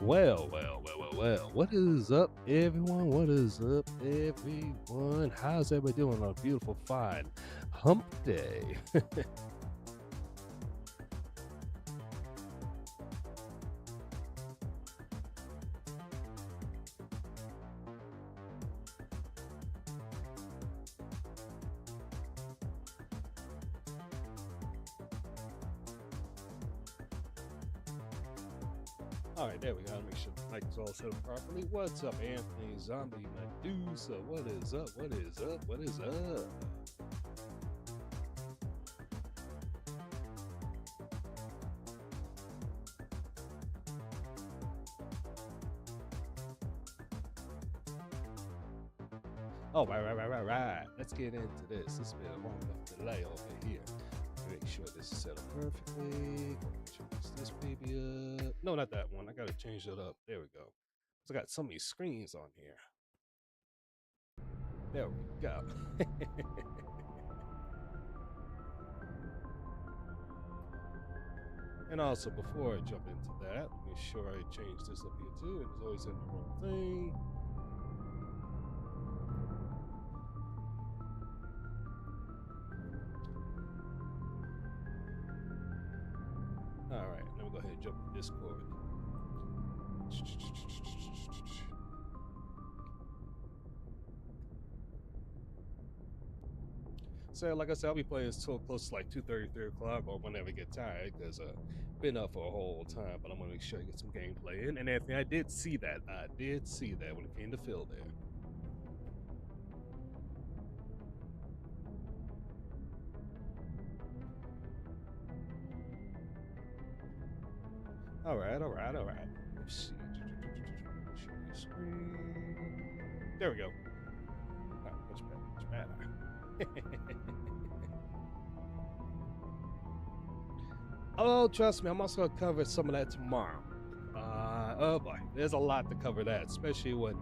Well. What is up, everyone? What is up, everyone? How's everybody doing on a beautiful, fine hump day? All right, there we go. Make sure the mic is all set up properly. What's up, Anthony Zombie Medusa? What is up? What is up? What is up? Oh, right. Let's get into this. This has been a long enough delay over here. Make sure this is set up perfectly. Change this baby up. No, not that one. I gotta change it up. There we go. So I got so many screens on here. There we go. And also, before I jump into that, make sure I change this up here too. It's always in the wrong thing. All right, now we'll go ahead and jump to Discord. So, like I said, I'll be playing until close to like 2:30, 3 o'clock, or whenever I get tired, because been up for a whole time. But I'm gonna make sure I get some gameplay in. And Anthony, I did see that. When it came to Phil there. All right. Let's see. Share your screen. There we go. All right, much better. Oh, trust me, I'm also gonna cover some of that tomorrow. Oh boy, there's a lot to cover that, especially what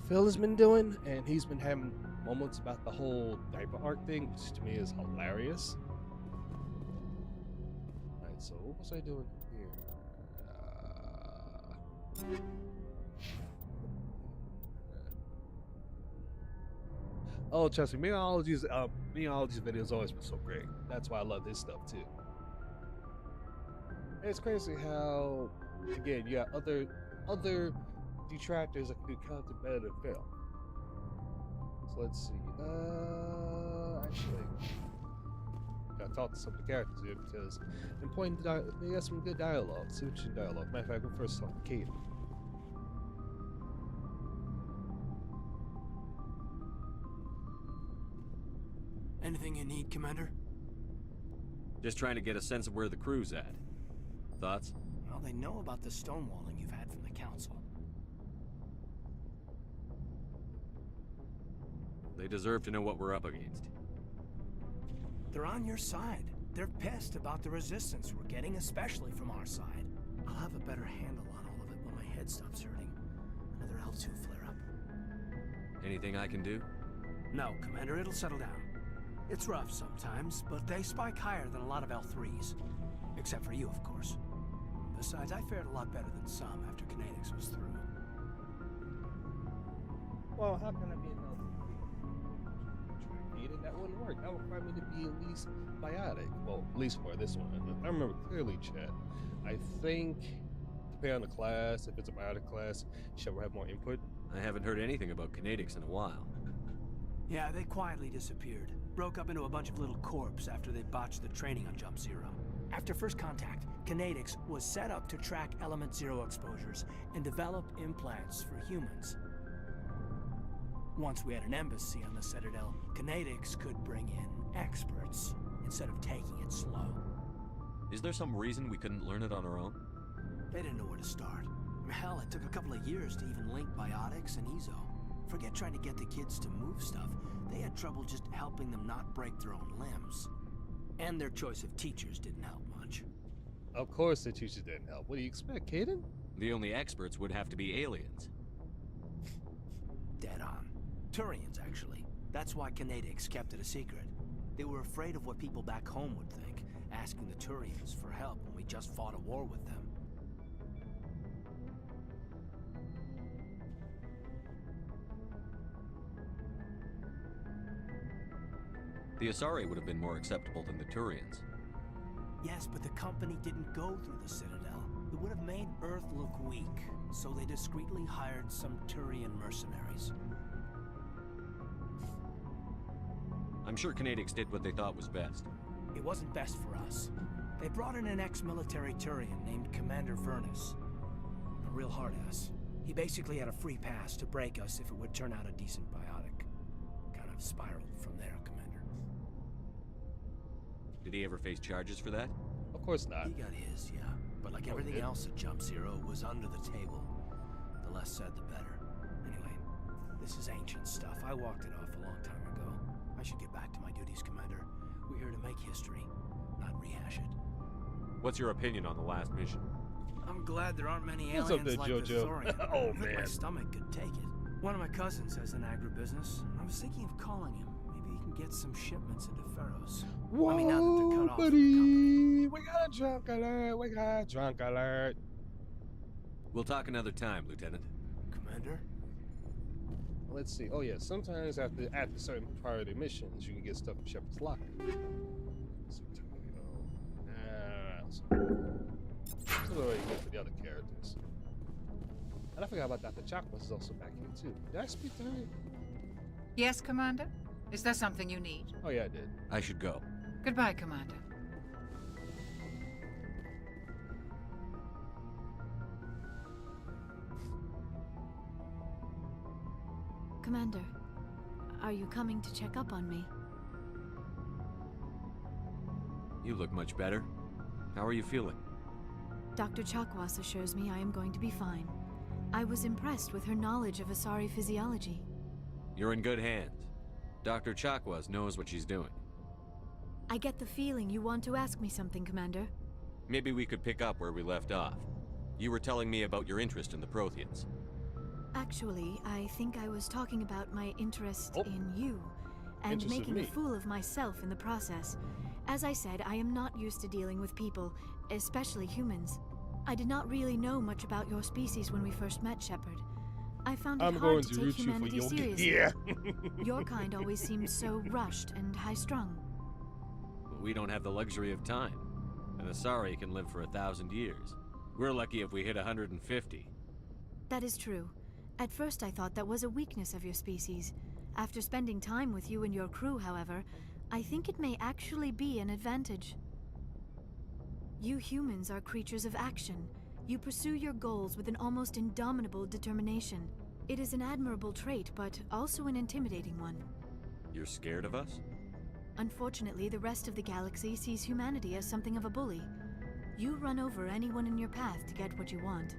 Phil has been doing, and he's been having moments about the whole diaper arc thing, which to me is hilarious. All right, so what was I doing here? Oh, trust me, meteorology's videos always been so great. That's why I love this stuff too. And it's crazy how, again, you got other detractors that can do content better than Phil. So let's see. Actually, gotta talk to some of the characters here because they got some good dialogue, interesting dialogue. Matter of fact, we'll first talk to Kate. Anything you need, Commander? Just trying to get a sense of where the crew's at. Thoughts? Well, they know about the stonewalling you've had from the Council. They deserve to know what we're up against. They're on your side. They're pissed about the resistance we're getting, especially from our side. I'll have a better handle on all of it when my head stops hurting. Another L2 flare-up. Anything I can do? No, Commander, it'll settle down. It's rough sometimes, but they spike higher than a lot of L3s. Except for you, of course. Besides, I fared a lot better than some after Kinetics was through. Well, how can I be an L3? That wouldn't work. That would require me to be at least biotic. Well, at least for this one. I remember clearly, Chad. I think, depending on the class, if it's a biotic class, shall we have more input? I haven't heard anything about kinetics in a while. Yeah, they quietly disappeared. Broke up into a bunch of little corps after they botched the training on Jump Zero. After first contact, Kinetics was set up to track Element Zero exposures and develop implants for humans. Once we had an embassy on the Citadel, Kinetics could bring in experts instead of taking it slow. Is there some reason we couldn't learn it on our own? They didn't know where to start. Hell, it took a couple of years to even link biotics and EZO. Forget trying to get the kids to move stuff. They had trouble just helping them not break their own limbs. And their choice of teachers didn't help much. Of course the teachers didn't help. What do you expect, Caden? The only experts would have to be aliens. Dead on. Turians, actually. That's why Kinetics kept it a secret. They were afraid of what people back home would think, asking the Turians for help when we just fought a war with them. The Asari would have been more acceptable than the Turians. Yes, but the company didn't go through the Citadel. It would have made Earth look weak, so they discreetly hired some Turian mercenaries. I'm sure Canadians did what they thought was best. It wasn't best for us. They brought in an ex-military Turian named Commander Feros. A real hard-ass. He basically had a free pass to break us if it would turn out a decent biotic. Kind of spiraled from there, Commander. Did he ever face charges for that? Of course not. He got his, yeah. But like everything else at Jump Zero, it was under the table. The less said, the better. Anyway, this is ancient stuff. I walked it off a long time ago. I should get back to my duties, Commander. We're here to make history, not rehash it. What's your opinion on the last mission? I'm glad there aren't many What's aliens up there, like Jojo? the thorian. Oh, I think my man. stomach could take it. One of my cousins has an agribusiness. I was thinking of calling him. Maybe he can get some shipments into Feros. Whoa, I mean, now that they're cut off from the buddy! We got a drunk alert! We got a drunk alert! We'll talk another time, Lieutenant. Commander? Let's see. Oh yeah, sometimes after certain priority missions, you can get stuff from Shepard's locker. So, so what you get for the other characters. And I forgot about Dr. Chakwas is also back here too. Did I speak to her? Yes, Commander? Is there something you need? Oh yeah, I did. I should go. Goodbye, Commander. Commander, are you coming to check up on me? You look much better. How are you feeling? Dr. Chakwas assures me I am going to be fine. I was impressed with her knowledge of Asari physiology. You're in good hands. Dr. Chakwas knows what she's doing. I get the feeling you want to ask me something, Commander. Maybe we could pick up where we left off. You were telling me about your interest in the Protheans. Actually, I think I was talking about my interest in you, and Interest in making me. a fool of myself in the process. As I said, I am not used to dealing with people, especially humans. I did not really know much about your species when we first met, Shepard. I found it I'm hard going to to take root you for humanity Yogi. seriously. Yeah. Your kind always seemed so rushed and high-strung. We don't have the luxury of time. An Asari can live for 1,000 years. We're lucky if we hit 150. That is true. At first I thought that was a weakness of your species. After spending time with you and your crew, however, I think it may actually be an advantage. You humans are creatures of action. You pursue your goals with an almost indomitable determination. It is an admirable trait, but also an intimidating one. You're scared of us? Unfortunately, the rest of the galaxy sees humanity as something of a bully. You run over anyone in your path to get what you want.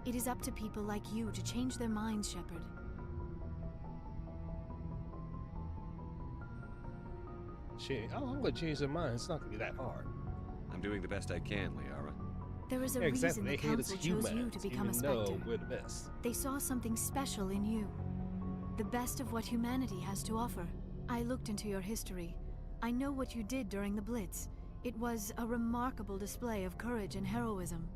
It is up to people like you to change their minds, Shepard. Shit, I'm gonna change their mind. It's not gonna be that hard. I'm doing the best I can, Liara. There is a Yeah, exactly. reason the They hate us Council chose you humans, to become a even though Spectre. we're the best. They saw something special in you. The best of what humanity has to offer. I looked into your history. I know what you did during the Blitz. It was a remarkable display of courage and heroism.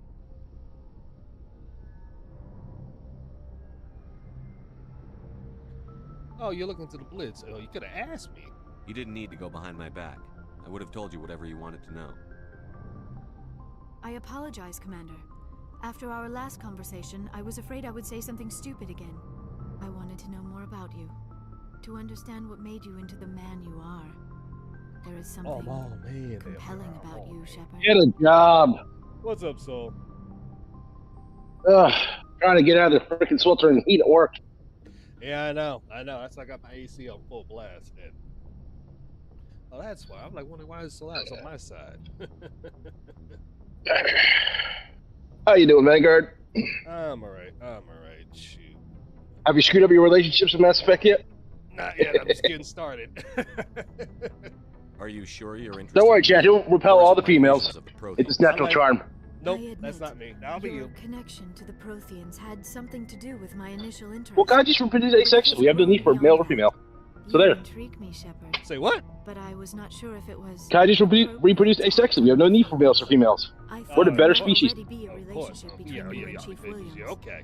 Oh, you're looking to the Blitz. Oh, you could have asked me. You didn't need to go behind my back. I would have told you whatever you wanted to know. I apologize, Commander. After our last conversation, I was afraid I would say something stupid again. I wanted to know more about you. To understand what made you into the man you are. There is something man. compelling about you, Shepard. Get a job. What's up, Soul? Ugh, trying to get out of the freaking sweltering heat at work. Yeah, I know. That's why I got my AC on full blast. And... oh, that's why. I'm like wondering why it's so loud. It's on my side. How you doing, Vanguard? I'm alright. Shoot. Have you screwed up your relationships with Mass Effect yet? Not yet. I'm just getting started. Are you sure you're interested? Don't worry, Chad. He'll repel all the females. Of the Protheans? It's his natural charm. Nope, I that's admit, not me. That'll be your you. connection to the Protheans had something to do with my initial interest. Well, can I just reproduce asexual? We have no need for male or female. So You there. intrigue me, Shepard, Say what? but I was not sure if it was. Can I just reproduce asexually? We have no need for males or females. I thought We're the better there would species. already be a Of course. relationship between you and Chief Williams. Yeah, okay.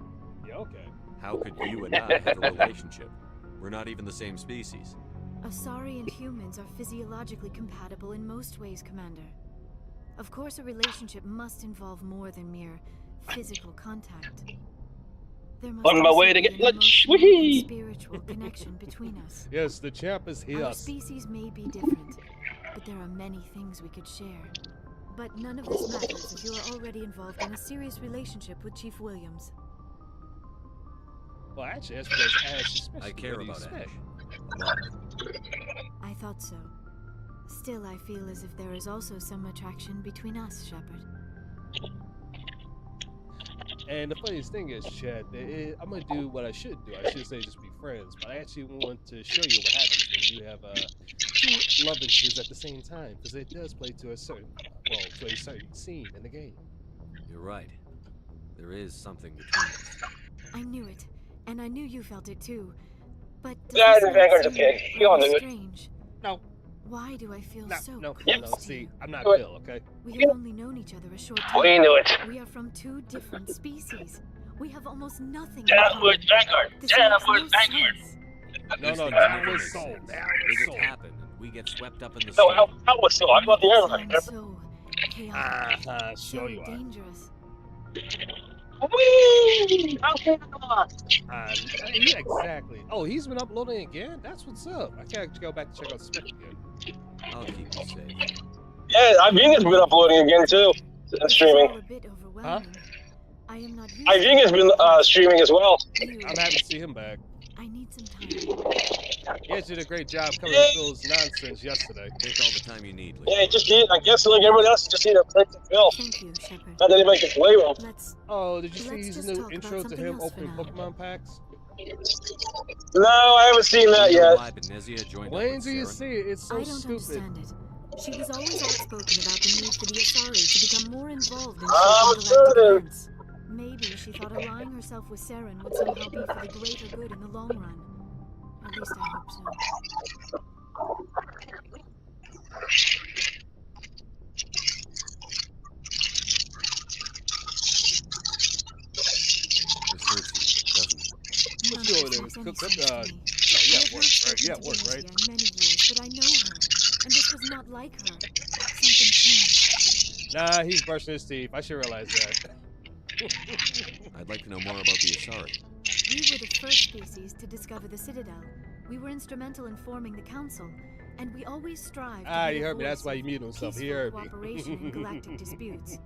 Yeah, okay. How could you and I have a relationship? We're not even the same species. Asari and humans are physiologically compatible in most ways, Commander. Of course, a relationship must involve more than mere physical contact. There must On my way also to be get an lunch. emotional and Whee! spiritual connection between us. Yes, the champ is here. Our species may be different, but there are many things we could share. But none of this matters if you are already involved in a serious relationship with Chief Williams. Well, actually, that's because Ash is special. I care What do you about expect? Ash. A lot. I thought so. Still, I feel as if there is also some attraction between us, Shepard. And the funniest thing is, Chad, I'm gonna do what I should do. I should say just be friends, but I actually want to show you what happens when you have two love interests at the same time, because it does play to a certain, to a certain scene in the game. You're right. There is something between us. I knew it, and I knew you felt it too. But does Yeah, this the not Vanguard's seem okay. You all rather knew it. strange? No, Why do I feel no, so no, close no. to See, you? I'm not Do it. Phil, okay? We have only known each other a short time. We knew it. We are from two different species. We have almost nothing in Downward common. Vanguard. This makes no Downward Vanguard. sense. No, These no, things that never was make soul. sense. That They was just soul. happen, and we get swept up in the No, storm. how was so? I love the It airline. sounds so chaotic, Show so you. dangerous. Whee! Okay. Yeah, exactly. Oh, he's been uploading again? That's what's up. I can't go back to check out the spec again. I'll keep you safe. Yeah, Ivinga's been uploading again too. And This is streaming. all a bit overwhelming. I am not used Ivinga's to been streaming as well. you. I'm happy to see him back. I need some time. He actually did a great job covering Yeah. Phil's nonsense yesterday. Take all the time you need, Lee. Yeah, just need, I guess like everyone else, just need a break to Phil. Thank you, Shepard. Not that anybody can play with him. Let's. Oh, did you see Let's his just new talk about intro to something him else for opening now. Pokemon packs? No, I haven't seen that You know yet. why Benezia joined up When with do you Saren? see it? It's so I don't stupid. understand it. She was always outspoken about the need for the Asari to become more involved in Oh, shaping sure galactic it is. events. Maybe she thought allying herself with Saren would somehow be for the greater good in the long run. At least I hope so. This hurts you, doesn't it? What's None your of this name? makes any Cook sense up, to me. no, I yeah, have work, not right? spoken Yeah, to work, right? Venezia in many years, but I know her, and this was not like her. Something changed. Nah, he's brushing his teeth. I should realize that. I'd like to know more about the Asari. We were the first species to discover the Citadel. We were instrumental in forming the Council, and we always strive to be You a heard me. That's voice why of he muted himself. He peaceful heard me. cooperation in galactic disputes.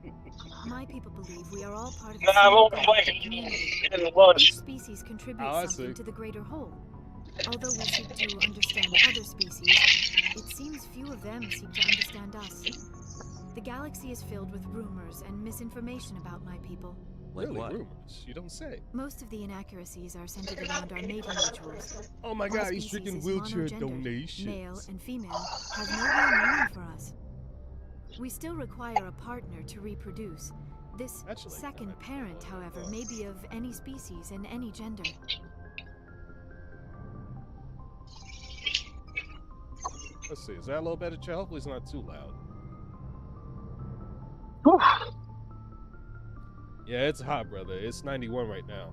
My people believe we are all part of Nah, the I'm single over galactic playing. community. Getting Each lunch. species contributes Oh, I something see. to the greater whole. Although we seek to understand other species, it seems few of them seek to understand us. The galaxy is filled with rumors and misinformation about my people. Like Really, what? rumors? You don't say. Most of the inaccuracies are centered around our mating rituals. Oh my Our God, he's species drinking is wheelchair monogendered. donations. Male and female have no real meaning for us. We still require a partner to reproduce. This Actually, second parent, however, may be of any species and any gender. Let's see. Is that a little better, Chad? Hopefully, it's not too loud. Whew. Yeah, it's hot, brother. It's 91 right now.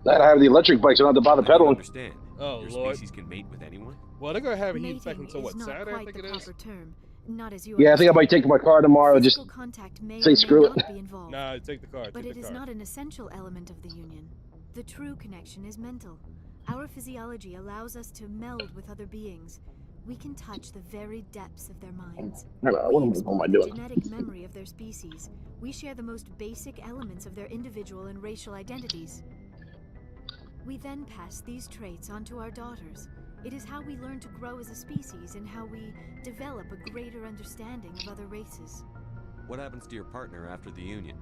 Glad I have the electric bikes. I don't have to bother I don't pedaling. understand. Oh, Your Lord. species can mate with anyone? Well, they're gonna have heat Mating back until what, is not Saturday? I quite think the it is. proper term. Not as you Yeah, I think I understand. might take my car tomorrow. Just Physical contact may say or may screw it. not be involved. Nah, take the car. But Take it the is car. not an essential element of the union. The true connection is mental. Our physiology allows us to meld with other beings. We can touch the very depths of their minds. what am I explore the doing? genetic memory of their species. We share the most basic elements of their individual and racial identities. We then pass these traits on to our daughters. It is how we learn to grow as a species and how we develop a greater understanding of other races. What happens to your partner after the union?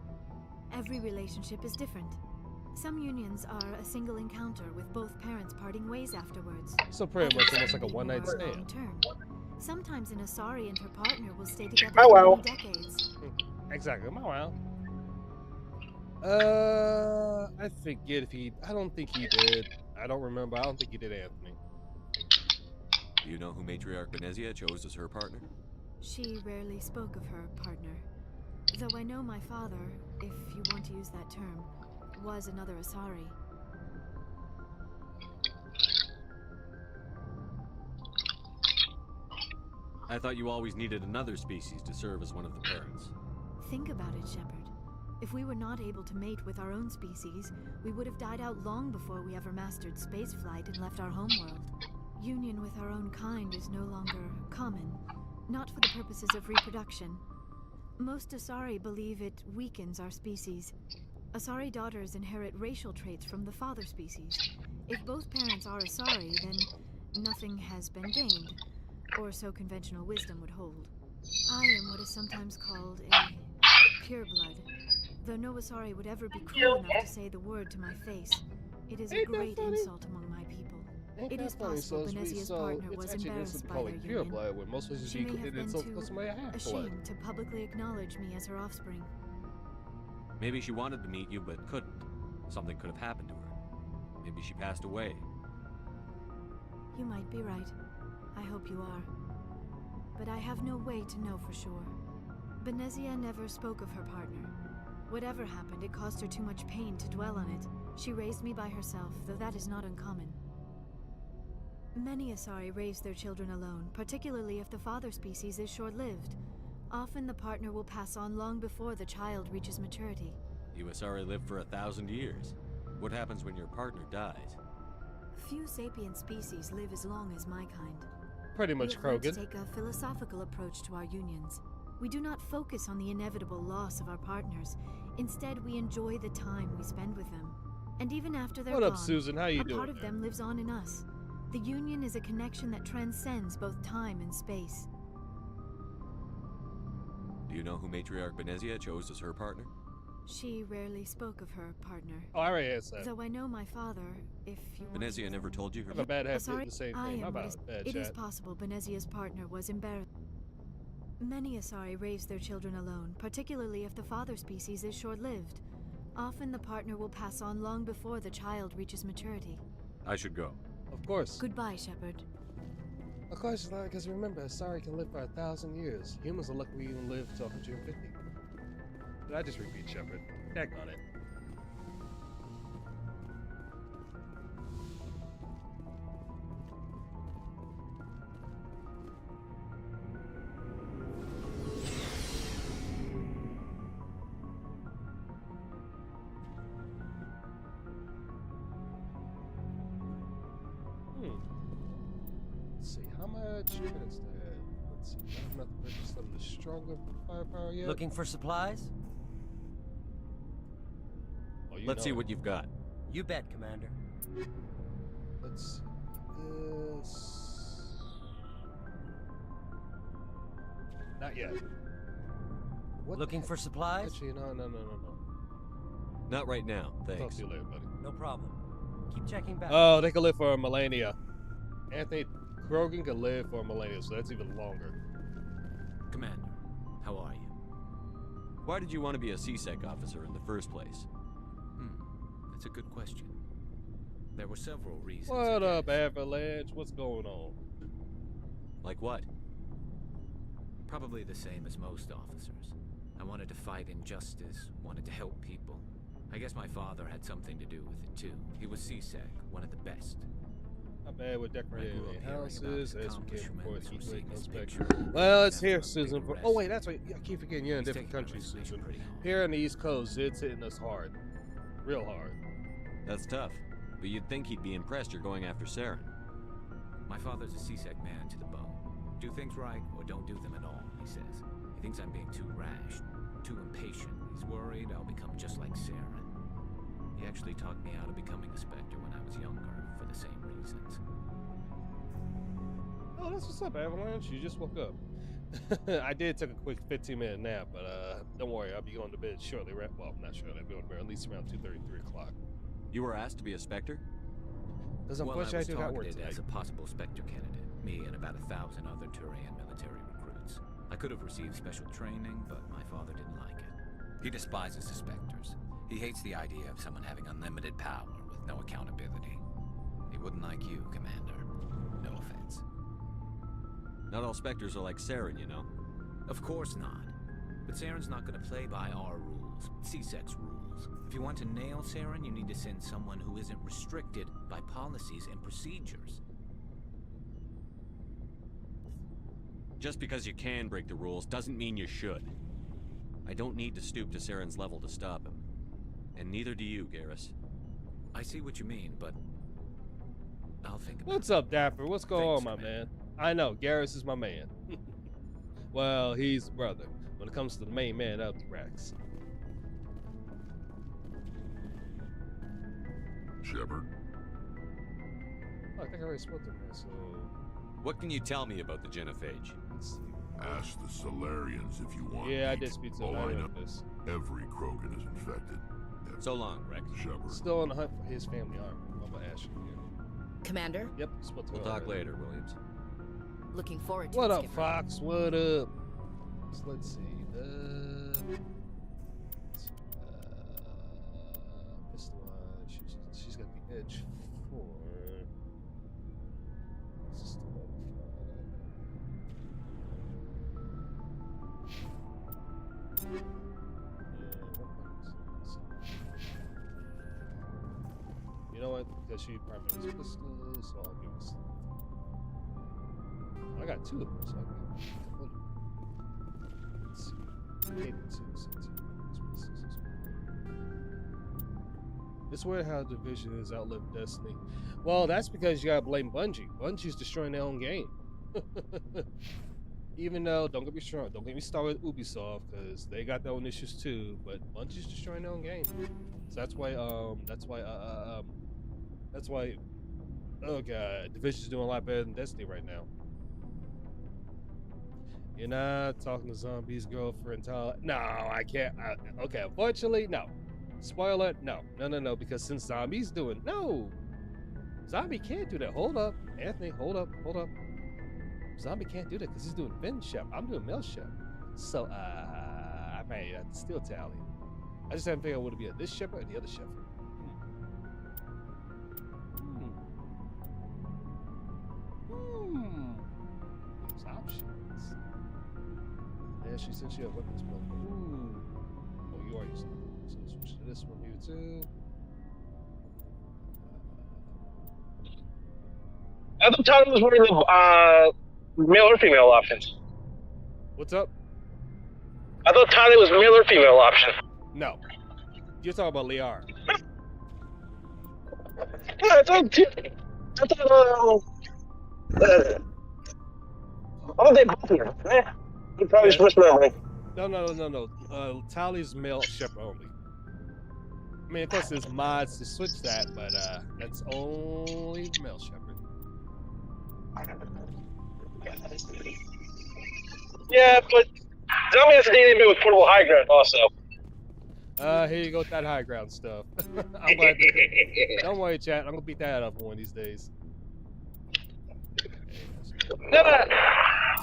Every relationship is different. Some unions are a single encounter with both parents parting ways afterwards. So pretty much Others almost like a can be one-night more stand. long-term. Sometimes an Asari and her partner will stay together Oh, for well. many decades. Exactly. Oh, wow. I forget if he. I don't think he did. I don't remember. I don't think he did, Anthony. Do you know who Matriarch Benezia chose as her partner? She rarely spoke of her partner. Though I know my father, if you want to use that term, was another Asari. I thought you always needed another species to serve as one of the parents. Think about it, Shepard. If we were not able to mate with our own species, we would have died out long before we ever mastered spaceflight and left our homeworld. Union with our own kind is no longer common, not for the purposes of reproduction. Most Asari believe it weakens our species. Asari daughters inherit racial traits from the father species. If both parents are Asari, then nothing has been gained, or so conventional wisdom would hold. I am what is sometimes called a pureblood, though no Asari would ever be cruel enough to say the word to my face. It is a Ain't that great funny? insult among my people. Ain't It that is funny? possible it's Benezia's so partner it's was actually an embarrassed insult to by call their it pure union. blood when most places She you may have it's been insult too to somebody a half blood. ashamed to publicly acknowledge me as her offspring. Maybe she wanted to meet you but couldn't. Something could have happened to her. Maybe she passed away. You might be right. I hope you are. But I have no way to know for sure. Benezia never spoke of her partner. Whatever happened, it caused her too much pain to dwell on it. She raised me by herself, though that is not uncommon. Many Asari raise their children alone, particularly if the father species is short-lived. Often the partner will pass on long before the child reaches maturity. You Asari live for 1,000 years. What happens when your partner dies? Few sapient species live as long as my kind. Pretty We much have learned to Krogan. take a philosophical approach to our unions. We do not focus on the inevitable loss of our partners. Instead, we enjoy the time we spend with them. And even after they're What up, gone, Susan? How you a doing? part of there? them lives on in us. The union is a connection that transcends both time and space. Do you know who Matriarch Benezia chose as her partner? She rarely spoke of her partner. Oh, I already asked that. Though I know my father, if you want Benezia never told you I her. have a bad habit Sorry, doing the same I thing. My am what bad. is. Bad It is chat. possible Benezia's partner was embarrassed. Many Asari raise their children alone, particularly if the father species is short-lived. Often the partner will pass on long before the child reaches maturity. I should go. Of course. Goodbye, Shepard. Of course, it's not because remember, Asari can live for 1,000 years. Humans are lucky we even live to 150. Did I just repeat Shepard? Heck on it. Let's see, how much credits that? Let's see, I'm not to purchase some of the stronger firepower yet. Looking for supplies? Oh, you Let's see know. what you've got. You bet, Commander. Let's see. This. Not yet. What the Looking heck? for supplies? Actually, no. Not right now, Talk thanks. to you later, buddy. No problem. Keep checking back. Oh, they can live for a millennia. Anthony Krogan can live for a millennia, so that's even longer. Commander, how are you? Why did you want to be a CSEC officer in the first place? That's a good question. There were several reasons. What I up, guess. Avalanche? What's going on? Like what? Probably the same as most officers. I wanted to fight injustice, wanted to help people. I guess my father had something to do with it too. He was CSEC, one of the best. Not bad with decorating I grew up hearing about houses his as we get before the accomplishments, heat wave receiving comes his back. picture. Well, it's After here, a big Susan. For, oh arrest. wait, that's right. I keep forgetting you're in He's different taking countries, our information Susan. pretty hard. Here on the East Coast, it's hitting us hard, real hard. That's tough. But you'd think he'd be impressed you're going after Saren. My father's a CSEC man to the bone. Do things right or don't do them at all, he says. He thinks I'm being too rash, too impatient. He's worried I'll become just like Saren. He actually talked me out of becoming a Spectre when I was younger, for the same reasons. Oh, that's what's up, Avalanche. You just woke up. I did take a quick 15-minute nap, but don't worry, I'll be going to bed shortly. Right? Well, not shortly. I'll be going to bed at least around 2:30, 3 o'clock. You were asked to be a Spectre? Because Well, I unfortunately, I was do got work targeted tonight. as a possible Spectre candidate, me and about 1,000 other Turian military recruits. I could have received special training, but my father didn't like it. He despises the Spectres. He hates the idea of someone having unlimited power with no accountability. He wouldn't like you, Commander. No offense. Not all Spectres are like Saren, you know. Of course not. But Saren's not going to play by our rules, CSEC's rules. If you want to nail Saren, you need to send someone who isn't restricted by policies and procedures. Just because you can break the rules doesn't mean you should. I don't need to stoop to Saren's level to stop him. And neither do you, Garrus. I see what you mean, but I'll think about What's it. up, Dapper? What's going on, Thanks, my man. man? I know, Garrus is my man. Well, he's the brother. When it comes to the main man of the Rex. Shepard, Oh, I think I already spoke to him, so What can you tell me about the genophage? let's see. ask the Solarians if you want. Yeah, I meat. did speak to him. All I I know know, this. every Krogan is infected. So long, Rex. Shepard. Still on the hunt for his family armor. I'm gonna ask you here. Commander, Yep, spoke to We'll him talk already. later, Williams. looking forward to What it, up, Skipper. Fox? What up? So let's see. This one. She's got the edge 4. This is the one. You know what? Because she primarily is pistol, so I'll give this. I got 2 of them, so I can get one. Let's see. This weird how Division has outlived Destiny. Well, that's because you gotta blame Bungie. Bungie's destroying their own game. Even though, don't get me started with Ubisoft, because they got their own issues too. But Bungie's destroying their own game. So that's why, oh god, Division's doing a lot better than Destiny right now. You're not talking to Zombie's girlfriend, Tyler. No, I can't. Okay, unfortunately, no. Spoiler, no, because since Zombie's doing, no, Zombie can't do that. Hold up, Anthony, hold up. Zombie can't do that because he's doing Ben Shep. I'm doing Mel Shep. So, I may have to still tally. I just haven't figured out what to be this Shepherd or the other Shepherd. There's options. Yeah, she said she had weapons built. Ooh. Oh, you are using it. So switch to this one here too. I thought Tyler was one of the male or female options. What's up? I thought Tyler was male or female option. No. You're talking about Liara. Yeah, I thought they both were. You probably Yeah. switched memory. No. Tally's male Shepherd only. I mean, of course, there's mods to switch that, but that's only male Shepherd. Yeah, but Zombie has to date anybody with portable high ground also. Here you go with that high ground stuff. I'm glad to, don't worry, chat. I'm gonna beat that up one of these days. No.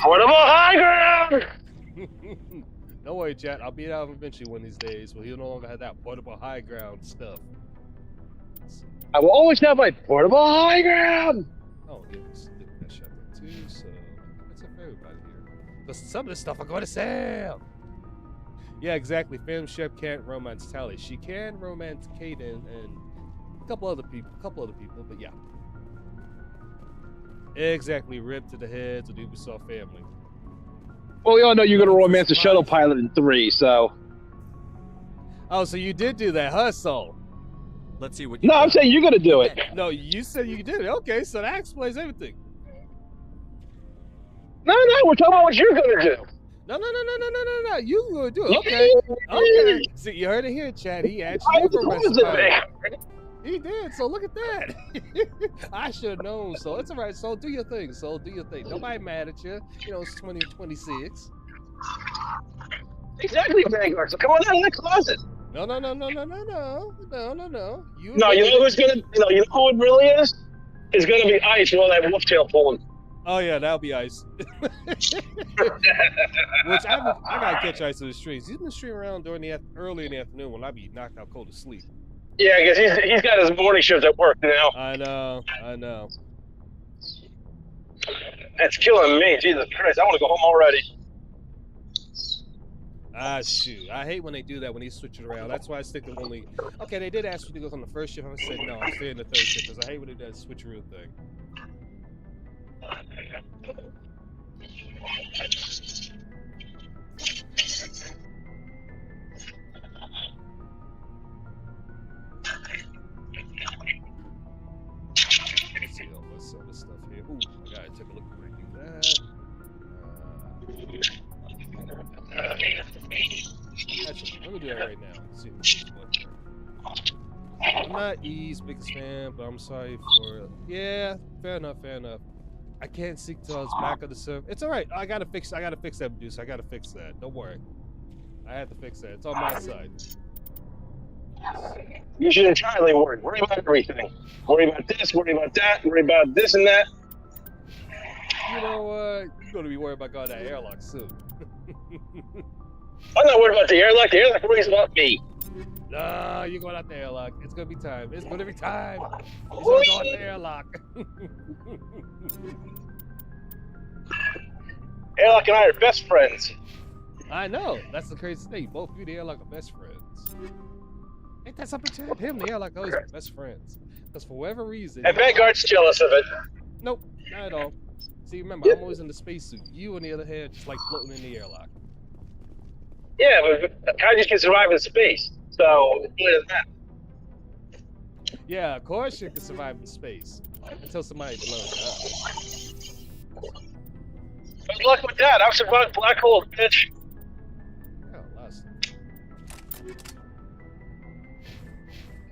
Portable high ground! Don't worry, chat. I'll beat it out eventually one of these days. Well, he'll no longer have that portable high ground stuff. I will always have my portable high ground! Oh, yeah, let's look at that Shepherd too. So that's it for everybody here. But some of this stuff are going to sell. Yeah, exactly. Phantom Shep can't romance Tally. She can romance Kaden and a couple other people, but yeah. Exactly. Rip to the heads of the Ubisoft family. Well, we all know you're going to romance the shuttle pilot in 3, so... Oh, so you did do that, huh, Soul? Let's see what you No, I'm got. saying you're going to do it. No, you said you did it. Okay, so that explains everything. No, we're talking about what you're going to do. No. You gonna do it. Okay. Okay. See, you heard it here, Chad. He actually I did was romance the the pilot. He did. So look at that. I should have known. So it's all right. So do your thing. Nobody mad at you. You know, it's 2026. Exactly, Vanguard. So come on out of that closet. No. You No, you know who's going to... You know who it really is? It's going to be Ice with all that wolf tail pulling. Oh yeah, that'll be Ice. Which I gotta catch Ice in the streets. He's been streaming around during early in the afternoon when I be knocked out cold to sleep. Yeah, because he's got his morning shift at work now. I know. That's killing me. Jesus Christ, I want to go home already. Ah, shoot. I hate when they do that, when they switch it around. That's why I stick to only... Okay, they did ask me to go on the first shift. I said, no, I'm staying the third shift, because I hate when they do that switcheroo thing. Let's see what's all this stuff here. Ooh, I gotta take a look before I do that. Actually, let me do that right now. See what. I'm not E's biggest fan, but I'm sorry for. Yeah, fair enough. Fair enough. I can't seek to the back of the server. It's all right. I gotta fix that, Medusa. I gotta fix that. Don't worry. I had to fix that. It's on my side. You should entirely worry. Worry about everything. Worry about this, worry about that, worry about this and that. You know what? You're gonna be worried about going that airlock soon. I'm not worried about the airlock. The airlock worries about me. Nah, you're going out the airlock. It's gonna be time. It's gonna be time. You're gonna go out the airlock. Airlock and I are best friends. I know. That's the crazy thing. Both you and the airlock are best friends. Ain't that something, Chad? Him and the airlock always best friends. Because for whatever reason. And Vanguard's jealous of it. Nope, not at all. See, remember, I'm always in the spacesuit. You, on the other hand, just like floating in the airlock. Yeah, but Kaijus can survive in space. So, look at that. Yeah, of course you can survive in space. Until somebody blows up. Good luck with that. I've survived black holes, bitch. Oh, lost.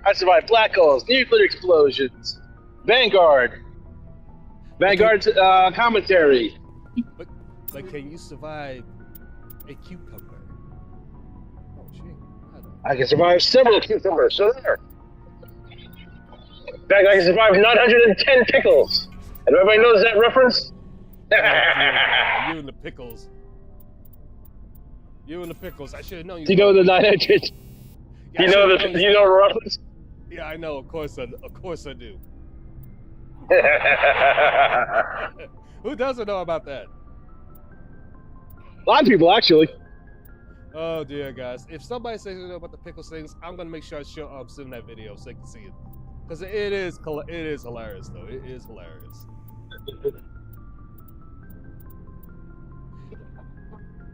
I survived black holes, nuclear explosions, Vanguard's commentary. But can you survive a cucumber? Oh, shit. I can survive several cucumbers, so there. In fact, I can survive 910 pickles. And everybody knows that reference? You and the pickles. You and the pickles. I should have known you. Do you know the 900? Yeah, you know the reference? Yeah, I know. Of course I do. Who doesn't know about that? A lot of people, actually. Oh dear, guys! If somebody says they know about the pickles things, I'm gonna make sure I send them that video so they can see it, because it is hilarious though. It is hilarious.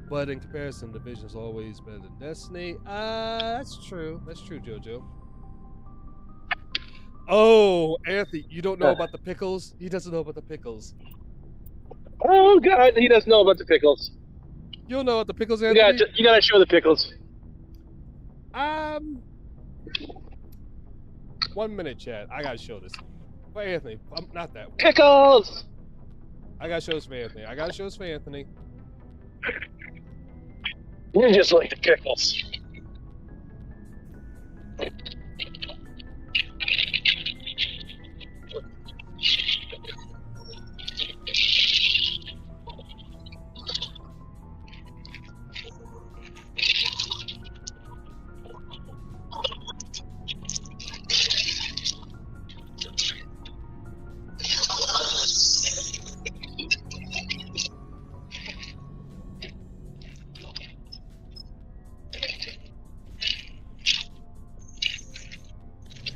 But in comparison, Division's always better than Destiny. That's true. That's true, JoJo. Oh, Anthony, you don't know about the pickles? He doesn't know about the pickles. Oh God, he doesn't know about the pickles. You don't know about the pickles, Anthony? You gotta show the pickles. 1 minute, Chad. I gotta show this. For Anthony, not that one. Pickles! I gotta show this for Anthony. You just like the pickles.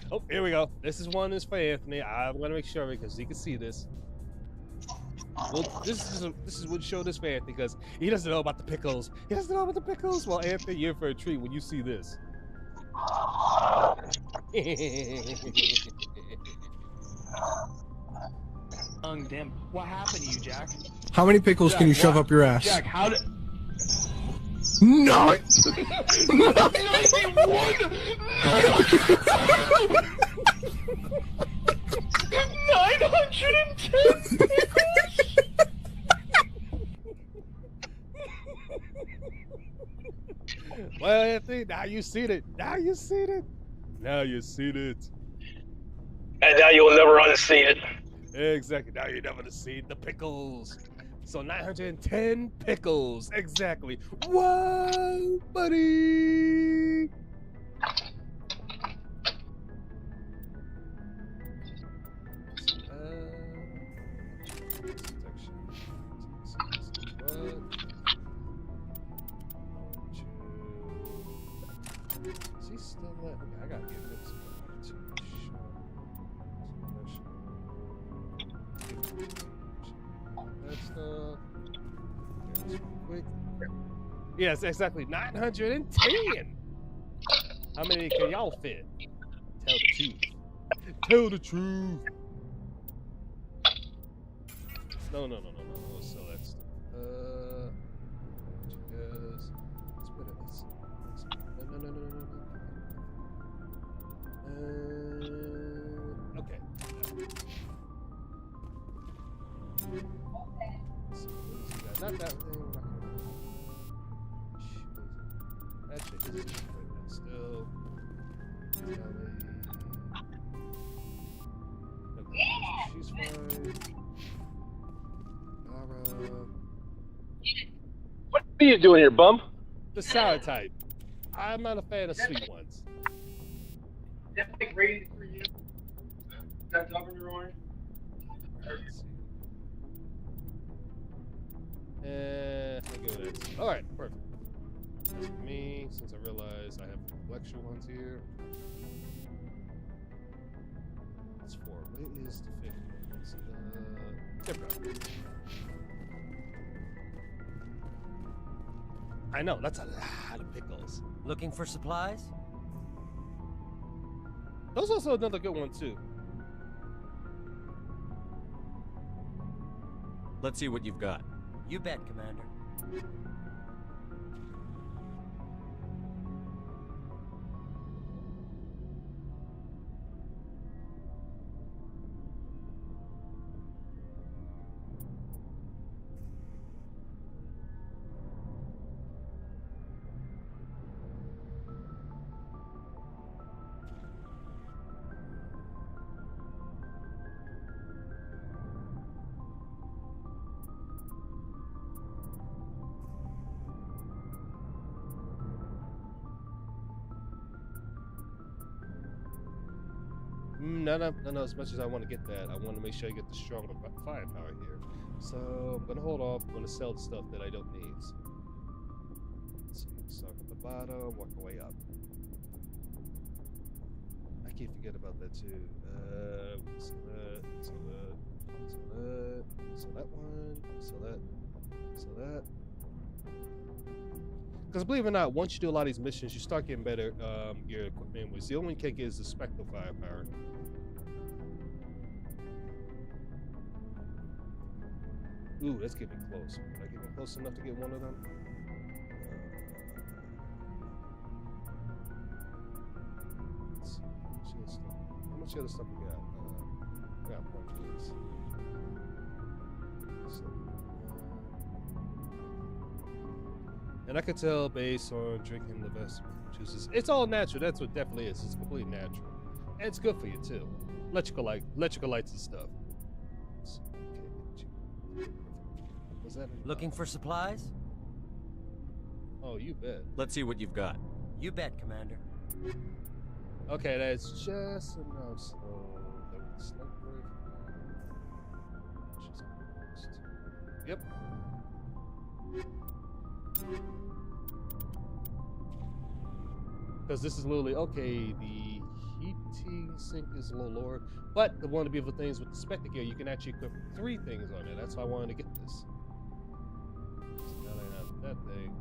Oh, here we go. This is one that's for Anthony. I'm gonna make sure because he can see this. Well, this is what show this for Anthony because he doesn't know about the pickles. He doesn't know about the pickles. Well, Anthony, you're for a treat when you see this. Damn, what happened to you, Jack? How many pickles can you shove up your ass? Jack, how did... Nine! 910 pickles? Well, Anthony, now you seen it. And now you'll never unsee it. Exactly. Now you never see the pickles. So 910 pickles. Exactly. Whoa, buddy. Is he still there? Okay, I gotta get this one too. That stuff. quick. Yes, exactly. 910. How many can y'all fit? Tell the truth. Tell the truth. No. Let's sell that stuff. Yes. Let's put it. No. Okay. Not that thing. Actually, this is right now. Still. Okay, she's fine. What are you doing here, bum? The sour type. I'm not a fan of sweet ones. That's like raising for you. Got governor on it. Let's see. I'll go with that. All right, perfect. That's for me, since I realize I have lecture ones here. That's 4. Where is the 5th one? It's there we go. I know, that's a lot of pickles. Looking for supplies? Those also another good one too. Let's see what you've got. You bet, Commander. No, as much as I want to get that, I want to make sure I get the stronger firepower here. So I'm going to hold off. I'm going to sell the stuff that I don't need. So, let's see. Start at the bottom, work our way up. I can't forget about that too. Sell that one, sell that. Because believe it or not, once you do a lot of these missions, you start getting better your equipment. Which the only one you can't get is the spectral firepower. Ooh, that's getting close. Did I get close enough to get one of them? Let's see. How much other stuff we got? We got one of these. And I could tell based on drinking the best juices. It's all natural. That's what definitely is. It's completely natural. And it's good for you too. Electrical lights and stuff. Was that Looking for supplies? Oh, you bet. Let's see what you've got. You bet, Commander. Okay, that's just enough. So there was a sniper. Yep. Because this is literally okay. The heating sink is a little lower, but the one of the beautiful things with the Spectre gear, you can actually equip 3 things on it. That's why I wanted to get this. So now that I have that thing,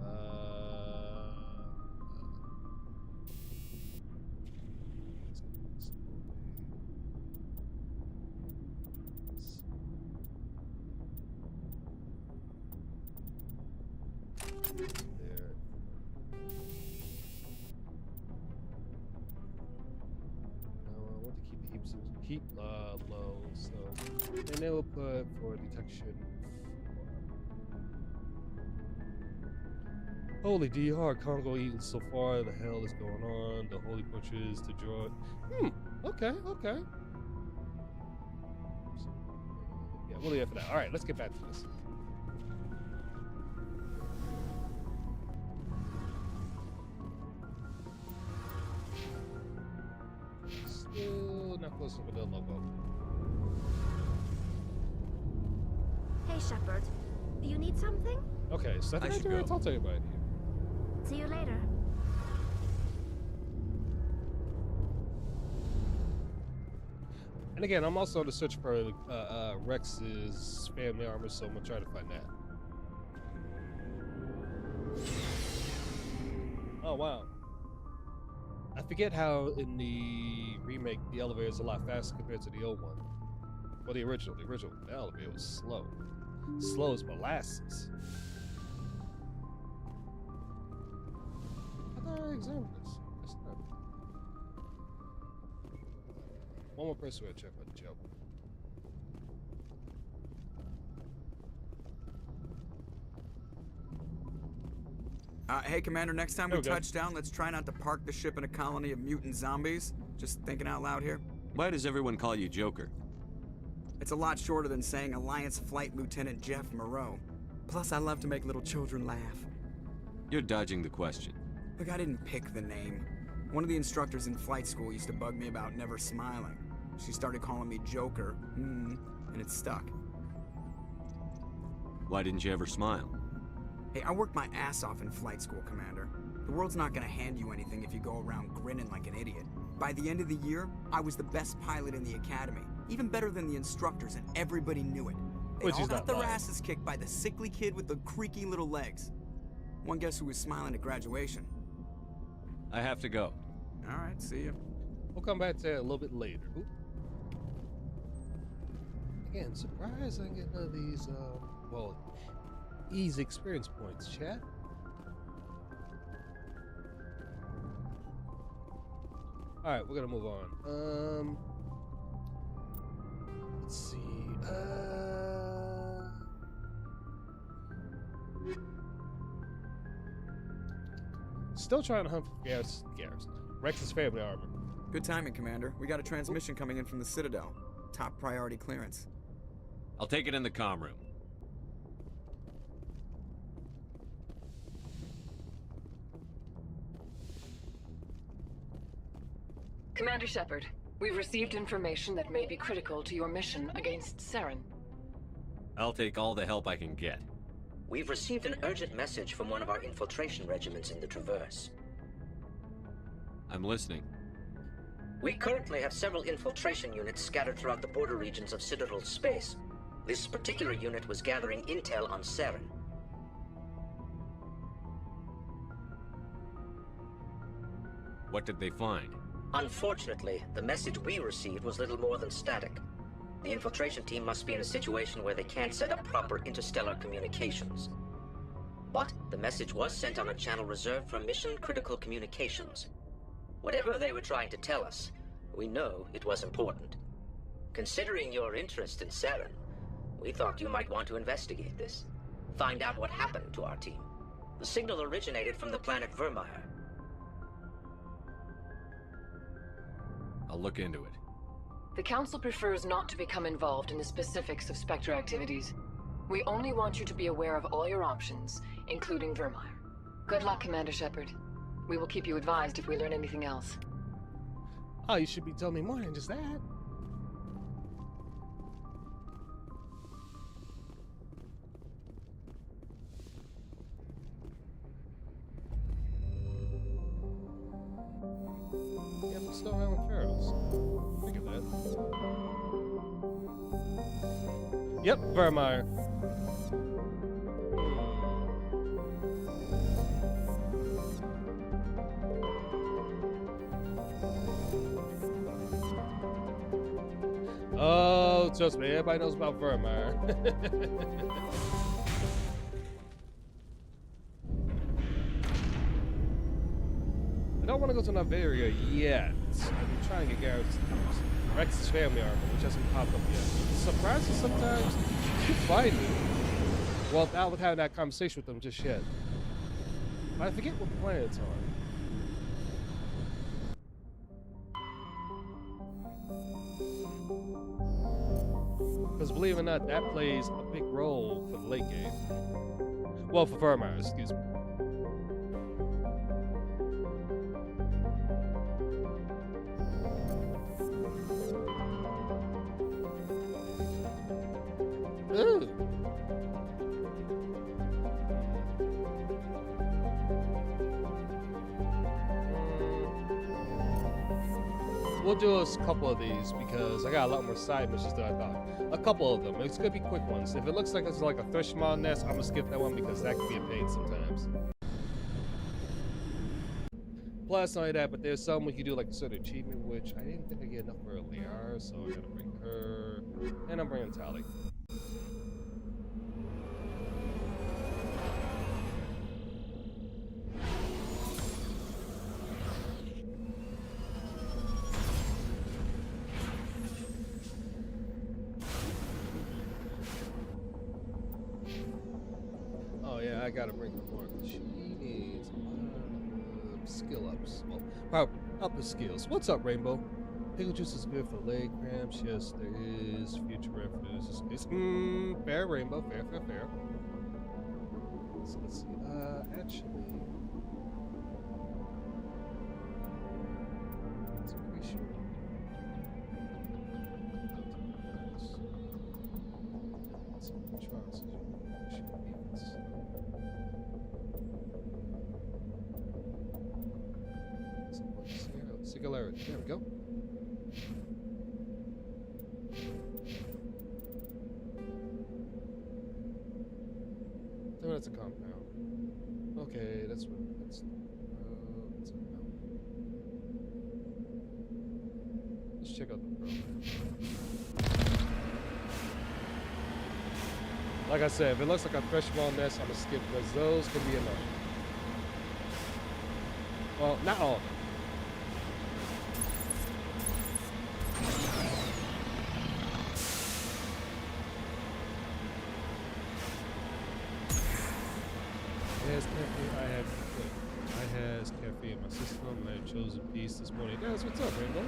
there. Now I want to keep the heat low, so and then we'll put for detection. Holy DR Congo eating so far. The hell is going on? The holy butchers to draw it. Okay. So, yeah, we'll leave it for that. All right, let's get back to this. Still not close enough with the logo. Hey, Shepard. Do you need something? Okay, so I think I should can go. talk to everybody here. See you later. And again, I'm also on the search for Rex's family armor, so I'm gonna try to find that. Oh, wow. I forget how in the remake the elevator is a lot faster compared to the old one. Well, the original. The elevator was slow. Slow as molasses. I thought I examined this. That's not. One more person to check out the joke. Hey, Commander, next time we Okay. touch down, let's try not to park the ship in a colony of mutant zombies. Just thinking out loud here. Why does everyone call you Joker? It's a lot shorter than saying Alliance Flight Lieutenant Jeff Moreau. Plus, I love to make little children laugh. You're dodging the question. Look, I didn't pick the name. One of the instructors in flight school used to bug me about never smiling. She started calling me Joker, and it stuck. Why didn't you ever smile? Hey, I worked my ass off in flight school, Commander. The world's not gonna hand you anything if you go around grinning like an idiot. By the end of the year, I was the best pilot in the academy. Even better than the instructors, and everybody knew it. They Which all is got not their lying. asses kicked by the sickly kid with the creaky little legs. One guess who was smiling at graduation? I have to go. All right, see ya. We'll come back to that a little bit later. Oop. Again, surprised I didn't get none of these, well, easy experience points, chat. Alright, we're gonna move on. Let's see. Still trying to hunt for Rex's family armor. Good timing, Commander. We got a transmission coming in from the Citadel. Top priority clearance. I'll take it in the comm room. Commander Shepard, we've received information that may be critical to your mission against Saren. I'll take all the help I can get. We've received an urgent message from one of our infiltration regiments in the Traverse. I'm listening. We currently have several infiltration units scattered throughout the border regions of Citadel space. This particular unit was gathering intel on Saren. What did they find? Unfortunately, the message we received was little more than static. The infiltration team must be in a situation where they can't set up proper interstellar communications. But the message was sent on a channel reserved for mission-critical communications. Whatever they were trying to tell us, we know it was important. Considering your interest in Saren, we thought you might want to investigate this. Find out what happened to our team. The signal originated from the planet Vermeer. I'll look into it. The Council prefers not to become involved in the specifics of Spectre activities. We only want you to be aware of all your options, including Vermeer. Good luck, Commander Shepard. We will keep you advised if we learn anything else. Oh, you should be telling me more than just that. Yeah, I'm still around with Feros. Think of that. Yep, Vermeer. Oh, trust me, everybody knows about Vermeer. I don't want to go to Novaria yet. I'm trying to get Rex's family armor, which hasn't popped up yet. Surprising sometimes you find it. Well, without having that conversation with them just yet. But I forget what planet it's on. Because believe it or not, that plays a big role for the late game. Well, for Vermeer, excuse me. Ooh. We'll do a couple of these because I got a lot more side missions than I thought. A couple of them. It's gonna be quick ones. If it looks like it's like a Thrushmon nest, I'm gonna skip that one because that can be a pain sometimes. Plus, not only that, but there's some we can do like a certain achievement, which I didn't think I get enough for earlier, so I gotta bring her, and I'm bringing Tally. Oh yeah, I gotta bring her more. She needs skill ups. Well, power up the skills. What's up, Rainbow? Pickle juice is good for leg cramps. Yes, there is. Future references. Fair, Rainbow. Fair. So let's see. Actually, let's increase your. Singularity. There we go. So that's a compound. Okay, that's what. That's a compound. Let's check out the program. Like I said, if it looks like a fresh ball mess, I'm gonna skip because those can be annoying. Well, not all of them. I has caffeine in my system, and I chose a piece this morning. Guys, what's up, Rainbow?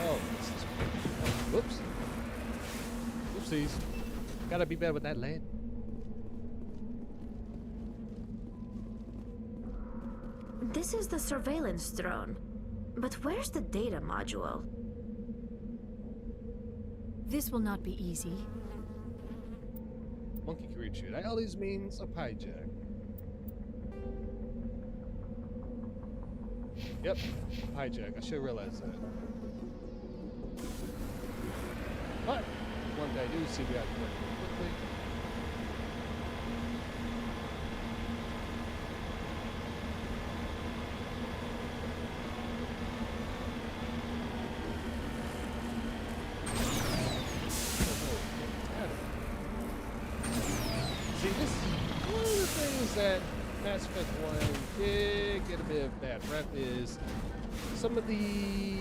Oh, whoops. Oopsies. Gotta be better with that land. This is the surveillance drone. But where's the data module? This will not be easy. Monkey creature. That always means a hijack. Yep, hijack. I should realize that. But one thing I do see we have to work quickly. That Mass Effect 1 did get a bit of bad rep is some of the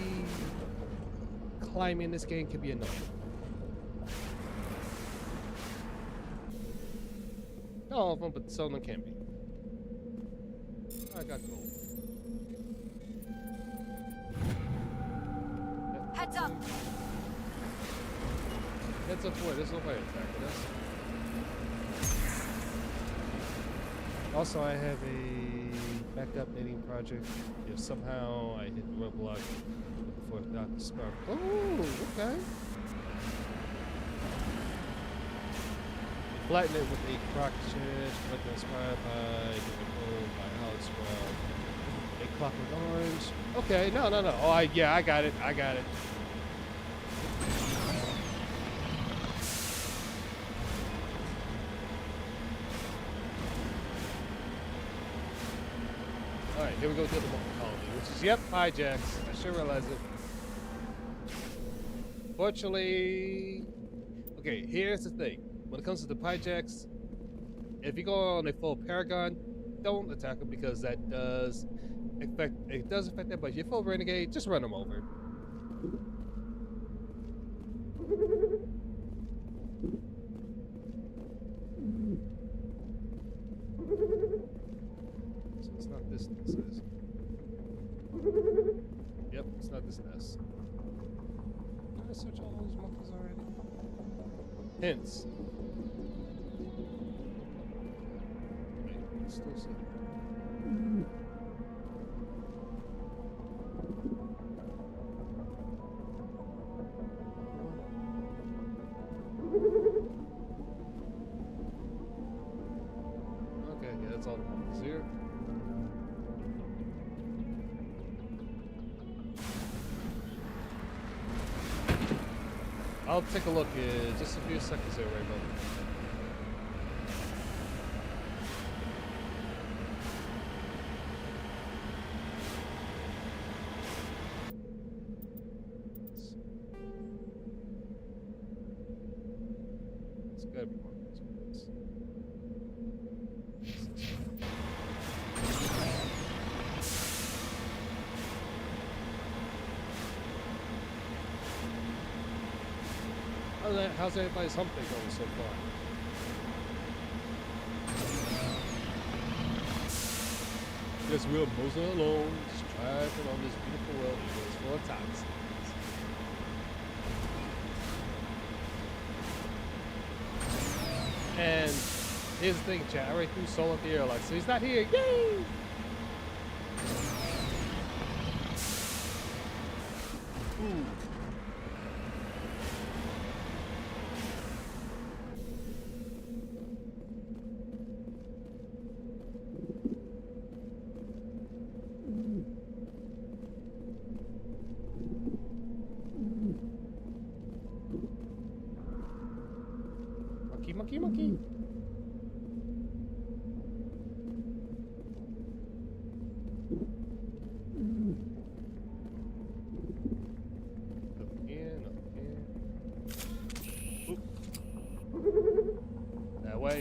climbing in this game can be annoying. Not all of them, but some of them can be. I got gold. Heads up! Heads up where? There's no fire attack with us. Also, I have a backup knitting project. If somehow I hit the roadblock before Dr. Scarf. Oh, okay. Flatten it with a croc chest, collected inspired by Alex Well. A clockwork orange. Okay, no. Oh, I got it. Alright, here we go to the colony, which is, yep, hijacks. I should realize it. Fortunately, okay, here's the thing. When it comes to the hijacks, if you go on a full Paragon, don't attack them because that does affect that, but if you're full Renegade, just run them over. It's not this nest, is it? Yep, it's not this nest. Did I search all those monkeys already? Hints. Wait, it's still sitting. Okay, yeah, that's all the monkeys here. I'll take a look in just a few seconds there, Rainbow. It's gotta be one of these ones. How's everybody's hump day going so far? Guess we're moseying along, just driving on this beautiful world. It's full of toxins. And here's the thing, chat. I already threw Soul up the air, like, so he's not here. Yay! Ooh. Monkey. Up again. Oop. That way.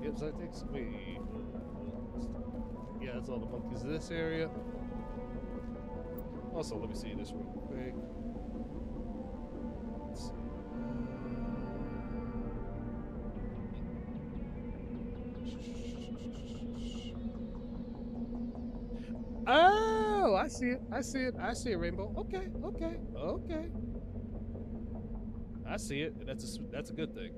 Yep, so that takes me. Yeah, that's all the monkeys in this area. Also, let me see this real quick. Let's see. Oh, I see it. I see it. I see it, Rainbow. Okay. I see it. That's a good thing.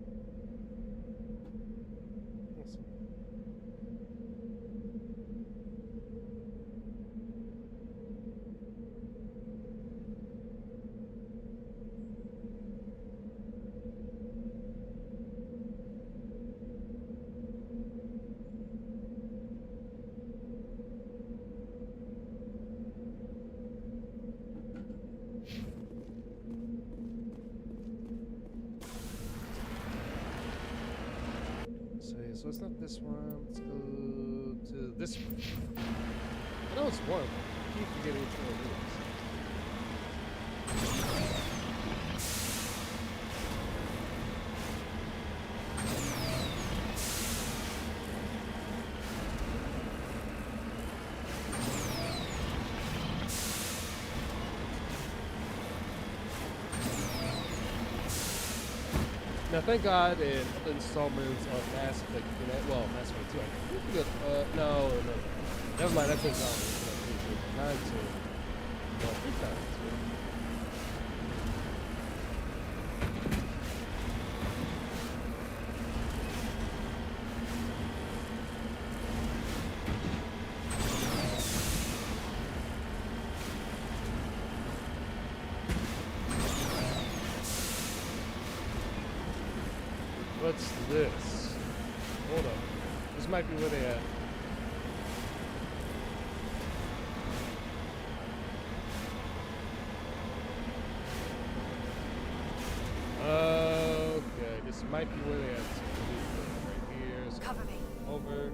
So it's not this one. Let's go to this one. I know it's one. I keep forgetting which one it Now, thank God in other installments of Mass Effect, Mass Effect 2, I think we got, no. Never mind, that's installment. 9 to, 3 times. What's this? Hold up. This might be where they at. Okay, this might be where they at. So right here. So cover me. Over.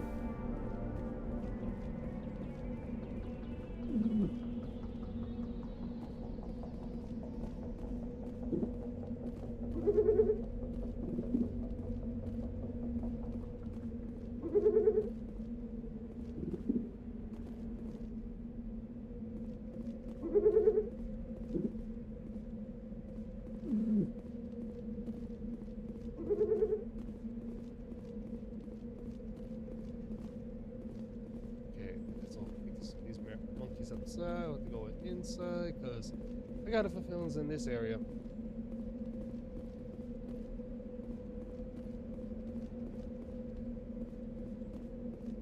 Outside, I have to go inside because I got a feelings in this area.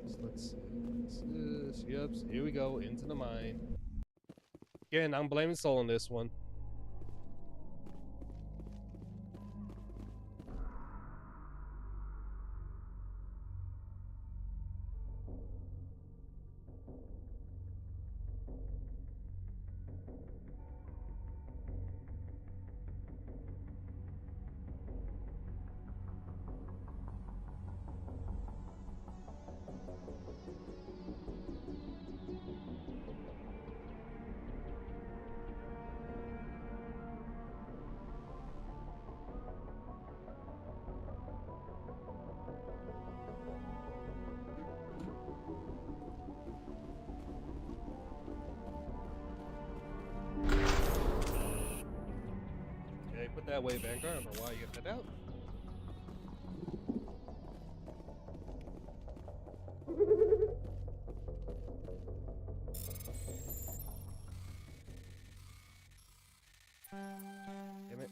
So let's see. What's this? Yep, so here we go into the mine. Again, I'm blaming Soul on this one. that way, Vanguard. I don't know why you got that out. Damn it.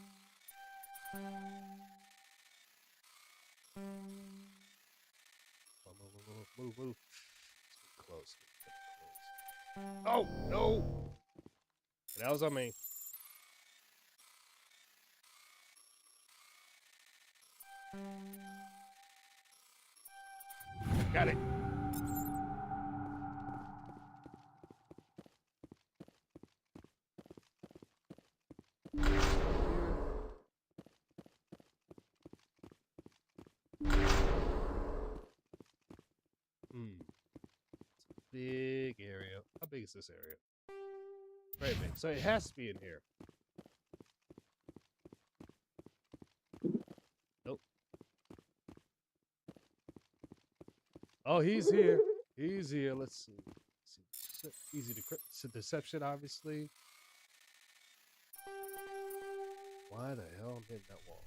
Move. Close. Oh, no! That was on me. Got it. Big area. How big is this area? Very big. So it has to be in here. Nope. Oh, he's here. He's here. Let's see. Easy to it's a deception, obviously. Why the hell am I hitting that wall?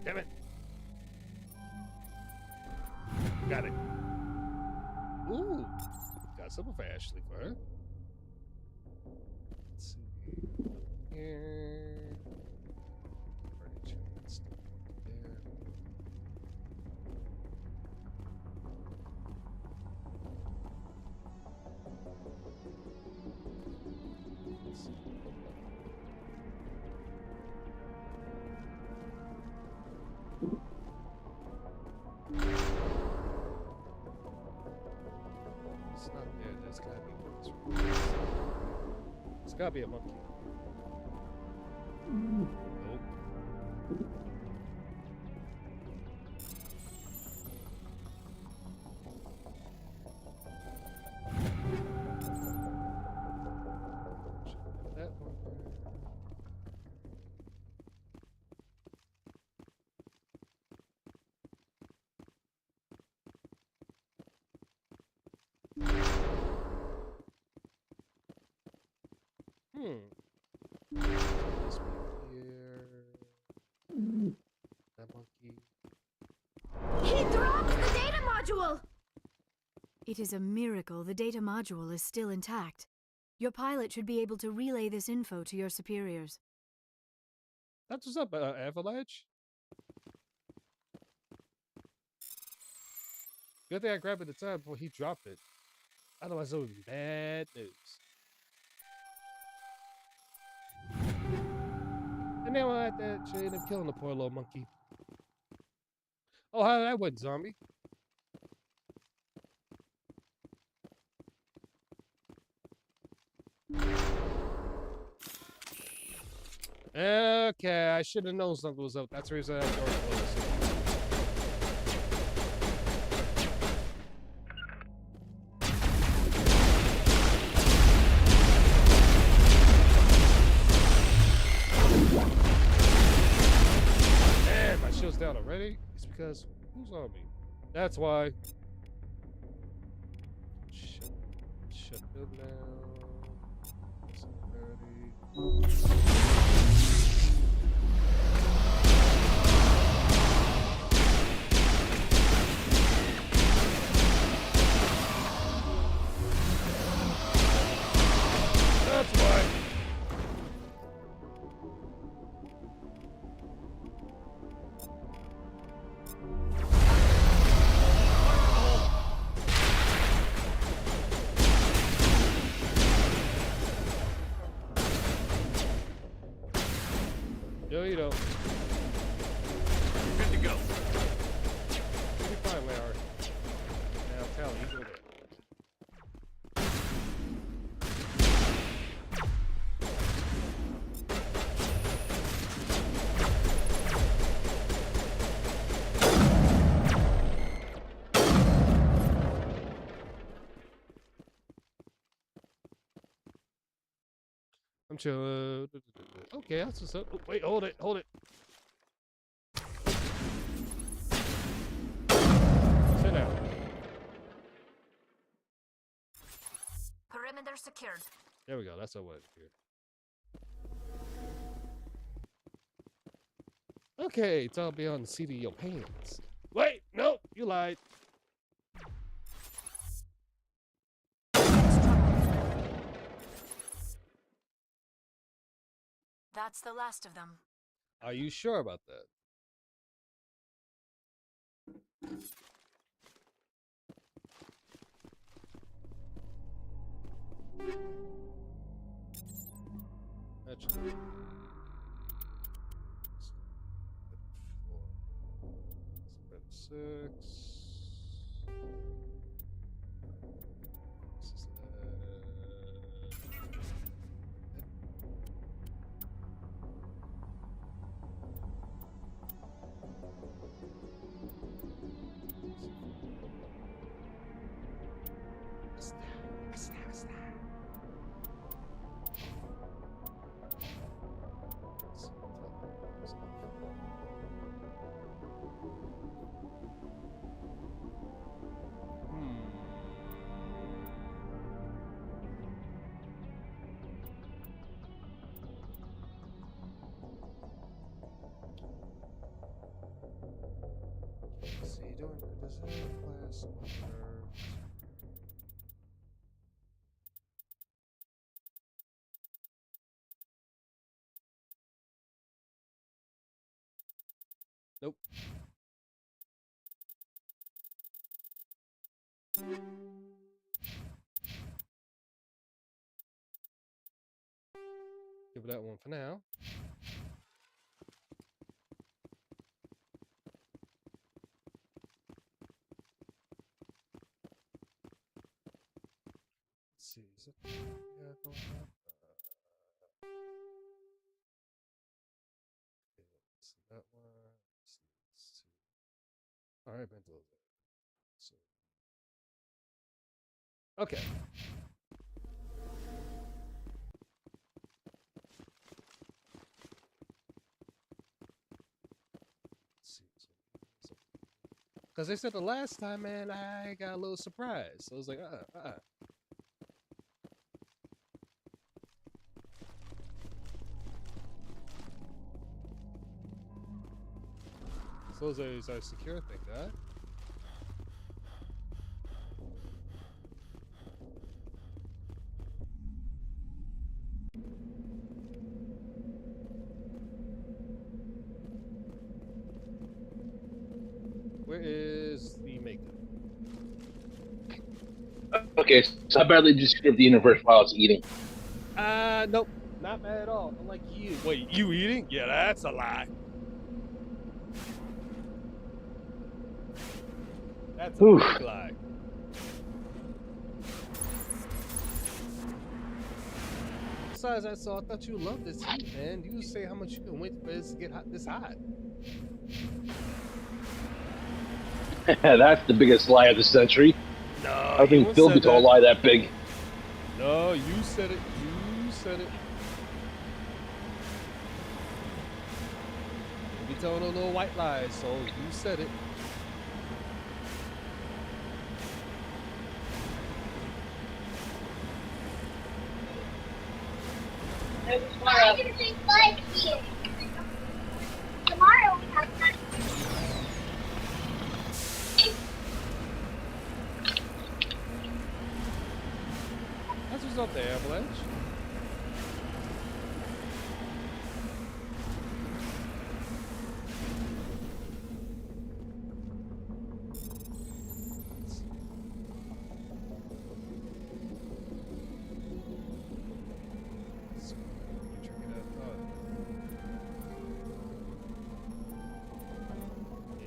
Damn it. Got it. Ooh. Got some of Ashley for her. Let's see. Here. Furniture. Stuff there. Let's see. It's not there. There's gotta be one. It's gotta be a monkey. Nope. That one there. This one here. That monkey. He dropped the data module! It is a miracle the data module is still intact. Your pilot should be able to relay this info to your superiors. That's what's up, Avalanche. Good thing I grabbed it at the time before he dropped it. Otherwise, it would be bad news. And then I had that she ended up killing the poor little monkey. Oh, how that went, zombie? Okay, I should have known something was up. That's the reason I had door closed. Man, my shield's down already? It's because who's on me? That's why. Shut them down. Security. That's why. No, you don't. Good to go. You'll be fine, Larry. Now, Tally, you go there. I'm chill. Okay, that's what's up. Oh, wait, hold it. Sit down. Perimeter secured. There we go. That's what I wanted to hear. Okay, it's all beyond the seat of your pants. Wait, no, you lied. That's the last of them. Are you sure about that? Actually, spread 6. This is see, does it have class number? Nope. Give that one for now. Let's see, is it? Yeah, going up. Okay, let's see that one. Let's see. All right, been those. So, okay. Because they said the last time, man, I got a little surprised. So I was like, So those are secure, thank God. Where is the makeup? Okay, so how badly did you screw up the universe while I was eating? Nope. Not bad at all. Unlike you. Wait, you eating? Yeah, that's a lie. That's a big lie. Besides, I thought you loved this heat, man. You say how much you can wait for this to get hot, this hot. That's the biggest lie of the century. No, I think Phil could tell a lie that big. No, you said it. You said it. You be telling those little white lies, so you said it. Tomorrow we have that. That's what's up there, Avalanche.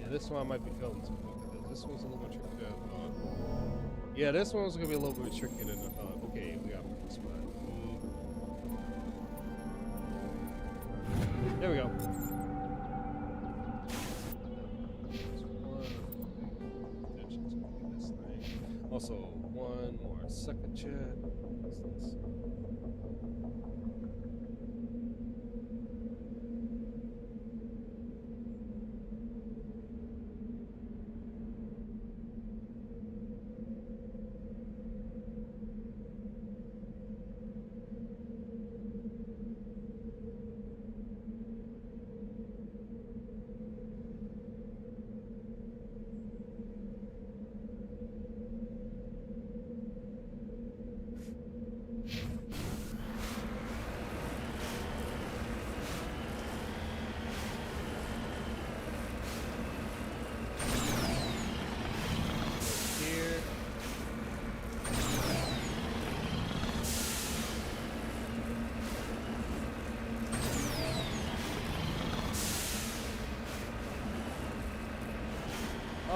This one I might be feeling too because this one's a little bit trickier than I thought. Yeah, this one's gonna be a little bit trickier than I thought. Okay, we got this one. There we go. Also, one more second chat.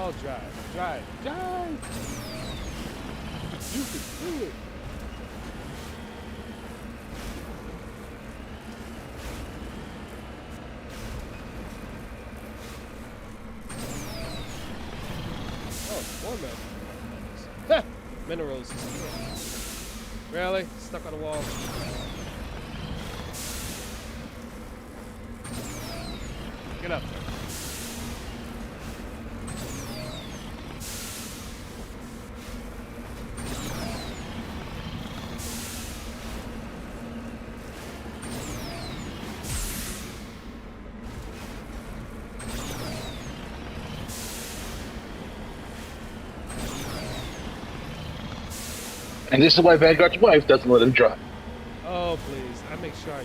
all drive. Drive. Drive! You can do it. Oh, more minerals. Minerals. Really? Stuck on the wall. Get up. And this is why Vanguard's wife doesn't let him drive. Oh, please. I make sure I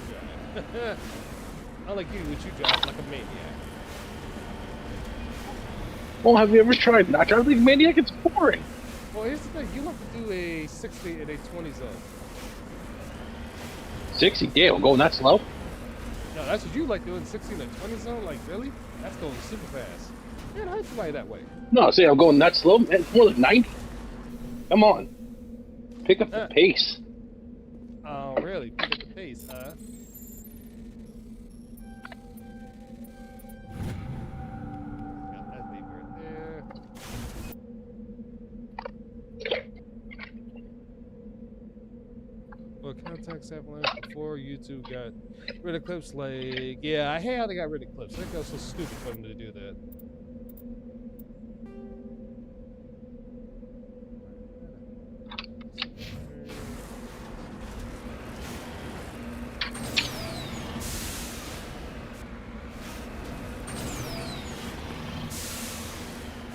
drive. Not like you, which you drive like a maniac. Well, have you ever tried not driving like a maniac? It's boring. Well, here's the thing. You like to do a 60 in a 20 zone. 60? Yeah, we're going that slow. No, that's what you like doing, 60 in a 20 zone? Like, really? That's going super fast. Man, I hate somebody that way. No, see, I'm going that slow. Man, it's more than 90. Come on. Pick up the pace. Oh, really? Pick up the pace, huh? Got that baby right there. Well, contacts avalanche before YouTube got rid of clips. Like, yeah, I hate how they got rid of clips. I think that was so stupid for them to do that.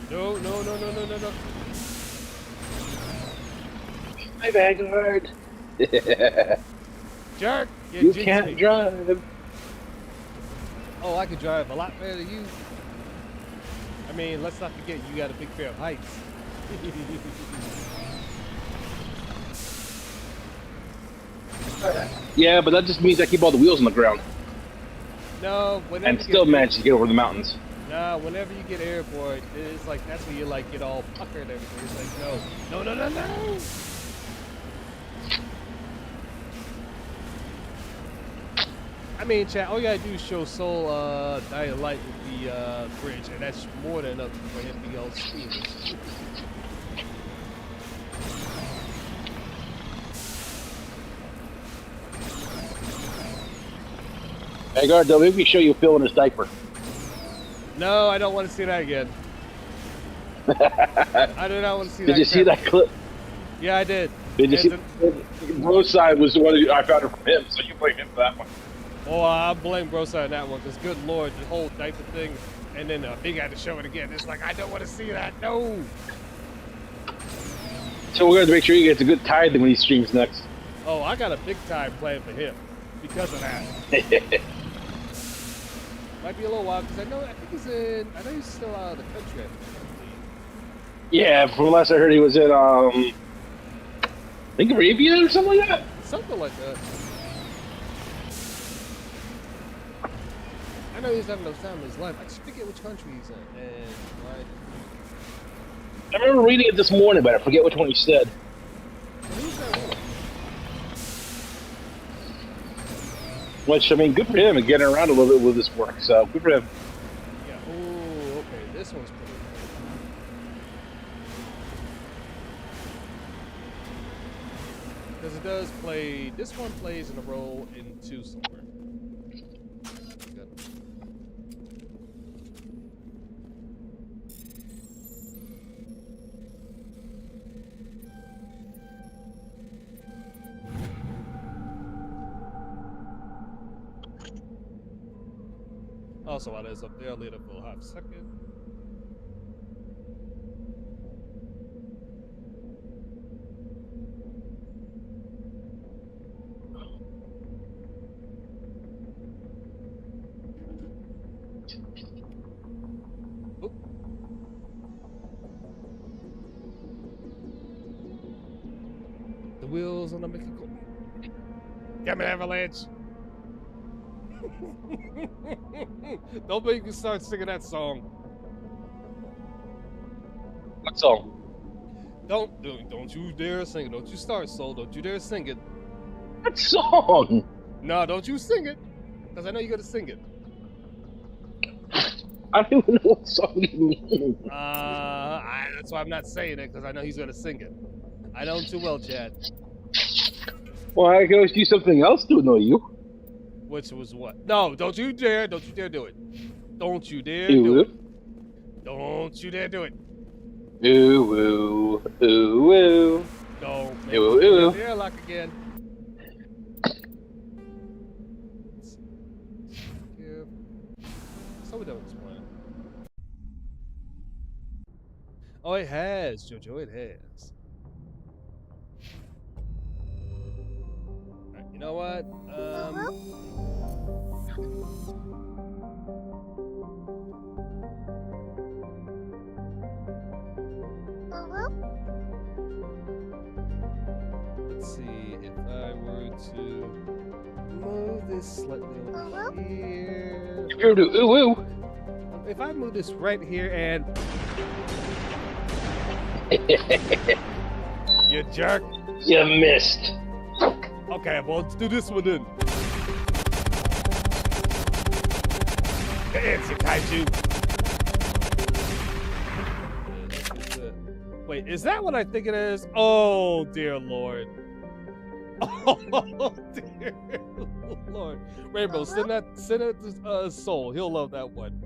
No, no, no, no, no, no, no. My Vanguard. Jerk! You can't drive. Oh, I could drive a lot better than you. I mean, let's not forget you got a big pair of heights. Yeah, but that just means I keep all the wheels on the ground. No, whenever And still manage to get over the mountains. No, whenever you get airborne, it's like that's when you like get all puckered and everything. It's like no, no, no, no, no. I mean, chat, all you gotta do is show Soul Dying Light with the bridge, and that's more than enough for him to be all steamers. Vanguard, though, maybe we show you Phil in his diaper. No, I don't want to see that again. I do not want to see that. Did you see that clip? Yeah, I did. Did you see? Broside was the one I found it from him, so you blame him for that one. Oh, I blame Broside on that one, because good lord, the whole diaper thing, and then he got to show it again. It's like, I don't want to see that, no! So we're going to make sure he gets a good tithing when he streams next. Oh, I got a big time plan for him, because of that. Might be a little while, because I know he's still out of the country. Yeah, from last I heard he was in, I think Arabia or something like that? Something like that. I know he's having no time in his life. I just forget which country he's in. And like, I remember reading it this morning, but I forget which one he said. who's that one? Which, I mean, good for him and getting around a little bit with his work, so good for him. Yeah, oh, okay, this one's pretty cool. Because it does play, this one plays in a role in 2 somewhere. Also, while it's up there, I'll leave it for a half second. Oop. The wheels on the make it go. Damn it, Avalanche! Don't make me start singing that song. What song? Don't you dare sing it. Don't you start, Soul. Don't you dare sing it. What song? No, don't you sing it. Because I know you're going to sing it. I don't even know what song you mean. That's why I'm not saying it, because I know he's going to sing it. I know him too well, Chad. Well, I can always do something else to annoy you. Which was what? No, don't you dare do it. Don't you dare Ooh. do it. Don't you dare do it. Ooh, ooh, ooh, ooh. Don't make Ooh, me ooh. the airlock again. So we don't explain. Oh, it has, Jojo. It has. Alright, you know what? Let's see if I were to move this slightly over here. If you were to ooh, ooh. If I move this right here and you jerk. You missed. Okay, well, let's do this one then. It's a kaiju. Wait, is that what I think it is? Oh, dear Lord. Oh, dear Lord. Rainbow, send it to Soul. He'll love that one.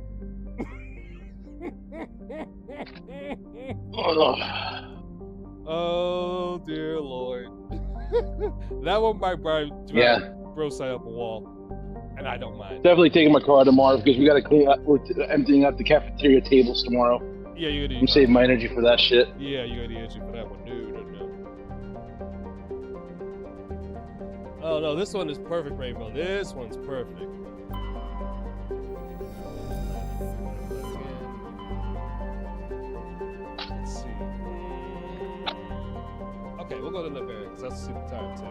Oh, dear Lord. That one might drive bro side up a wall. And I don't mind. Definitely taking my car tomorrow because we got to clean up. We're emptying out the cafeteria tables tomorrow. Yeah, you're gonna. I'm saving my energy for that shit. Yeah, you're gonna energy for that one. No. Oh no, this one is perfect, Rainbow. This one's perfect. Let's see. Okay, we'll go to the area because that's super time too.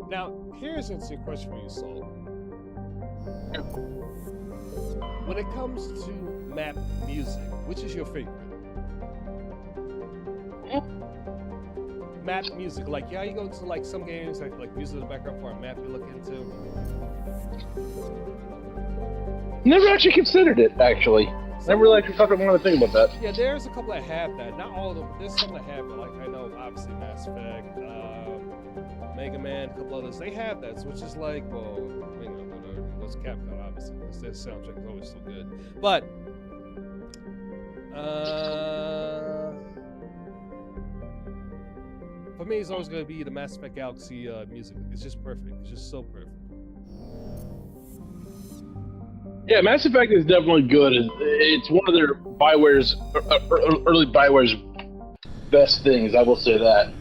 Now, here's an interesting question for you, Saul. When it comes to map music, which is your favorite? Map music, like you go to like some games like music in the background for a map you look into. Never actually considered it. Actually, never really actually thought I wanted to think about that. Yeah, there's a couple that have that. Not all of them. There's some that have it. Like I know, obviously, Mass Effect. Mega Man, a couple others, they have that, which is like, well, you know, those Capcom, obviously, because their soundtrack is always so good. But, for me, it's always going to be the Mass Effect Galaxy music. It's just perfect. It's just so perfect. Yeah, Mass Effect is definitely good. It's one of their Bioware's, early Bioware's best things, I will say that.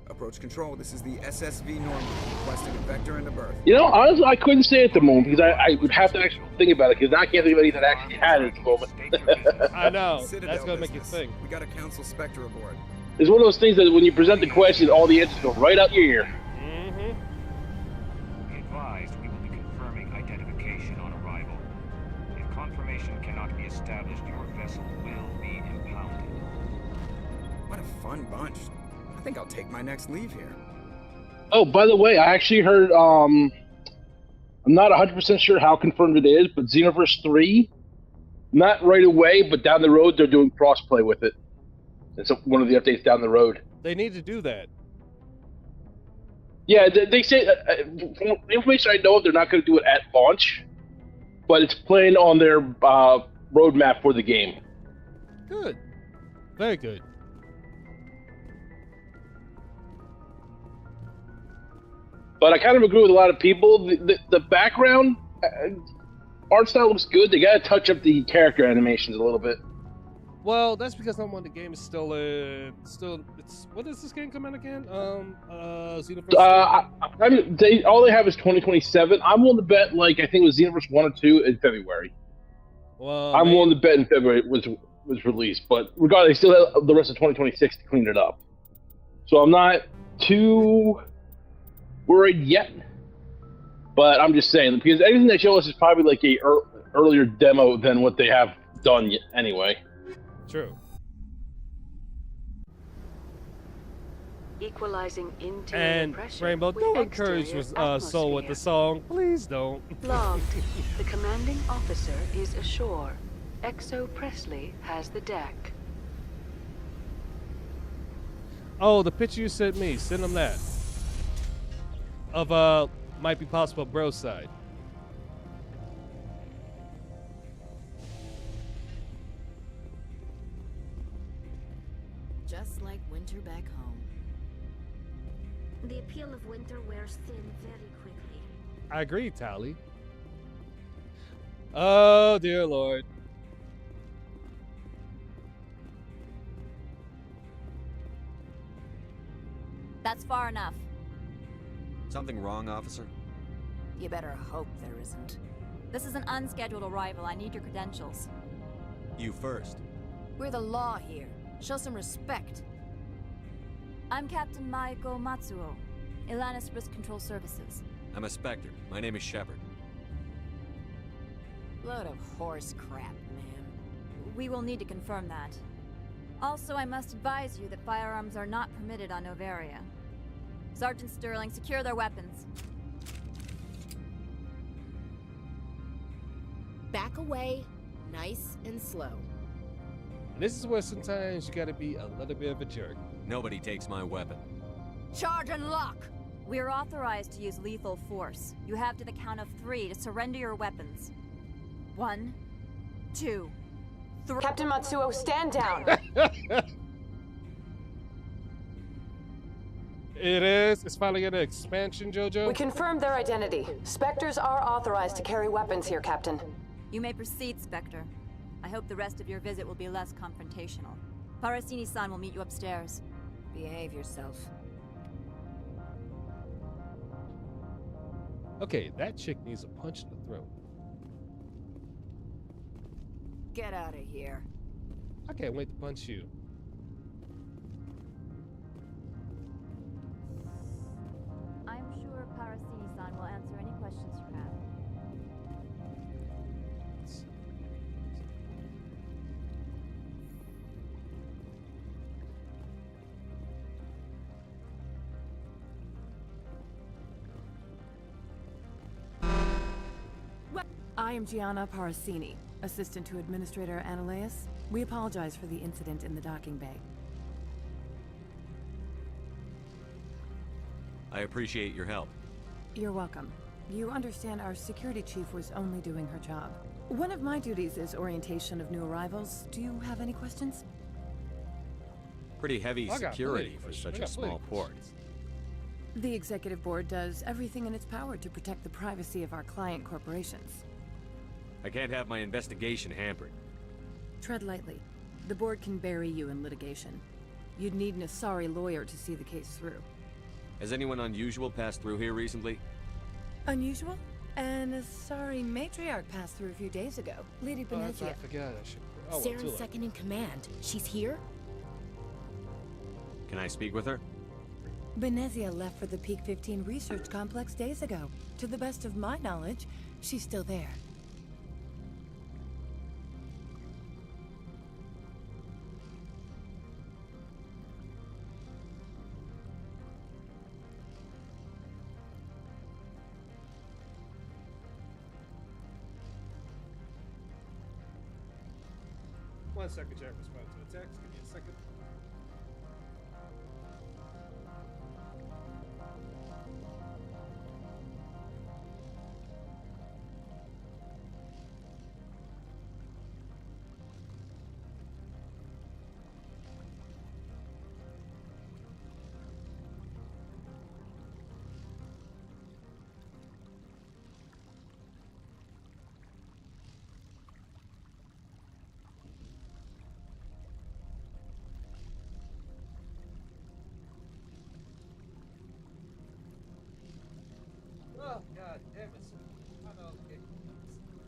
Approach control, this is the SSV Norman, requesting a vector into berth. You know, honestly, I couldn't say at the moment because I would have to actually think about it because I can't think of anything that actually had it at the moment. I know, Citadel that's going to make you business. think. We got a Council Spectre aboard. It's one of those things that when you present the question, all the answers go right out your ear. Be advised, we will be confirming identification on arrival. If confirmation cannot be established, your vessel will be impounded. What a fun bunch. I think I'll take my next leave here. Oh, by the way, I actually heard, I'm not 100% sure how confirmed it is, but Xenoverse 3, not right away, but down the road, they're doing crossplay with it. It's one of the updates down the road. They need to do that. Yeah, they say, from the information I know of, they're not going to do it at launch, but it's playing on their roadmap for the game. Good. Very good. But I kind of agree with a lot of people. The background art style looks good. They got to touch up the character animations a little bit. Well, that's because number one, the game is still it's what does this game come out again? Xenoverse. I mean, all they have is 2027. I'm willing to bet, like, I think it was Xenoverse 1 or 2 in February. Well, I'm willing to bet in February it was released, but regardless, they still have the rest of 2026 to clean it up. So I'm not too worried yet. But I'm just saying, because everything they show us is probably like a earlier demo than what they have done anyway. True. Equalizing interior And pressure Rainbow, with don't encourage exterior Soul with the song. Please don't. Logged. The commanding officer is ashore. Exo Presley has the deck. Oh, the picture you sent me. Send them that. Of might be possible bro side. Just like winter back home. The appeal of winter wears thin very quickly. I agree, Tally. Oh, dear Lord. That's far enough. Something wrong, officer? You better hope there isn't. This is an unscheduled arrival. I need your credentials. You first. We're the law here. Show some respect. I'm Captain Maiko Matsuo, Ilanis Risk Control Services. I'm a Spectre. My name is Shepard. Load of horse crap, man. We will need to confirm that. Also, I must advise you that firearms are not permitted on Novaria. Sergeant Sterling, secure their weapons. Back away, nice and slow. This is where sometimes you gotta be a little bit of a jerk. Nobody takes my weapon. Charge and lock! We are authorized to use lethal force. You have to the count of 3 to surrender your weapons. 1, 2, 3. Captain Matsuo, stand down! It is. It's finally getting an expansion, JoJo. We confirmed their identity. Spectres are authorized to carry weapons here, Captain. You may proceed, Spectre. I hope the rest of your visit will be less confrontational. Parasini-san will meet you upstairs. Behave yourself. Okay, that chick needs a punch in the throat. Get out of here. I can't wait to punch you. I'm sure Parasini-san will answer any questions you have. I am Gianna Parasini, assistant to Administrator Ananias. We apologize for the incident in the docking bay. I appreciate your help. You're welcome. You understand our security chief was only doing her job. One of my duties is orientation of new arrivals. Do you have any questions? Pretty heavy I got security plenty. for such I a got small plenty. port. The executive board does everything in its power to protect the privacy of our client corporations. I can't have my investigation hampered. Tread lightly. The board can bury you in litigation. You'd need an Asari lawyer to see the case through. Has anyone unusual passed through here recently? Unusual? An Asari matriarch passed through a few days ago. Lady I Benezia. forgot. I should. Oh, Saren's too late. second in command. She's here? Can I speak with her? Benezia left for the Peak 15 research complex days ago. To the best of my knowledge, she's still there. One second, Jack. Respond to a text. Give me a second. Oh, god damn it. I don't get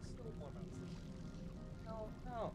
it's still warm outside. No, no.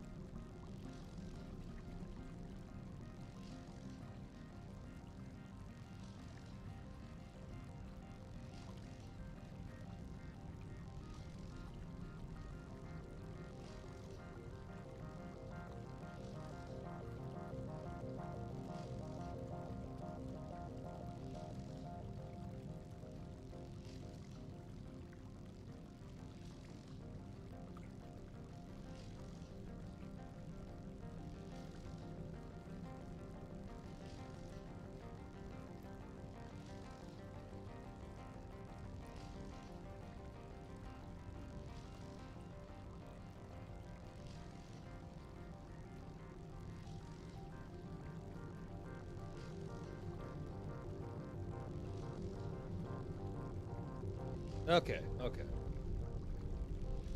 Okay, okay.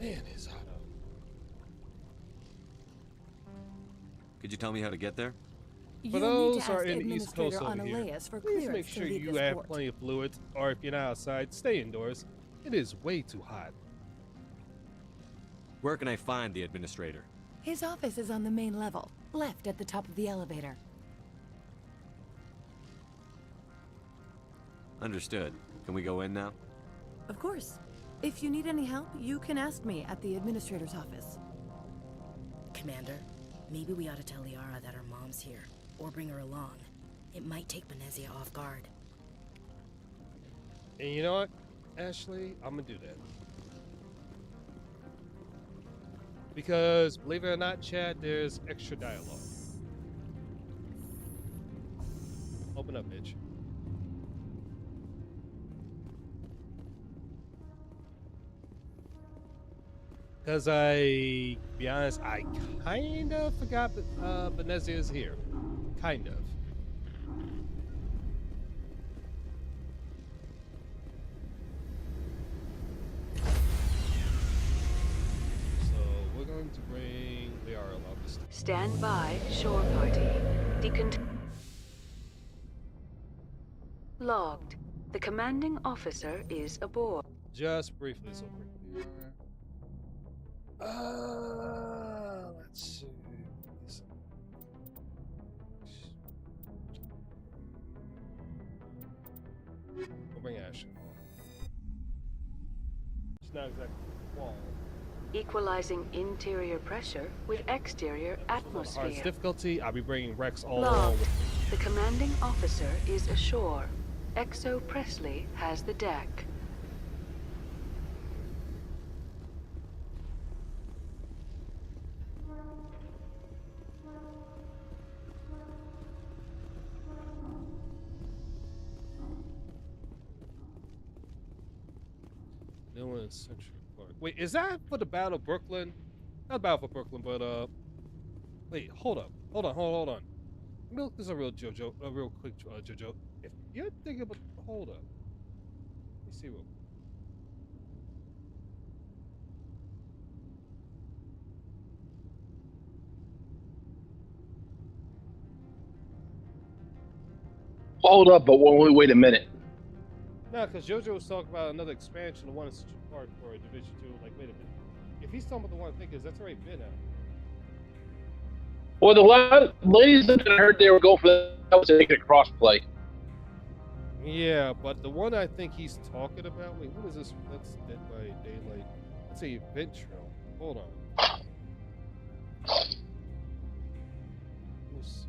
Man, it's hot out. Could you tell me how to get there? For those are in the East Coast over here, Analeus for please clearance make to sure leave you this have port. plenty of fluids, or if you're not outside, stay indoors. It is way too hot. Where can I find the administrator? His office is on the main level, left at the top of the elevator. Understood. Can we go in now? Of course. If you need any help, you can ask me at the administrator's office. Commander, maybe we ought to tell Liara that her mom's here, or bring her along. It might take Benezia off guard. And you know what, Ashley? I'm gonna do that. Because, believe it or not, Chad, there's extra dialogue. Open up, bitch. Because to be honest, I kind of forgot Benezia is here. Kind of. So, we're going to bring Liara along this time. Stand by, shore party. Logged. The commanding officer is aboard. Just briefly, so briefly. Let's see. We'll bring Ashley along. She's not exactly a wall. Equalizing interior pressure with exterior Hardest atmosphere. difficulty, I'll be bringing Rex all along Logged. with me. The commanding officer is ashore. Exo Presley has the deck. New one in Central Park. Wait, is that for the Battle of Brooklyn? Not Battle for Brooklyn, but wait, hold on. Hold on. Let me look this a real quick JoJo. If you're thinking about, hold up. Let me see real quick. Hold up, but wait a minute. No, because JoJo was talking about another expansion, the one in Central Park for Division 2. Like, wait a minute. If he's talking about the one I think is, that's already been out. Well, the ladies that I heard they were going for that was to make it a crossplay. Yeah, but the one I think he's talking about, wait, what is this? That's Dead by Daylight. That's a event trail. Hold on. Let's see.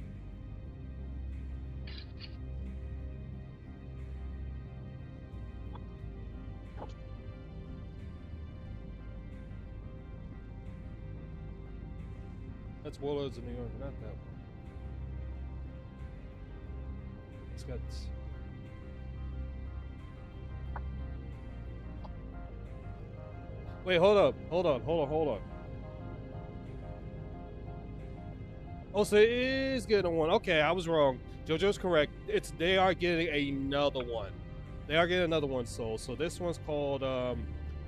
That's Warlords of New York, not that one. It's got. Wait, hold up. Oh, so it is getting one. Okay, I was wrong. JoJo's correct. They are getting another one. They are getting another one sold. So this one's called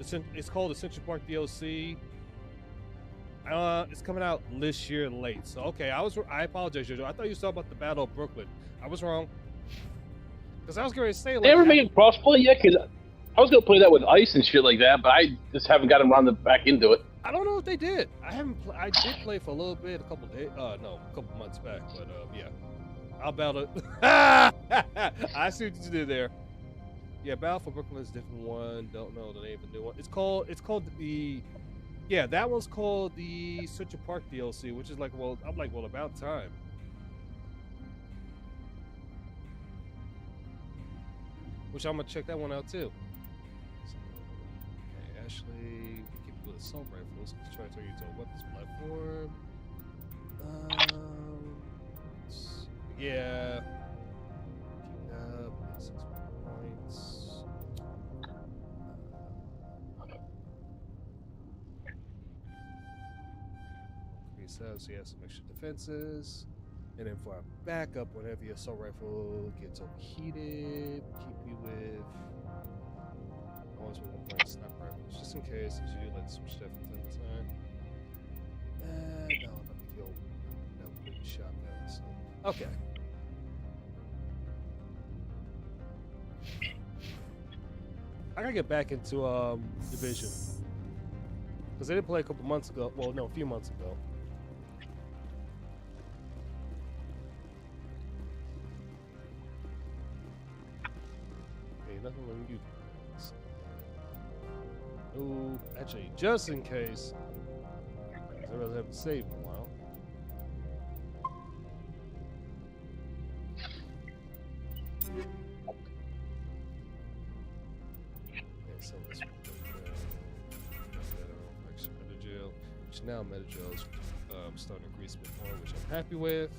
it's called the Central Park DLC. It's coming out this year late. So okay, I apologize, JoJo. I thought you were talking about the Battle of Brooklyn. I was wrong. Because I was going to say, like, They ever made a crossplay yet? Because I was gonna play that with ice and shit like that, but I just haven't gotten around back into it. I don't know if they did. I haven't. I did play for a little bit, a couple days. No, a couple months back. But yeah, I'll battle it. I see what you did there. Yeah, Battle for Brooklyn is a different one. Don't know the name of the new one. It's called the. Yeah, that one's called the Central Park DLC, which is like, well, I'm like, well, about time. Which I'm gonna check that one out too. So, okay, Ashley, we keep with assault rifles. Let's try to turn you into a weapons platform. Yeah. Keep up. 6 points. Increase that so you have some extra defenses. And then for our backup, whenever your assault rifle gets overheated, keep you with always with 1 point sniper rifles, just in case, because you do like to switch that from time to time. No, not the kill. That would be shot down. So. Okay. I gotta get back into Division, because I didn't play a couple months ago. Well, no, a few months ago. Nothing when you. Oh, actually, just in case, I really haven't saved in a while. Okay, so this one. Actually, Metagel, which now Metagel is starting to increase a bit more, which I'm happy with.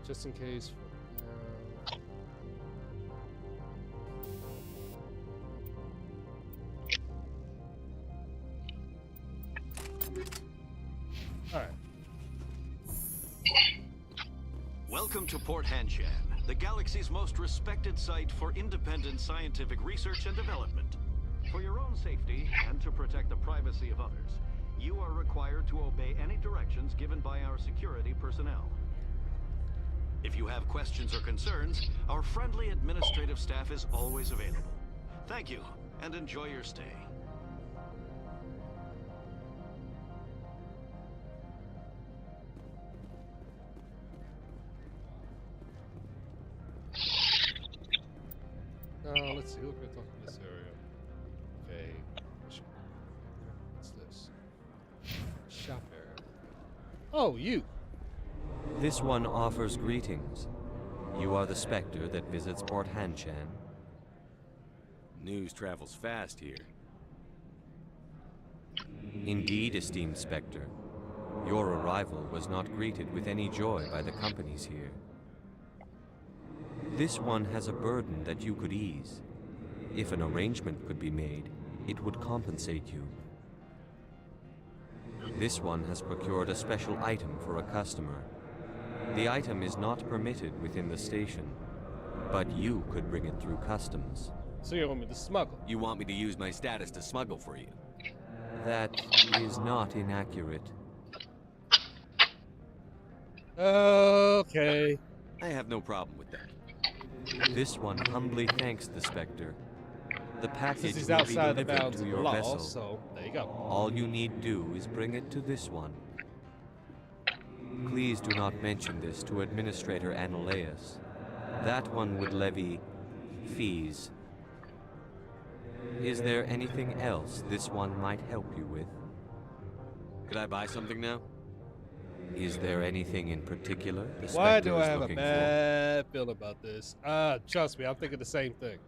Just in case. All right. Welcome to Port Hanshan, the galaxy's most respected site for independent scientific research and development. For your own safety and to protect the privacy of others, you are required to obey any directions given by our security personnel. If you have questions or concerns, our friendly administrative staff is always available. Thank you, and enjoy your stay. Let's see. Who can I talk in this area? Okay. What's this? Shop area. Oh, you. This one offers greetings. You are the Spectre that visits Port Hanshan. News travels fast here. Indeed, esteemed Spectre. Your arrival was not greeted with any joy by the companies here. This one has a burden that you could ease. If an arrangement could be made, it would compensate you. This one has procured a special item for a customer. The item is not permitted within the station, but you could bring it through customs. So you want me to smuggle? You want me to use my status to smuggle for you? That is not inaccurate. Okay. I have no problem with that. This one humbly thanks the Spectre. The package he's will be outside the delivered bounds to of the your law, vessel. so there you go. All you need do is bring it to this one. Please do not mention this to Administrator Ananias. That one would levy fees. Is there anything else this one might help you with? Could I buy something now? Is there anything in particular the Why Spectre do I is have a looking bad feeling about this? Trust me, I'm thinking the same thing.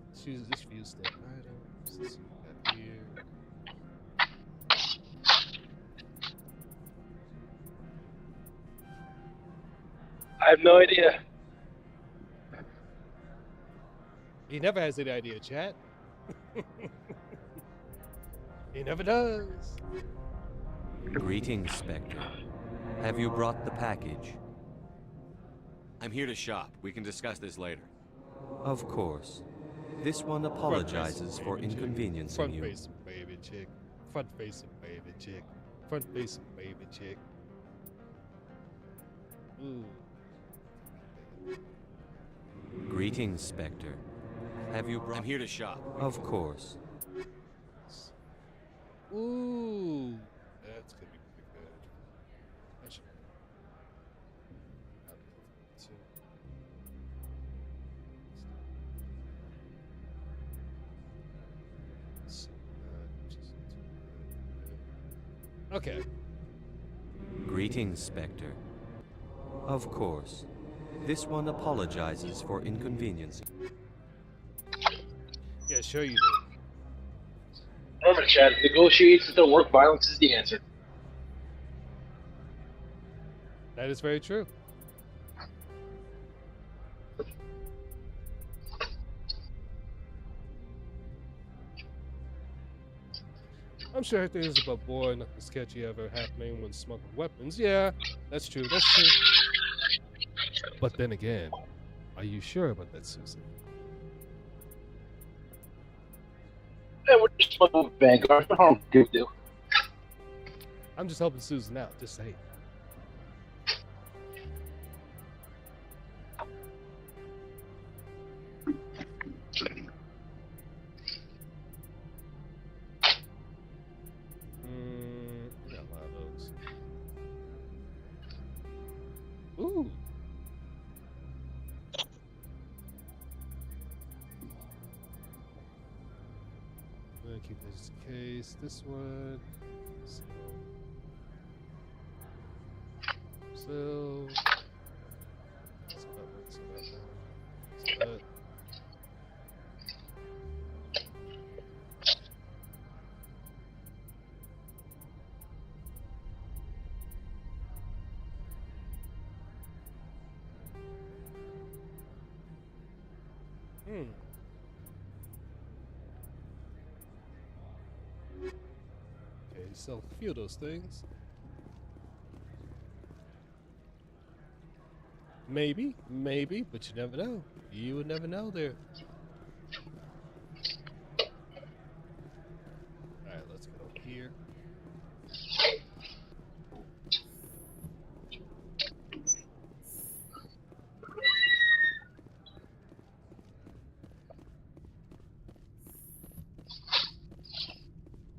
Let's use this fuse stuff. Items. Let's see what we got here. I have no idea. He never has any idea, chat. He never does. Greetings, Spectre. Have you brought the package? I'm here to shop. We can discuss this later. Of course. This one apologizes for inconveniencing you. Front face, baby chick. front facing baby chick. Front facing baby chick. Ooh. Greetings, Spectre. Have you brought... I'm here to shop. Of course. Ooh. That's gonna be pretty good. I should... Okay. Greetings, Spectre. Of course. This one apologizes for inconvenience. Yeah, sure you do. Remember, Chad, negotiations don't work, violence is the answer. That is very true. I'm sure things about boy nothing sketchy ever happening when smuggling weapons. Yeah, that's true. That's true. But then again, are you sure about that, Susan? Yeah, we're just smuggling Vanguard. What harm do we do? I'm just helping Susan out. Just saying. We got a lot of those. Ooh. I'm gonna keep this in case. This one. So. Okay, sell a few of those things. Maybe, but you never know. You would never know there. Alright, let's get over here.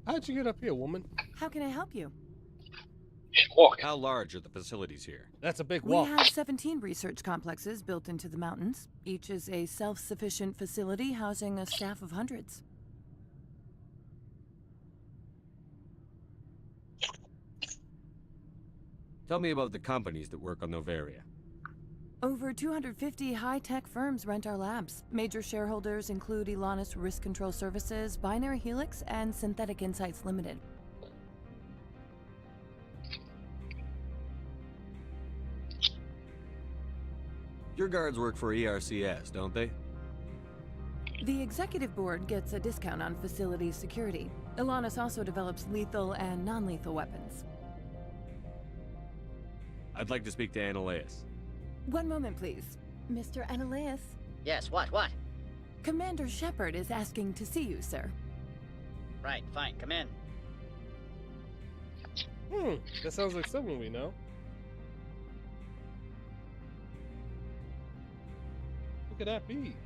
How'd you get up here, woman? How can I help you? How large are the facilities here? That's a big We walk. have 17 research complexes built into the mountains. Each is a self-sufficient facility housing a staff of hundreds. Tell me about the companies that work on Novaria. Over 250 high-tech firms rent our labs. Major shareholders include Elanus Risk Control Services, Binary Helix, and Synthetic Insights Limited. Your guards work for ERCS, don't they? The executive board gets a discount on facility security. Elanus also develops lethal and non-lethal weapons. I'd like to speak to Annaleus. One moment, please. Mr. Annaleus? Yes, what? Commander Shepard is asking to see you, sir. Right, fine, come in. That sounds like someone we know. Who could that be?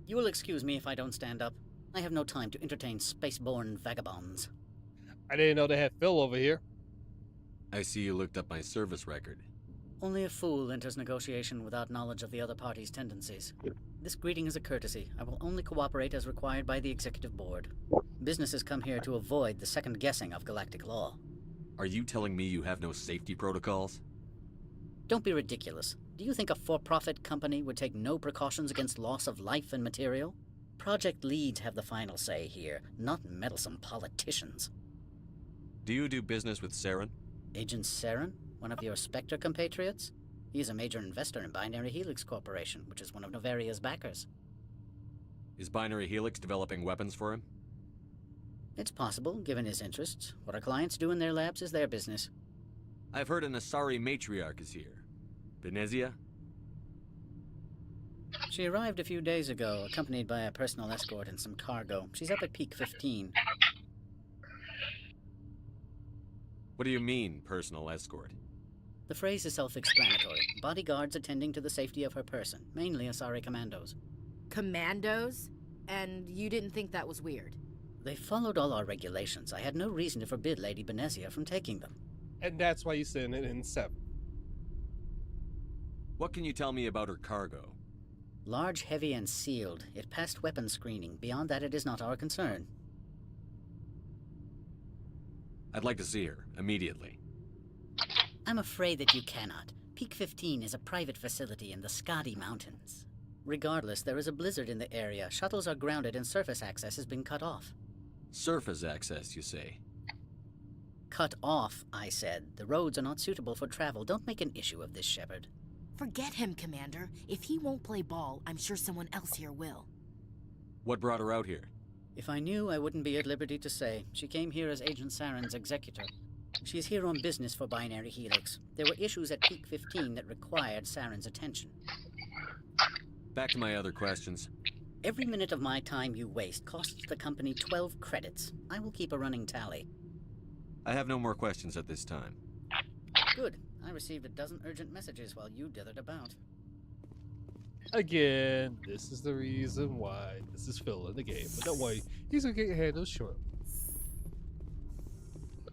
You will excuse me if I don't stand up. I have no time to entertain spaceborne vagabonds. I didn't know they had Phil over here. I see you looked up my service record. Only a fool enters negotiation without knowledge of the other party's tendencies. This greeting is a courtesy. I will only cooperate as required by the executive board. Businesses come here to avoid the second guessing of galactic law. Are you telling me you have no safety protocols? Don't be ridiculous. Do you think a for-profit company would take no precautions against loss of life and material? Project leads have the final say here, not meddlesome politicians. Do you do business with Saren? Agent Saren? One of your Spectre compatriots? He is a major investor in Binary Helix Corporation, which is one of Novaria's backers. Is Binary Helix developing weapons for him? It's possible, given his interests. What our clients do in their labs is their business. I've heard an Asari matriarch is here. Venezia? She arrived a few days ago, accompanied by a personal escort and some cargo. She's up at Peak 15. What do you mean, personal escort? The phrase is self-explanatory. Bodyguards attending to the safety of her person, mainly Asari commandos. Commandos? And you didn't think that was weird? They followed all our regulations. I had no reason to forbid Lady Benezia from taking them. And that's why you send it in 7. What can you tell me about her cargo? Large, heavy, and sealed. It passed weapons screening. Beyond that, it is not our concern. I'd like to see her, immediately. I'm afraid that you cannot. Peak 15 is a private facility in the Skadi Mountains. Regardless, there is a blizzard in the area. Shuttles are grounded and surface access has been cut off. Surface access, you say? Cut off, I said. The roads are not suitable for travel. Don't make an issue of this, Shepard. Forget him, Commander. If he won't play ball, I'm sure someone else here will. What brought her out here? If I knew, I wouldn't be at liberty to say. She came here as Agent Saren's executor. She is here on business for Binary Helix. There were issues at Peak 15 that required Saren's attention. Back to my other questions. Every minute of my time you waste costs the company 12 credits. I will keep a running tally. I have no more questions at this time. Good. I received a dozen urgent messages while you dithered about. Again, this is the reason why this is Phil in the game. But don't worry, he's gonna get handled shortly.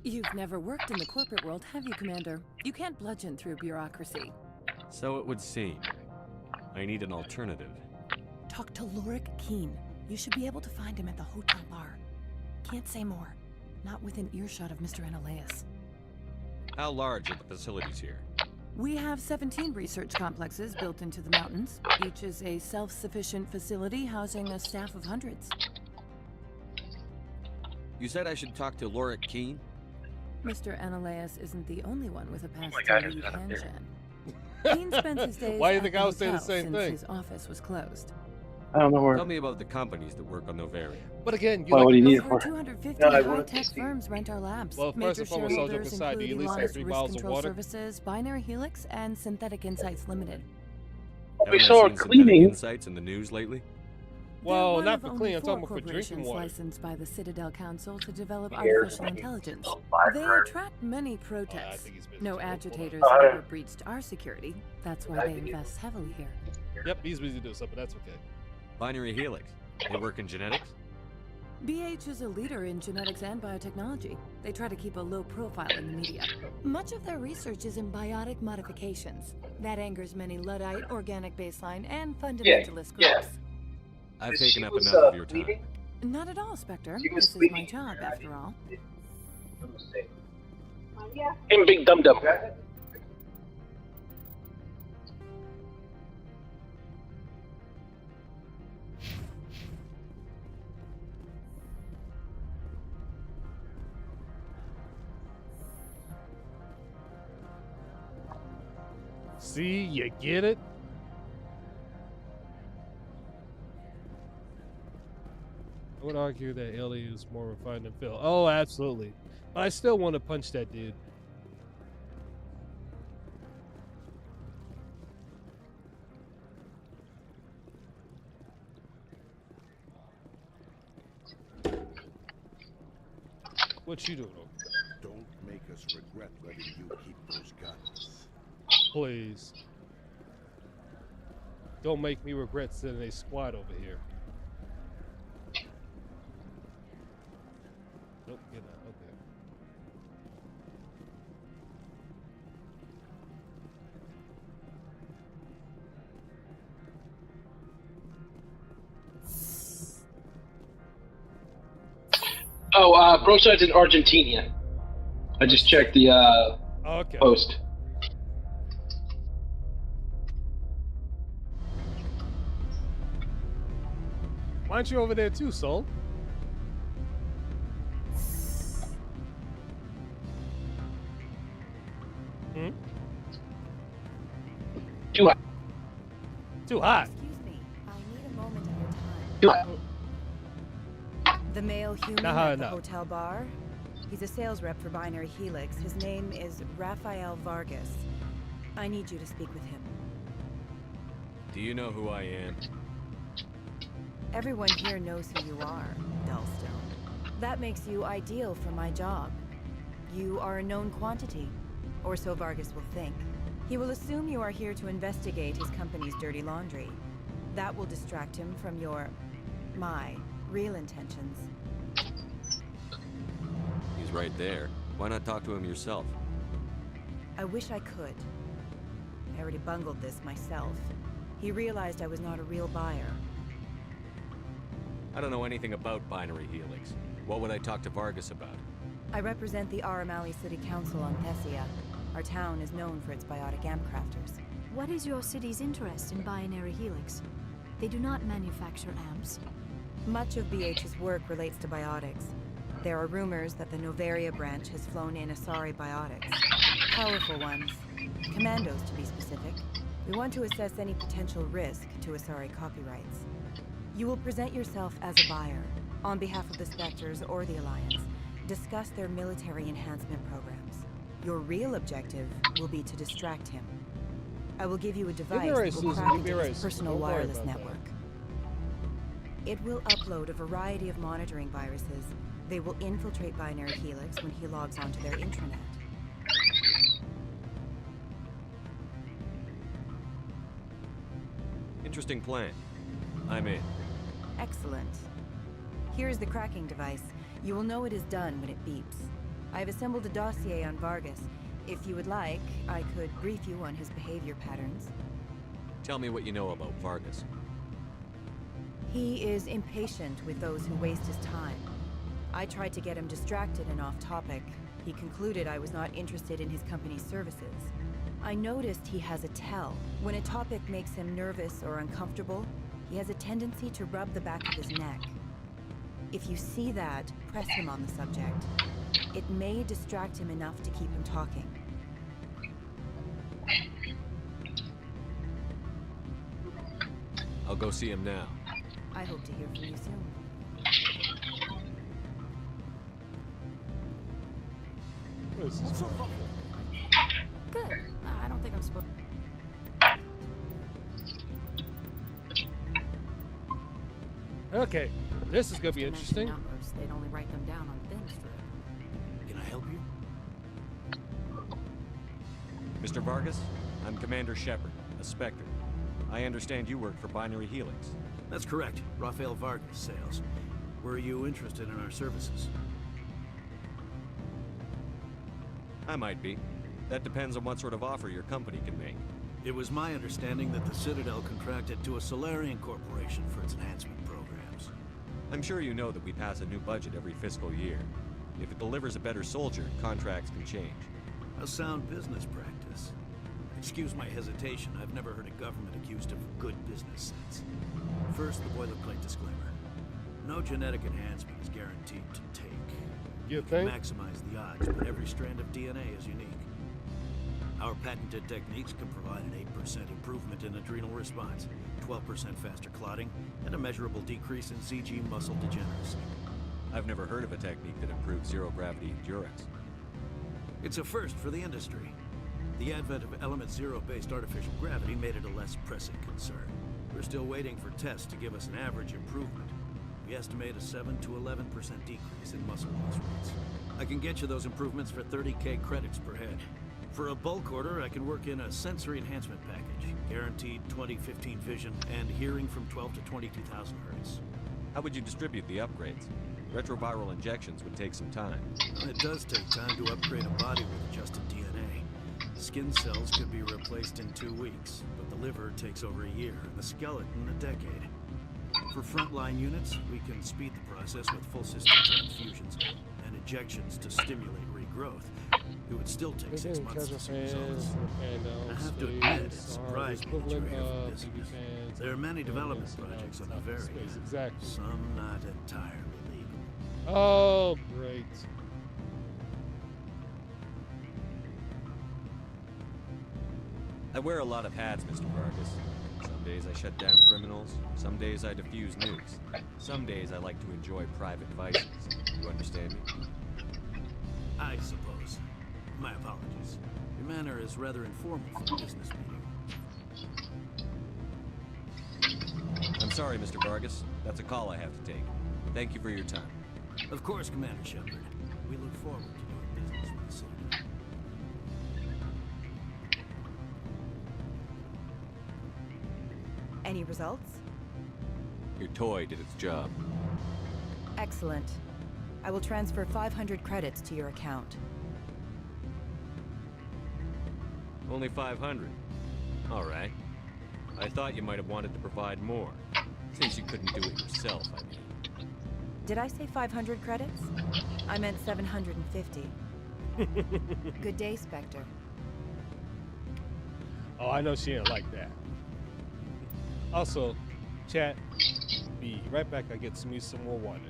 You've never worked in the corporate world, have you, Commander? You can't bludgeon through bureaucracy. So it would seem. I need an alternative. Talk to Lorik Keen. You should be able to find him at the hotel bar. Can't say more. Not within earshot of Mr. Analaeus. How large are the facilities here? We have 17 research complexes built into the mountains. Each is a self-sufficient facility housing a staff of hundreds. You said I should talk to Lorik Keen? Mr. Analaeus isn't the only one with a past God, to who's lead that up there? Hanshan. Keen spends his days Why do you at think the I was saying the hotel same since thing? his office was closed. I don't know where. Tell me about the companies that work on Novaria. But again, Why would he need it Over for? 250 No, I wanted to high-tech see. firms rent our labs. Well, first Major and foremost, I'll joke shareholders aside, do you include at least have Elanus 3 Risk bottles of Control water? Services, Binary Helix, and Synthetic Insights Limited. We Haven't I saw her seen Synthetic cleaning. Insights in the news lately? Well, They're one not of for only cleaning, I'm 4 talking about for drinking corporations water. licensed by the Citadel Council to develop Here's artificial my intelligence. library. They attract many protests. think he's busy. No Hold on. agitators Oh, have yeah. ever breached our security. That's why they invest heavily here. Yep, he's busy doing something, but that's okay. Binary Helix. They work in genetics? BH is a leader in genetics and biotechnology. They try to keep a low profile in the media. Much of their research is in biotic modifications. That angers many Luddite, organic baseline, and fundamentalist yeah. groups. I've She taken up was, enough of your time. leaving? Not at all, Spectre. She was This is my sleeping. job, after all. Him big dum dum. See, you get it? I would argue that Ellie is more refined than Phil. Oh, absolutely. But I still want to punch that dude. What you doing? Don't make us regret letting you keep those guns. Please. Don't make me regret sending a squad over here. Nope, you're not. Okay. Oh, Broside's in Argentina. I just checked the Okay. post. Why aren't you over there too, Soul? Hmm? Too hot. Too hot. Excuse me, I need a moment of your time. Too hot. The male human Not hot at the enough. hotel bar? He's a sales rep for Binary Helix. His name is Raphael Vargas. I need you to speak with him. Do you know who I am? Everyone here knows who you are, Dullstone. That makes you ideal for my job. You are a known quantity, or so Vargas will think. He will assume you are here to investigate his company's dirty laundry. That will distract him from my real intentions. He's right there. Why not talk to him yourself? I wish I could. I already bungled this myself. He realized I was not a real buyer. I don't know anything about Binary Helix. What would I talk to Vargas about? I represent the Aramali City Council on Thessia. Our town is known for its biotic amp crafters. What is your city's interest in Binary Helix? They do not manufacture amps. Much of BH's work relates to biotics. There are rumors that the Novaria branch has flown in Asari biotics. Powerful ones. Commandos, to be specific. We want to assess any potential risk to Asari copyrights. You will present yourself as a buyer, on behalf of the Spectres or the Alliance. Discuss their military enhancement programs. Your real objective will be to distract him. I will give you a device that will crack into his personal wireless network. It will upload a variety of monitoring viruses. They will infiltrate Binary Helix when he logs onto their intranet. Interesting plan. I'm in. Excellent. Here's the cracking device. You will know it is done when it beeps. I've assembled a dossier on Vargas. If you would like, I could brief you on his behavior patterns. Tell me what you know about Vargas. He is impatient with those who waste his time. I tried to get him distracted and off topic. He concluded I was not interested in his company's services. I noticed he has a tell. When a topic makes him nervous or uncomfortable, he has a tendency to rub the back of his neck. If you see that, press him on the subject. It may distract him enough to keep him talking. I'll go see him now. I hope to hear from you soon. What is this? Good. I don't think I'm supposed. Okay, this is gonna be interesting. Numbers. They'd only write them down on thin strip. Can I help you? Mr. Vargas, I'm Commander Shepard, a Spectre. I understand you work for Binary Helix. That's correct. Rafael Vargas, sales. Were you interested in our services? I might be. That depends on what sort of offer your company can make. It was my understanding that the Citadel contracted to a Solarian corporation for its enhancement programs. I'm sure you know that we pass a new budget every fiscal year. If it delivers a better soldier, contracts can change. A sound business practice. Excuse my hesitation, I've never heard a government accused of good business sense. First, the boilerplate disclaimer. No genetic enhancement is guaranteed to take. You can think? maximize the odds, but every strand of DNA is unique. Our patented techniques can provide an 8% improvement in adrenal response, 12% faster clotting, and a measurable decrease in CG muscle degeneracy. I've never heard of a technique that improves zero-gravity endurance. It's a first for the industry. The advent of element zero-based artificial gravity made it a less pressing concern. We're still waiting for tests to give us an average improvement. We estimate a 7 to 11% decrease in muscle loss rates. I can get you those improvements for 30K credits per head. For a bulk order, I can work in a sensory enhancement package, guaranteed 20/15 vision, and hearing from 12 to 22,000 hertz. How would you distribute the upgrades? Retroviral injections would take some time. It does take time to upgrade a body with adjusted DNA. Skin cells could be replaced in 2 weeks, but the liver takes over a year, and the skeleton a decade. For frontline units, we can speed the process with full system transfusions and injections to stimulate regrowth. It would still take 6 months to see results. I have to admit, it's surprising that you're here for business. There are many development projects on the very some not entirely legal. Oh, great. I wear a lot of hats, Mr. Vargas. Some days I shut down criminals, some days I defuse nukes. Some days I like to enjoy private vices. You understand me? I suppose. My apologies. Your manner is rather informal for a business meeting. I'm sorry, Mr. Vargas. That's a call I have to take. Thank you for your time. Of course, Commander Shepard. We look forward to doing business with the Citadel. Any results? Your toy did its job. Excellent. I will transfer 500 credits to your account. Only 500. All right. I thought you might have wanted to provide more. Since you couldn't do it yourself, I mean. Did I say 500 credits? I meant 750. Good day, Spectre. Oh, I know she didn't like that. Also, chat, be right back. I get me some more water.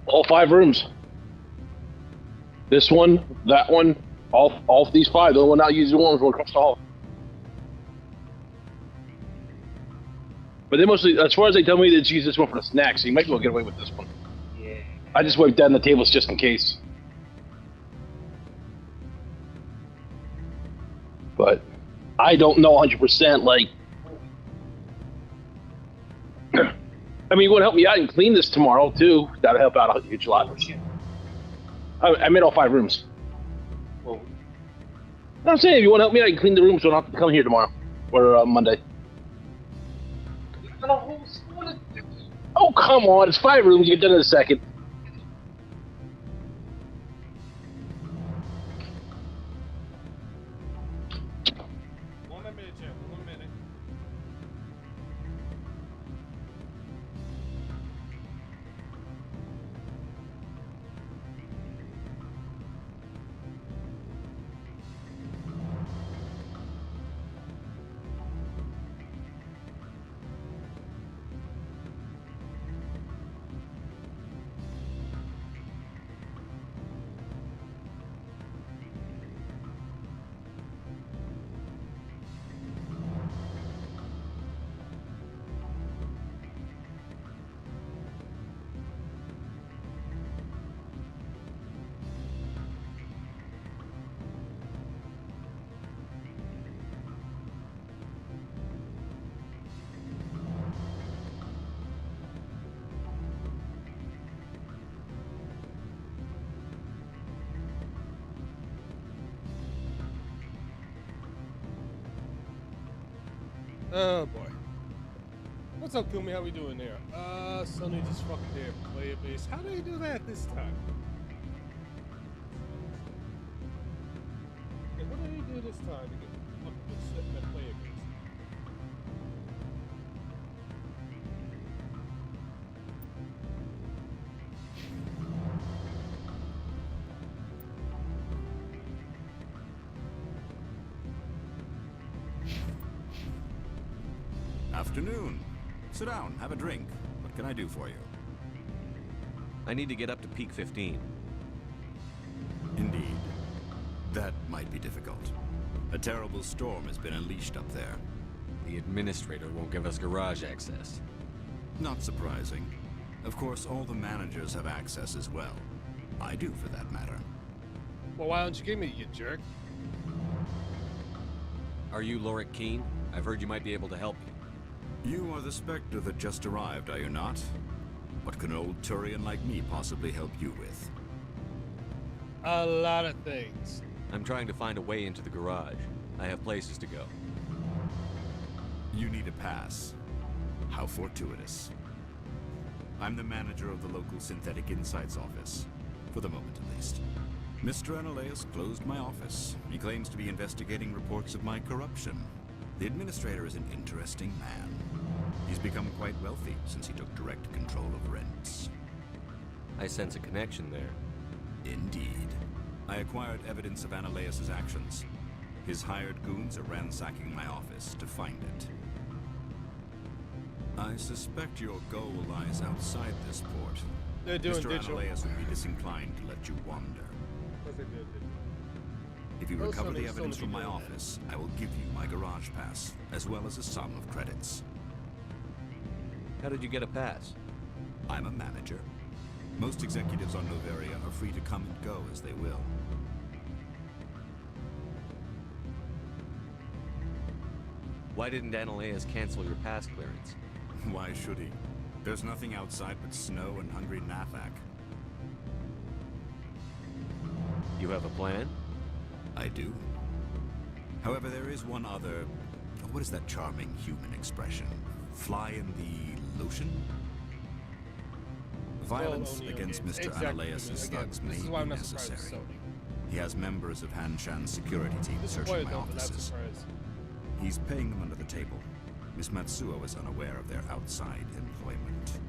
All 5 rooms. This one, that one, all of these 5. The only one not using one was across the hall. But they mostly, as far as they tell me, they just use this one for the snacks, so you might as well get away with this one. Yeah. I just wiped down the tables just in case. But I don't know 100%, like... I mean, you want to help me out and clean this tomorrow, too. That'll help out a huge lot. I made all 5 rooms. Well, I'm saying, if you want to help me out and clean the rooms, so I don't have to come here tomorrow. Or Monday. Oh, come on. It's 5 rooms. You get done in a second. One minute, Jeff. 1 minute. Oh boy. What's up, Kumi? How we doing there? Sonny just fucked their player base. How did they do that this time? Hey, what did they do this time to get fucking set that player base? Afternoon. Sit down, have a drink. What can I do for you? I need to get up to peak 15. Indeed. That might be difficult. A terrible storm has been unleashed up there. The administrator won't give us garage access. Not surprising. Of course, all the managers have access as well. I do, for that matter. Well, why don't you give me, you jerk? Are you Lorik Keen? I've heard you might be able to help me. You are the Spectre that just arrived, are you not? What can an old Turian like me possibly help you with? A lot of things. I'm trying to find a way into the garage. I have places to go. You need a pass. How fortuitous. I'm the manager of the local Synthetic Insights office. For the moment, at least. Mr. Analeus closed my office. He claims to be investigating reports of my corruption. The administrator is an interesting man. He's become quite wealthy since he took direct control of rents. I sense a connection there. Indeed. I acquired evidence of Analeus' actions. His hired goons are ransacking my office to find it. I suspect your goal lies outside this port. They're doing Mr. digital. Analeus would be disinclined to let you wander. If you Those recover the Sony's evidence still from my doing that. office, I will give you my garage pass, as well as a sum of credits. How did you get a pass? I'm a manager. Most executives on Noveria are free to come and go as they will. Why didn't Analeus cancel your pass clearance? Why should he? There's nothing outside but snow and hungry Nathak. You have a plan? I do. However, there is one other... What is that charming human expression? Fly in the lotion? Violence against Mr. Analeus' thugs may be necessary. He has members of Hanshan's security team searching my offices. He's paying them under the table. Miss Matsuo is unaware of their outside employment.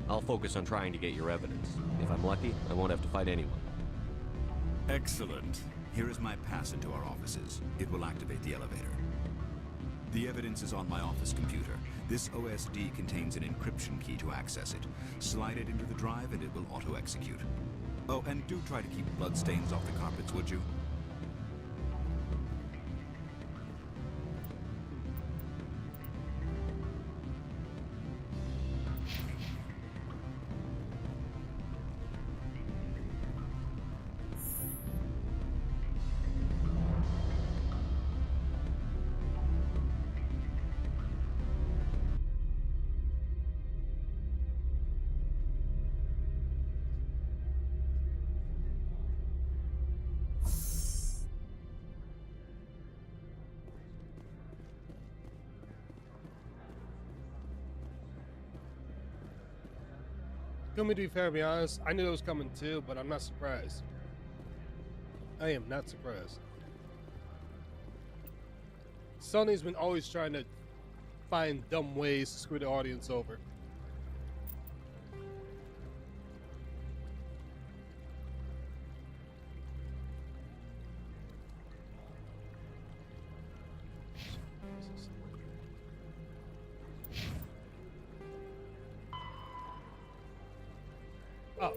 I'll focus on trying to get your evidence. If I'm lucky, I won't have to fight anyone. Excellent. Here is my pass into our offices. It will activate the elevator. The evidence is on my office computer. This OSD contains an encryption key to access it. Slide it into the drive and it will auto-execute. Oh, and do try to keep bloodstains off the carpets, would you? To be fair, to be honest, I knew it was coming too, but I'm not surprised. I am not surprised. Sony's been always trying to find dumb ways to screw the audience over. Oh.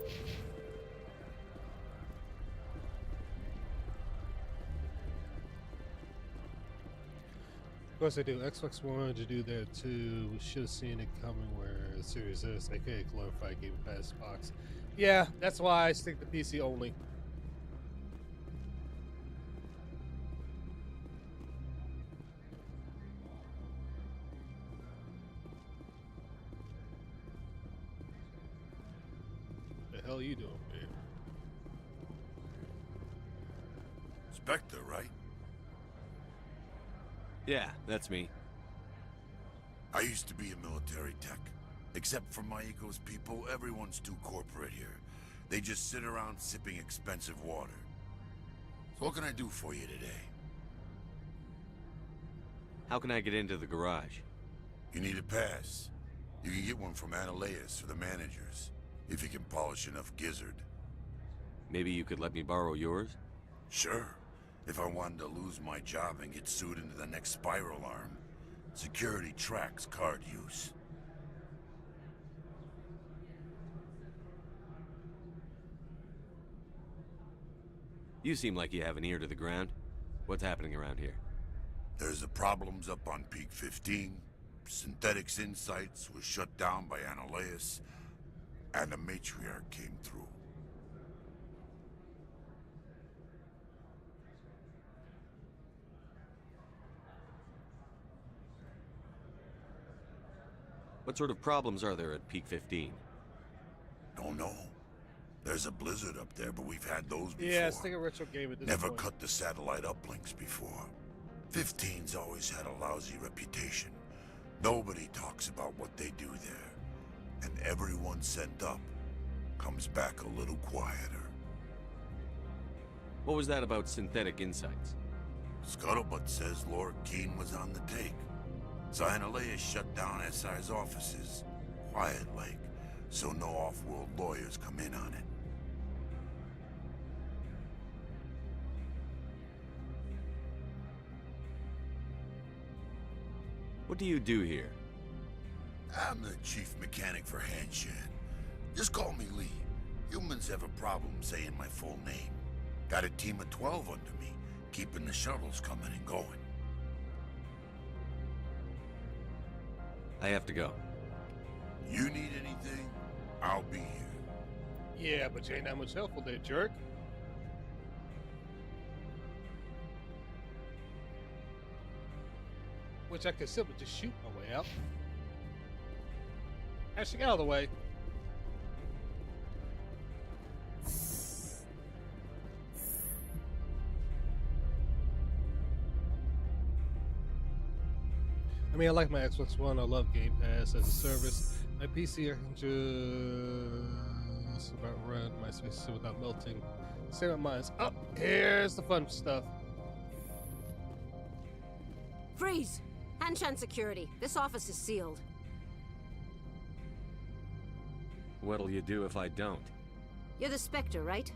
Of course I do. Xbox wanted to do that too. We should have seen it coming where the Series S, aka glorified Game Pass box. Yeah, that's why I stick to PC only. The hell are you doing, man? Spectre, right? Yeah, that's me. I used to be a military tech. Except for Maiko's people, everyone's too corporate here. They just sit around sipping expensive water. So what can I do for you today? How can I get into the garage? You need a pass. You can get one from Ananias or the managers, if you can polish enough gizzard. Maybe you could let me borrow yours? Sure. If I wanted to lose my job and get sued into the next spiral arm. Security tracks card use. You seem like you have an ear to the ground. What's happening around here? There's the problems up on Peak 15. Synthetics Insights was shut down by Ananias. And the matriarch came through. What sort of problems are there at Peak 15? Don't know. There's a blizzard up there, but we've had those before. Yeah, stick a retro game at this Never point. cut the satellite uplinks before. 15's always had a lousy reputation. Nobody talks about what they do there. And everyone sent up comes back a little quieter. What was that about Synthetic Insights? Scuttlebutt says Laura Keene was on the take. So Ananias shut down SI's offices, quiet like, so no off-world lawyers come in on it. What do you do here? I'm the chief mechanic for Hanshan. Just call me Lee. Humans have a problem saying my full name. Got a team of 12 under me, keeping the shuttles coming and going. I have to go. You need anything, I'll be here. Yeah, but you ain't that much helpful there, jerk. Which I could simply just shoot my way out. Actually, get out of the way. I mean, I like my Xbox One. I love Game Pass as a service. My PC, I can just about run my space without melting. Same with mine. Oh, here's the fun stuff. Freeze! Hanshan security. This office is sealed. What'll you do if I don't? You're the Spectre, right?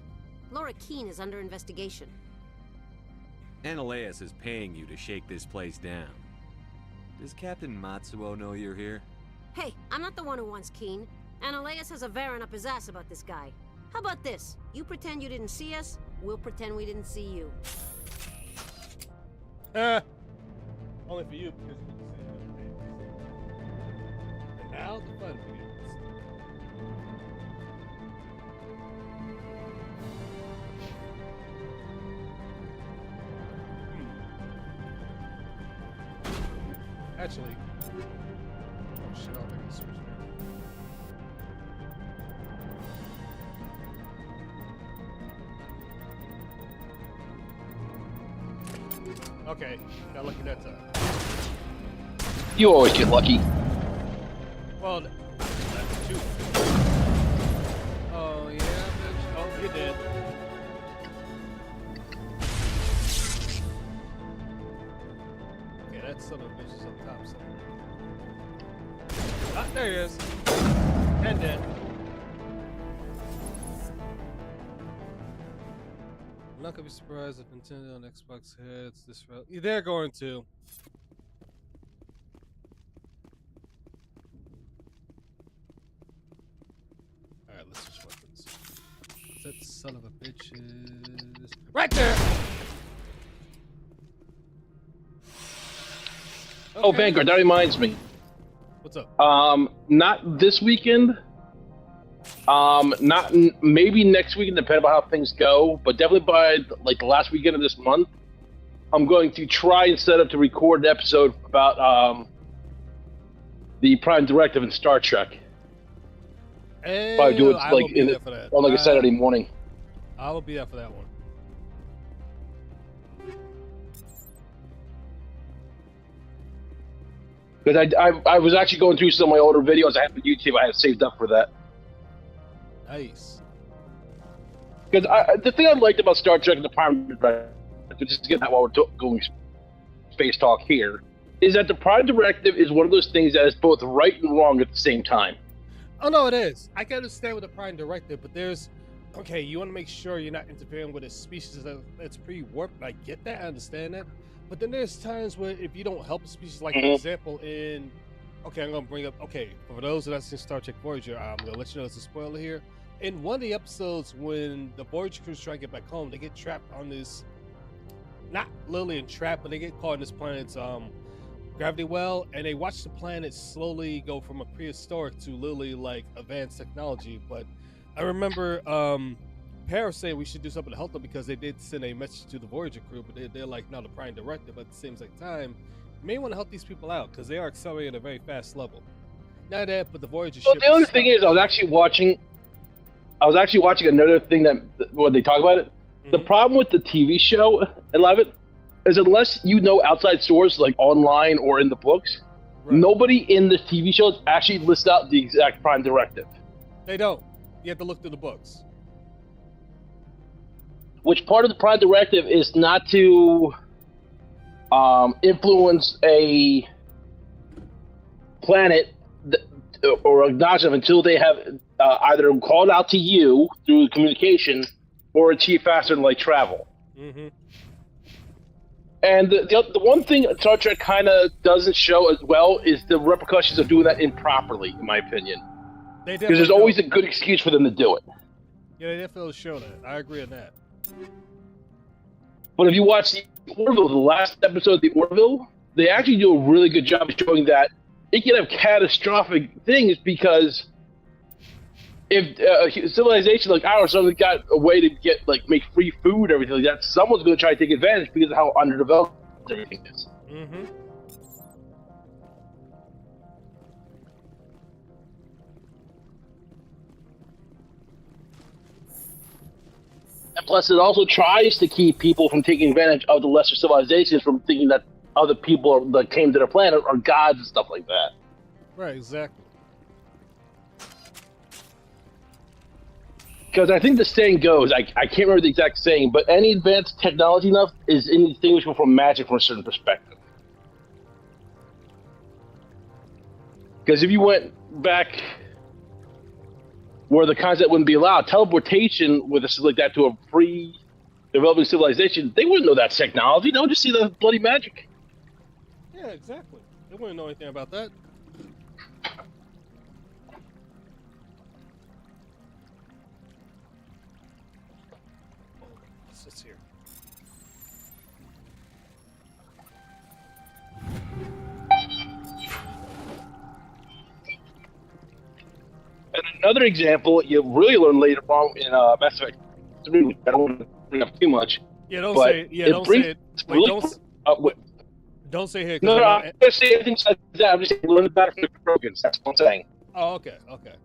Laura Keene is under investigation. Analeus is paying you to shake this place down. Does Captain Matsuo know you're here? Hey, I'm not the one who wants Keen. Analeus has a Varen up his ass about this guy. How about this? You pretend you didn't see us, we'll pretend we didn't see you. Only for you, because you didn't say that. And now the fun begins. Actually, oh shit, I don't think I switched there. Okay, got lucky that time. You always get lucky. Well, that's two. Oh yeah, bitch. Oh, you're dead. Okay, that son of a bitch is up top somewhere. Ah, there he is. And dead. I'm not gonna be surprised if Nintendo and Xbox heads this route. They're going to. Alright, let's switch weapons. That son of a bitch is right there! Oh, Vanguard, that reminds me. What's up? Not this weekend. Maybe next weekend, depending on how things go, but definitely by like the last weekend of this month, I'm going to try and set up to record an episode about the Prime Directive in Star Trek. Probably do it like on like a Saturday morning. I will be there for that one. Because I was actually going through some of my older videos I have on YouTube. I have saved up for that. Nice. Because the thing I liked about Star Trek and the Prime Directive, just to get that while we're going space talk here, is that the Prime Directive is one of those things that is both right and wrong at the same time. Oh no, it is. I can understand with the Prime Directive, but there's okay. You want to make sure you're not interfering with a species that's pre-warped. And I get that. I understand that. But then there's times where if you don't help a species, like for example, I'm gonna bring up. Okay, for those that have seen Star Trek Voyager, I'm gonna let you know it's a spoiler here. In one of the episodes, when the Voyager crews try to get back home, they get trapped on this, not literally entrapped, but they get caught in this planet's gravity well, and they watch the planet slowly go from a prehistoric to literally like advanced technology. But I remember Feros saying we should do something to help them because they did send a message to the Voyager crew, but they're like, no, the Prime Directive. But at the same time, you may want to help these people out because they are accelerating at a very fast level. Not that, but the Voyager ship. The only thing is, I was actually watching another thing that when they talk about it. The problem with the TV show, I love it, is unless you know outside sources like online or in the books, nobody in the TV shows actually lists out the exact Prime Directive. They don't. You have to look through the books. Which part of the Prime Directive is not to influence a planet or acknowledge them until they have either called out to you through communication or achieve faster than light travel. Mm-hmm. And the one thing Star Trek kind of doesn't show as well is the repercussions of doing that improperly, in my opinion. Because there's always a good excuse for them to do it. Yeah, they definitely show that. I agree on that. But if you watch the Orville, the last episode of the Orville, they actually do a really good job of showing that it can have catastrophic things because if civilization like ours suddenly got a way to get make free food and everything like that, someone's going to try to take advantage because of how underdeveloped everything is. Mm-hmm. And plus, it also tries to keep people from taking advantage of the lesser civilizations from thinking that other people that came to their planet are gods and stuff like that. Right, exactly. Because I think the saying goes, I can't remember the exact saying, but any advanced technology enough is indistinguishable from magic from a certain perspective. Because if you went back where the concept wouldn't be allowed, teleportation with a like that to a free developing civilization, they wouldn't know that technology. They would just see the bloody magic. Yeah, exactly. They wouldn't know anything about that. What's this here? And another example you really learn later on in Mass Effect 3. I don't want to bring up too much. Yeah, don't but say it. Yeah, don't say it. Wait, really don't say here. No, I'm not going to say anything besides that. I'm just saying learn the back from the Krogans. That's what I'm saying. Oh, okay, okay.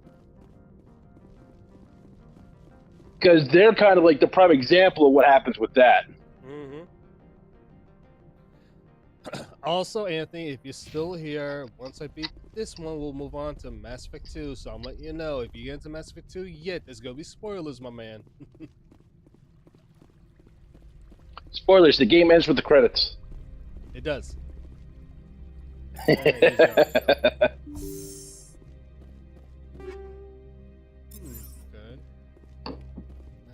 Because they're kind of like the prime example of what happens with that. Mm-hmm. Also, Anthony, if you're still here, once I beat this one, we'll move on to Mass Effect 2. So I'm letting you know, if you get into Mass Effect 2 yet, there's going to be spoilers, my man. Spoilers, the game ends with the credits. It does.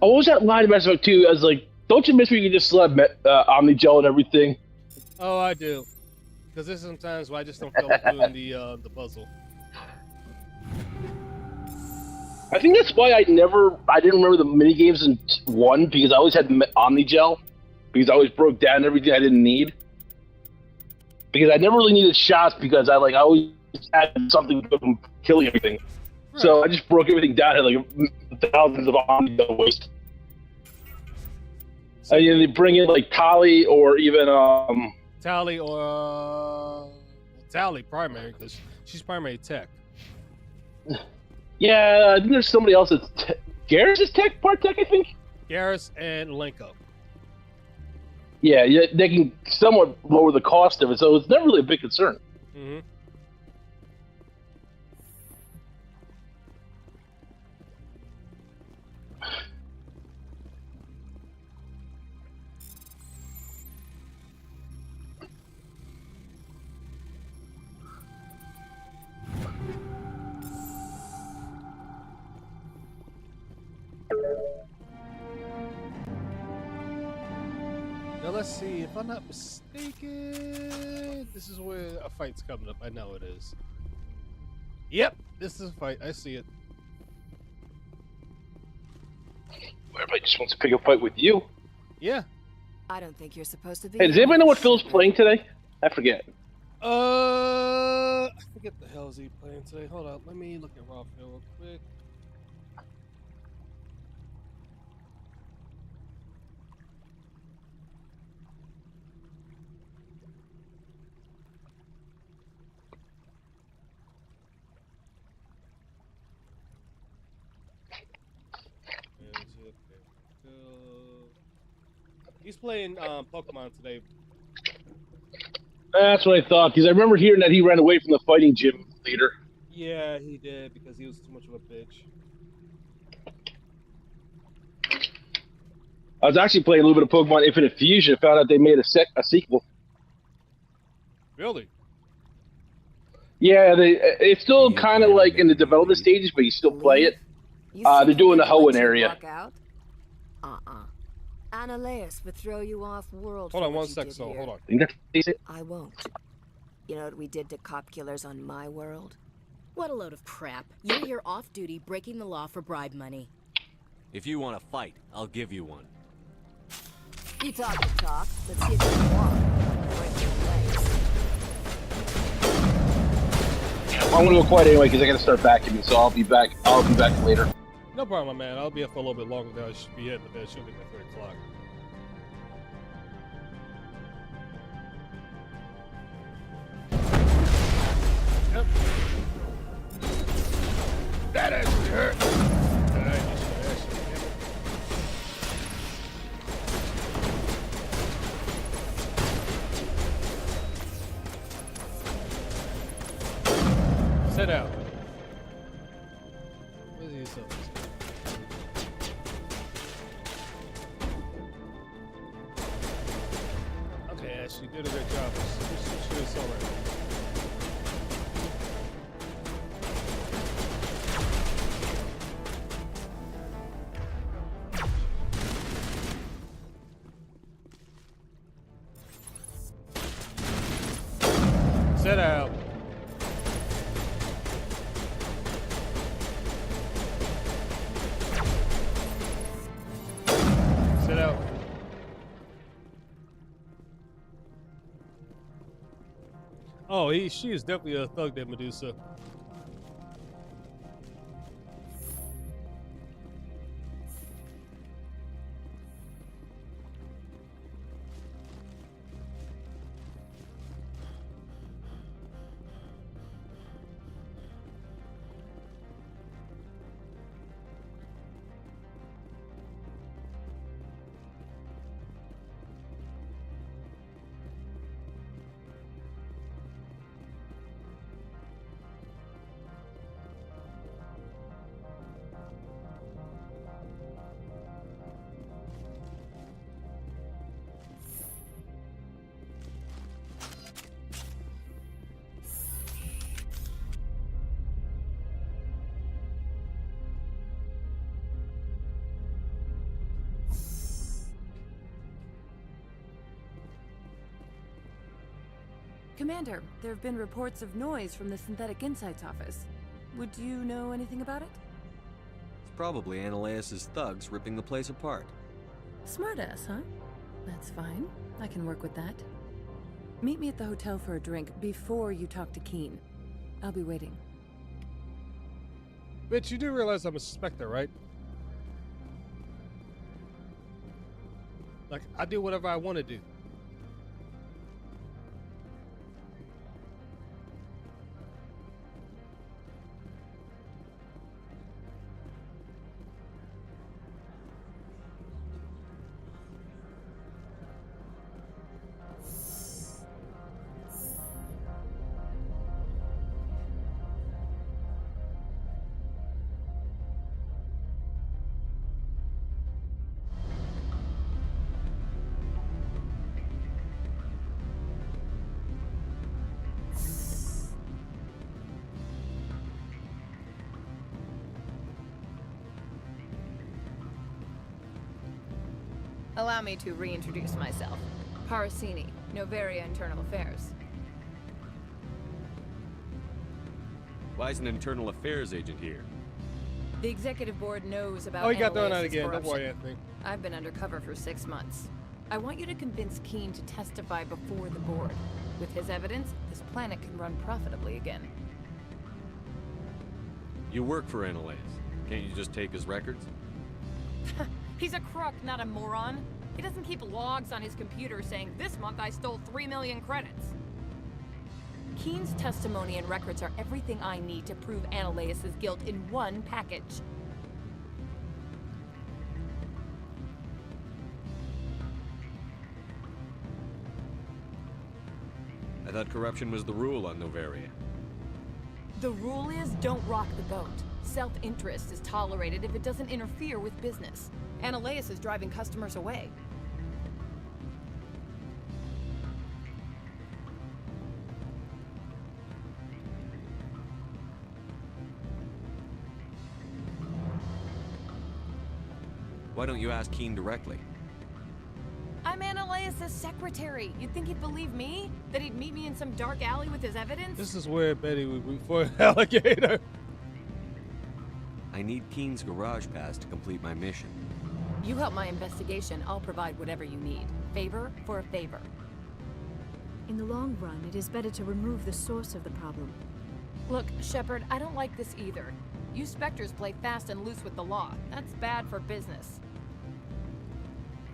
Oh, what was that line in Mass Effect 2? I was like, don't you miss when you just still have Omnigel and everything? Oh, I do. Because there's some times where I just don't feel like doing the puzzle. I think that's why I didn't remember the mini games in 1, because I always had Omnigel, because I always broke down everything I didn't need. Because I never really needed shots, because I always had something good from killing everything. Right. So I just broke everything down, had like thousands of Omnigel waste. And then they bring in like Tali or even Tali or Tali primary, because she's primary tech. Yeah, I think there's somebody else that's Garrus is part tech, I think. Garrus and Lenko. Yeah, they can somewhat lower the cost of it, so it's never really a big concern. Mm-hmm. Now let's see, if I'm not mistaken, this is where a fight's coming up. I know it is. Yep, this is a fight. I see it. Everybody just wants to pick a fight with you. Yeah. I don't think you're supposed to be. Hey, does anybody know what Phil's playing today? I forget. I forget the hell is he playing today. Hold up, let me look at Raw Phil real quick. He's playing Pokemon today. That's what I thought, because I remember hearing that he ran away from the fighting gym leader. Yeah, he did, because he was too much of a bitch. I was actually playing a little bit of Pokemon Infinite Fusion. Found out they made a sequel. Really? Yeah, it's still kind of like in the development stages, but you still play it. They're doing the Hoenn area. Ananias would throw you off world. Hold on one sec, so hold on. I won't. You know what we did to cop killers on my world? What a load of crap. You're here off duty breaking the law for bribe money. If you want to fight, I'll give you one. You talk the talk. Let's see if you can walk. Break your legs. I'm gonna go quiet anyway because I gotta start vacuuming, so I'll be back later. No problem, man. I'll be up for a little bit longer than I should be hitting the bed. She'll be by 3 o'clock. Yep. That actually hurt. Sit down. Where's he yourself? Okay, Ashley, did a great job. She was all right. Oh, she is definitely a thug, that Medusa. Commander, there have been reports of noise from the Synthetic Insights office. Would you know anything about it? It's probably Ananias' thugs ripping the place apart. Smartass, huh? That's fine. I can work with that. Meet me at the hotel for a drink before you talk to Keen. I'll be waiting. Bitch, you do realize I'm a suspector, right? Like, I do whatever I want to do. Allow me to reintroduce myself. Parasini, Novaria Internal Affairs. Why is an internal affairs agent here? The executive board knows about Oh, he got thrown out Ananias' again. Don't worry, corruption. Anthony. I've been undercover for 6 months. I want you to convince Keen to testify before the board. With his evidence, this planet can run profitably again. You work for Ananias. Can't you just take his records? He's a crook, not a moron. He doesn't keep logs on his computer saying, "This month I stole 3 million credits." Keen's testimony and records are everything I need to prove Ananias' guilt in one package. I thought corruption was the rule on Novaria. The rule is, don't rock the boat. Self-interest is tolerated if it doesn't interfere with business. Ananias is driving customers away. Why don't you ask Keen directly? I'm Ananias' secretary. You'd think he'd believe me? That he'd meet me in some dark alley with his evidence? This is where Betty would root for an alligator. I need Keen's garage pass to complete my mission. You help my investigation, I'll provide whatever you need. Favor for a favor. In the long run, it is better to remove the source of the problem. Look, Shepard, I don't like this either. You Spectres play fast and loose with the law. That's bad for business.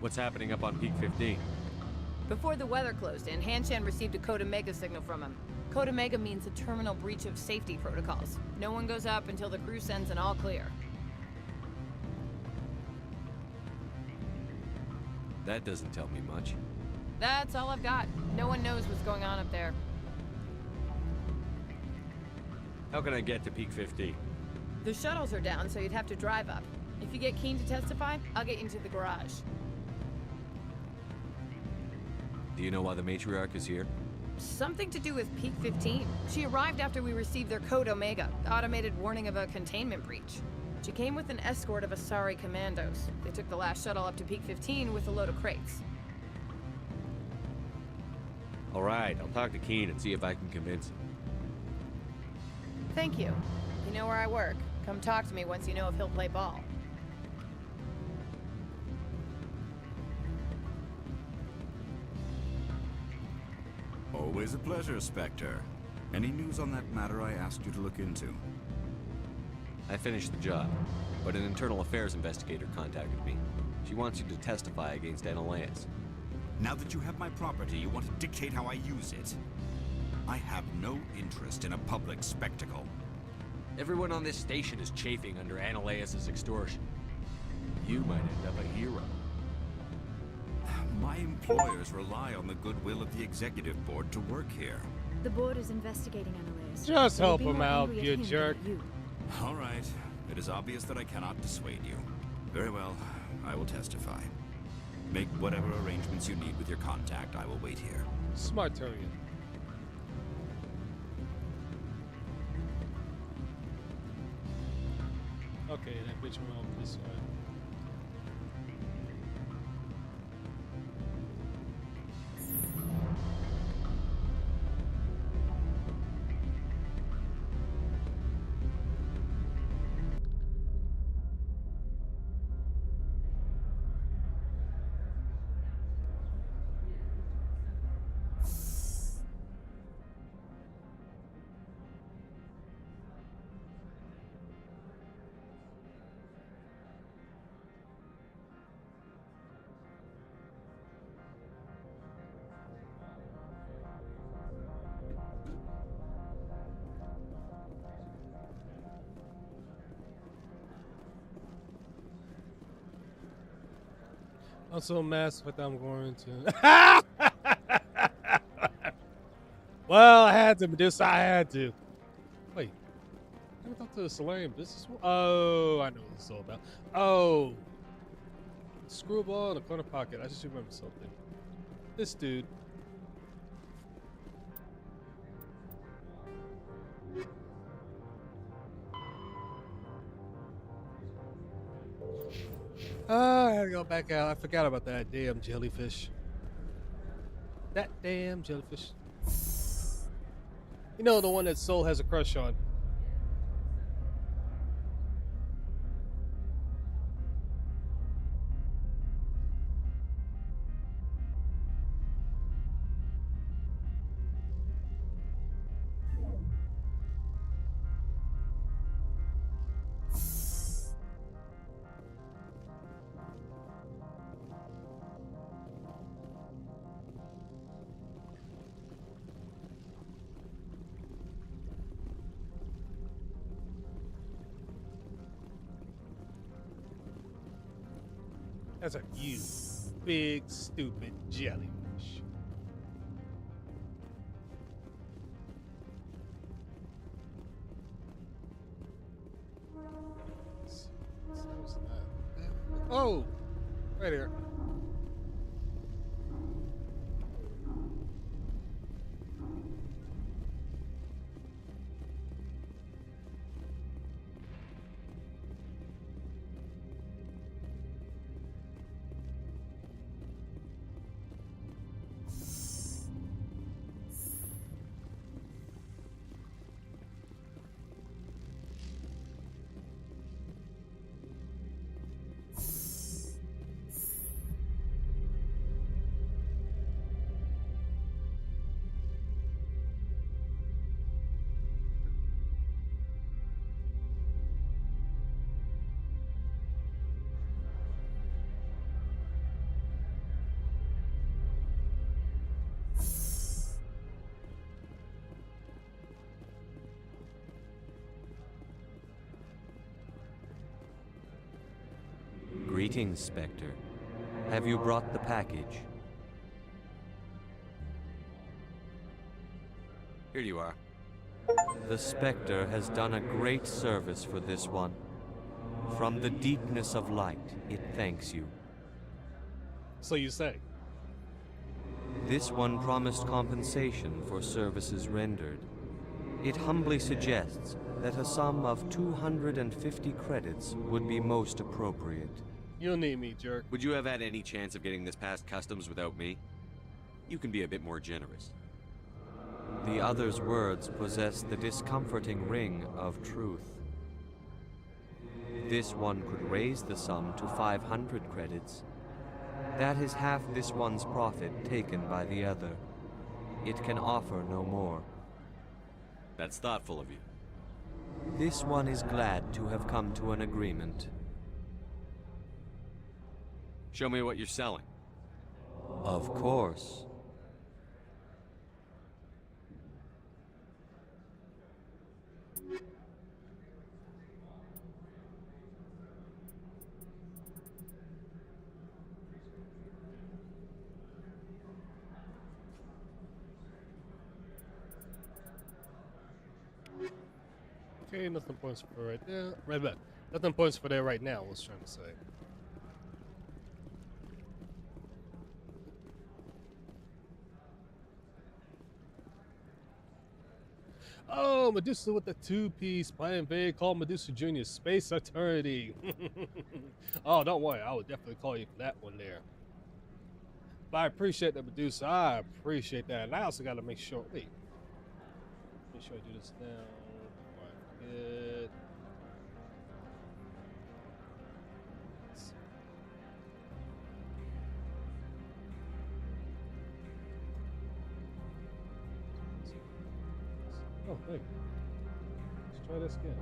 What's happening up on Peak 15? Before the weather closed in, Hanshan received a Code Omega signal from him. Code Omega means a terminal breach of safety protocols. No one goes up until the crew sends an all clear. That doesn't tell me much. That's all I've got. No one knows what's going on up there. How can I get to Peak 15? The shuttles are down, so you'd have to drive up. If you get Keen to testify, I'll get you into the garage. Do you know why the matriarch is here? Something to do with Peak 15. She arrived after we received their Code Omega, the automated warning of a containment breach. She came with an escort of Asari commandos. They took the last shuttle up to Peak 15 with a load of crates. All right, I'll talk to Keen and see if I can convince him. Thank you. You know where I work. Come talk to me once you know if he'll play ball. Always a pleasure, Spectre. Any news on that matter I asked you to look into? I finished the job, but an internal affairs investigator contacted me. She wants you to testify against Analeus. Now that you have my property, you want to dictate how I use it? I have no interest in a public spectacle. Everyone on this station is chafing under Analeus' extortion. You might end up a hero. My employers rely on the goodwill of the executive board to work here. The board is investigating Analeus. Just They will help be him more out, angry you at him than jerk. at you. All right. It is obvious that I cannot dissuade you. Very well. I will testify. Make whatever arrangements you need with your contact. I will wait here. Smart thorian. Okay, that bitch went over this side. I'm so massive that I'm going to. Well, I had to, but this I had to. Wait, I never talked to the Solarian business. Oh, I know what this is all about. Oh, screwball in the corner pocket. I just remember something. This dude. Oh, I gotta go back out. I forgot about that damn jellyfish. That damn jellyfish. You know, the one that Soul has a crush on. That's a you big stupid jellyfish. Oh, right here. Greetings, Spectre. Have you brought the package? Here you are. The Spectre has done a great service for this one. From the deepness of light, it thanks you. So you say? This one promised compensation for services rendered. It humbly suggests that a sum of 250 credits would be most appropriate. You'll need me, jerk. Would you have had any chance of getting this past customs without me? You can be a bit more generous. The other's words possess the discomforting ring of truth. This one could raise the sum to 500 credits. That is half this one's profit taken by the other. it can offer no more. That's thoughtful of you. This one is glad to have come to an agreement. Show me what you're selling. Of course. Okay, nothing points for right there. Right back. Nothing points for there right now, I was trying to say. Oh, Medusa with the two-piece playing big, called Medusa Jr. Space Eternity. Oh, don't worry, I would definitely call you for that one there. But I appreciate that, Medusa. I appreciate that. And I also got to make sure, wait. Make sure I do this now. Before I forget. Oh, thank you. Let's try this again.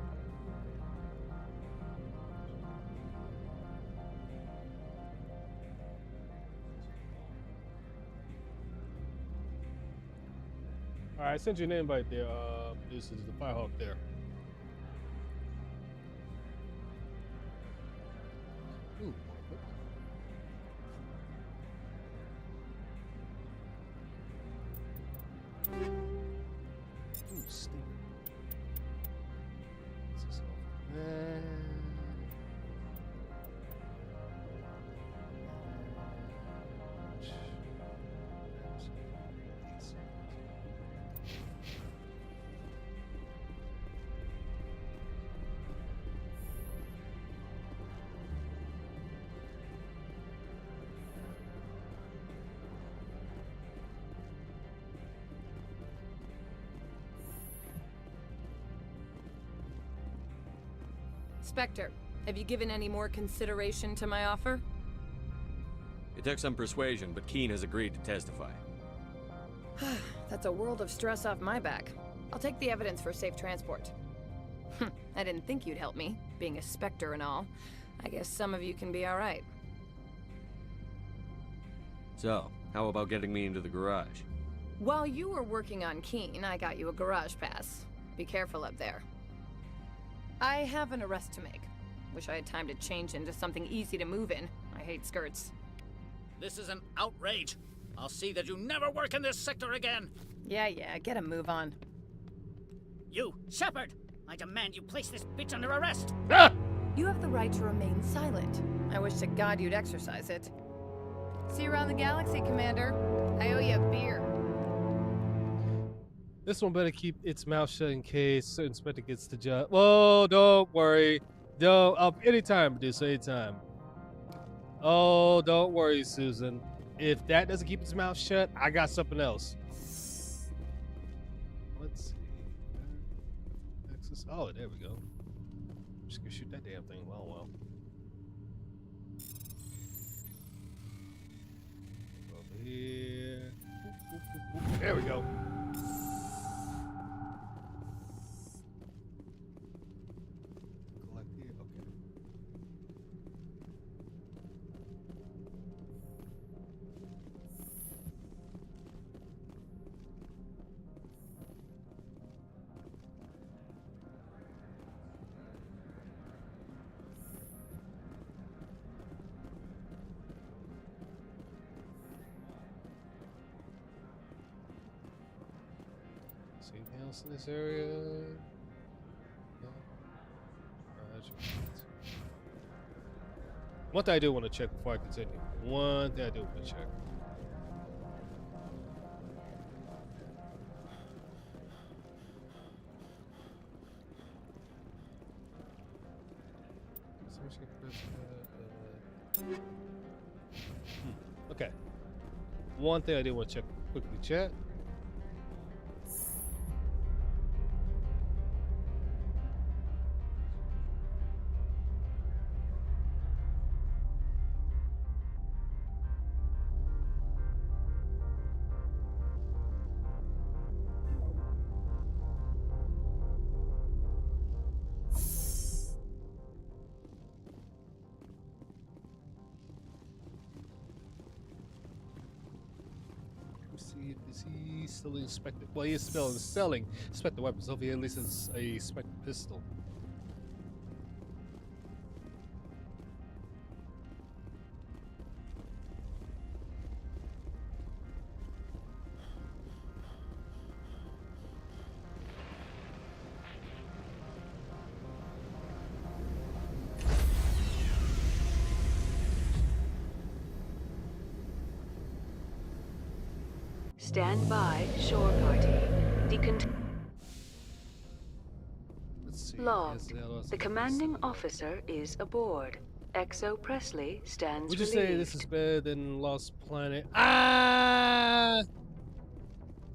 All right, I sent you an invite there. This is the Firehawk there. Ooh. Ooh, steam. What's this over? Spectre, have you given any more consideration to my offer? It took some persuasion, but Keen has agreed to testify. That's a world of stress off my back. I'll take the evidence for safe transport. I didn't think you'd help me, being a Spectre and all. I guess some of you can be alright. So, how about getting me into the garage? While you were working on Keen, I got you a garage pass. Be careful up there. I have an arrest to make. Wish I had time to change into something easy to move in. I hate skirts. This is an outrage. I'll see that you never work in this sector again. Yeah, get a move on. You, Shepard! I demand you place this bitch under arrest! Ah! You have the right to remain silent. I wish to God you'd exercise it. See you around the galaxy, Commander. I owe you a beer. This one better keep its mouth shut in case certain Spectre gets the job. Whoa, don't worry. Don't. Anytime, Medusa, anytime. Oh, don't worry, Susan. If that doesn't keep its mouth shut, I got something else. Let's see. Access. Oh, there we go. Just gonna shoot that damn thing. Well. Over here. There we go. Anything else in this area? No. One thing I do want to check before I continue. One thing I do want to check. Okay. One thing I do want to check quickly, chat. is he still inspected? Well, he is still selling spectre weapons. Hopefully, at least it's a spectre pistol. Stand by, shore party. Let's see. Logged. The commanding officer is aboard. Exo Presley stands Would you relieved. say this is better than Lost Planet? Ah,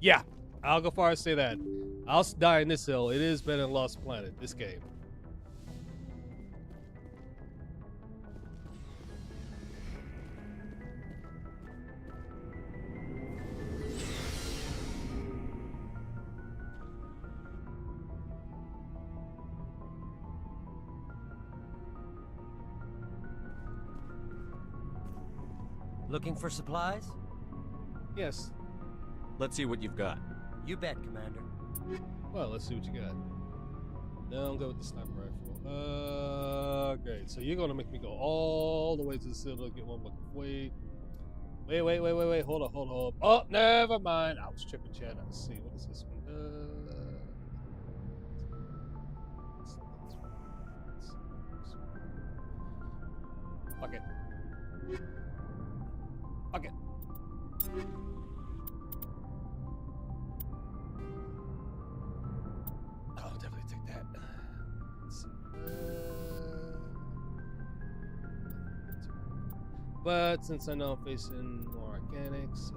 yeah. I'll go far as say that. I'll die in this hill. It is better than Lost Planet. This game. Looking for supplies? Yes. Let's see what you've got. You bet, Commander. Well, let's see what you got. No, I'm good with the sniper rifle. Great. So you're gonna make me go all the way to the citadel to get one. Wait. Hold on. Oh, never mind. I was tripping, Chad. Let's see. What is this one? Okay. Okay. I'll definitely take that. Let's see. But since I know I'm facing more organics, so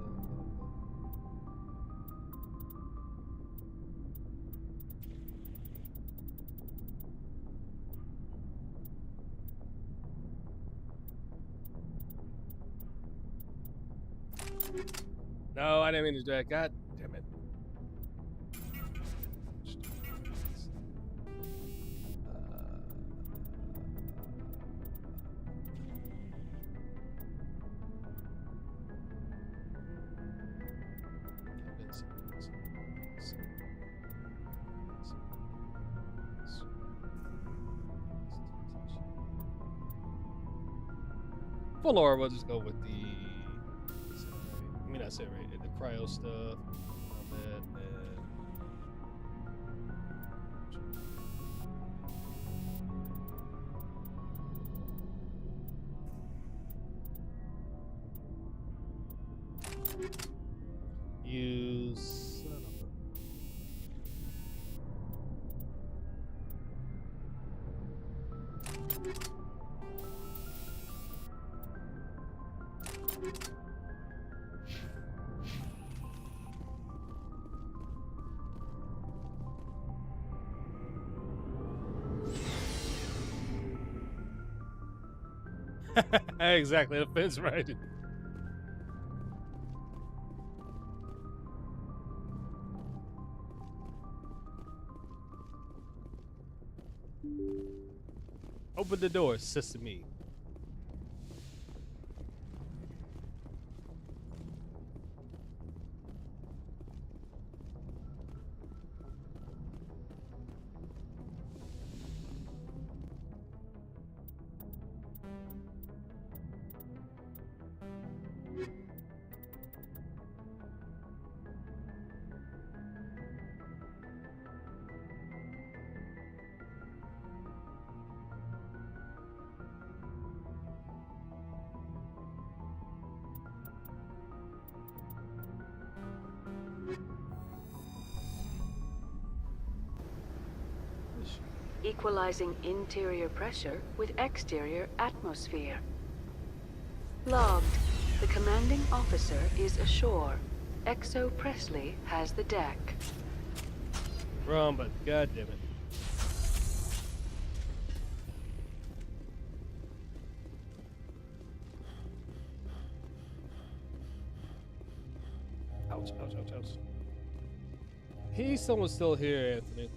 no, I didn't mean to do that. God damn it. For Laura, we'll just go with the. I mean, I said right. The cryo stuff. Use. Exactly, the fence right. Open the door, sesame. Equalizing interior pressure with exterior atmosphere. Logged. The commanding officer is ashore. Exo Presley has the deck. Wrong, but god damn it. Ouch. He's someone still here, Anthony.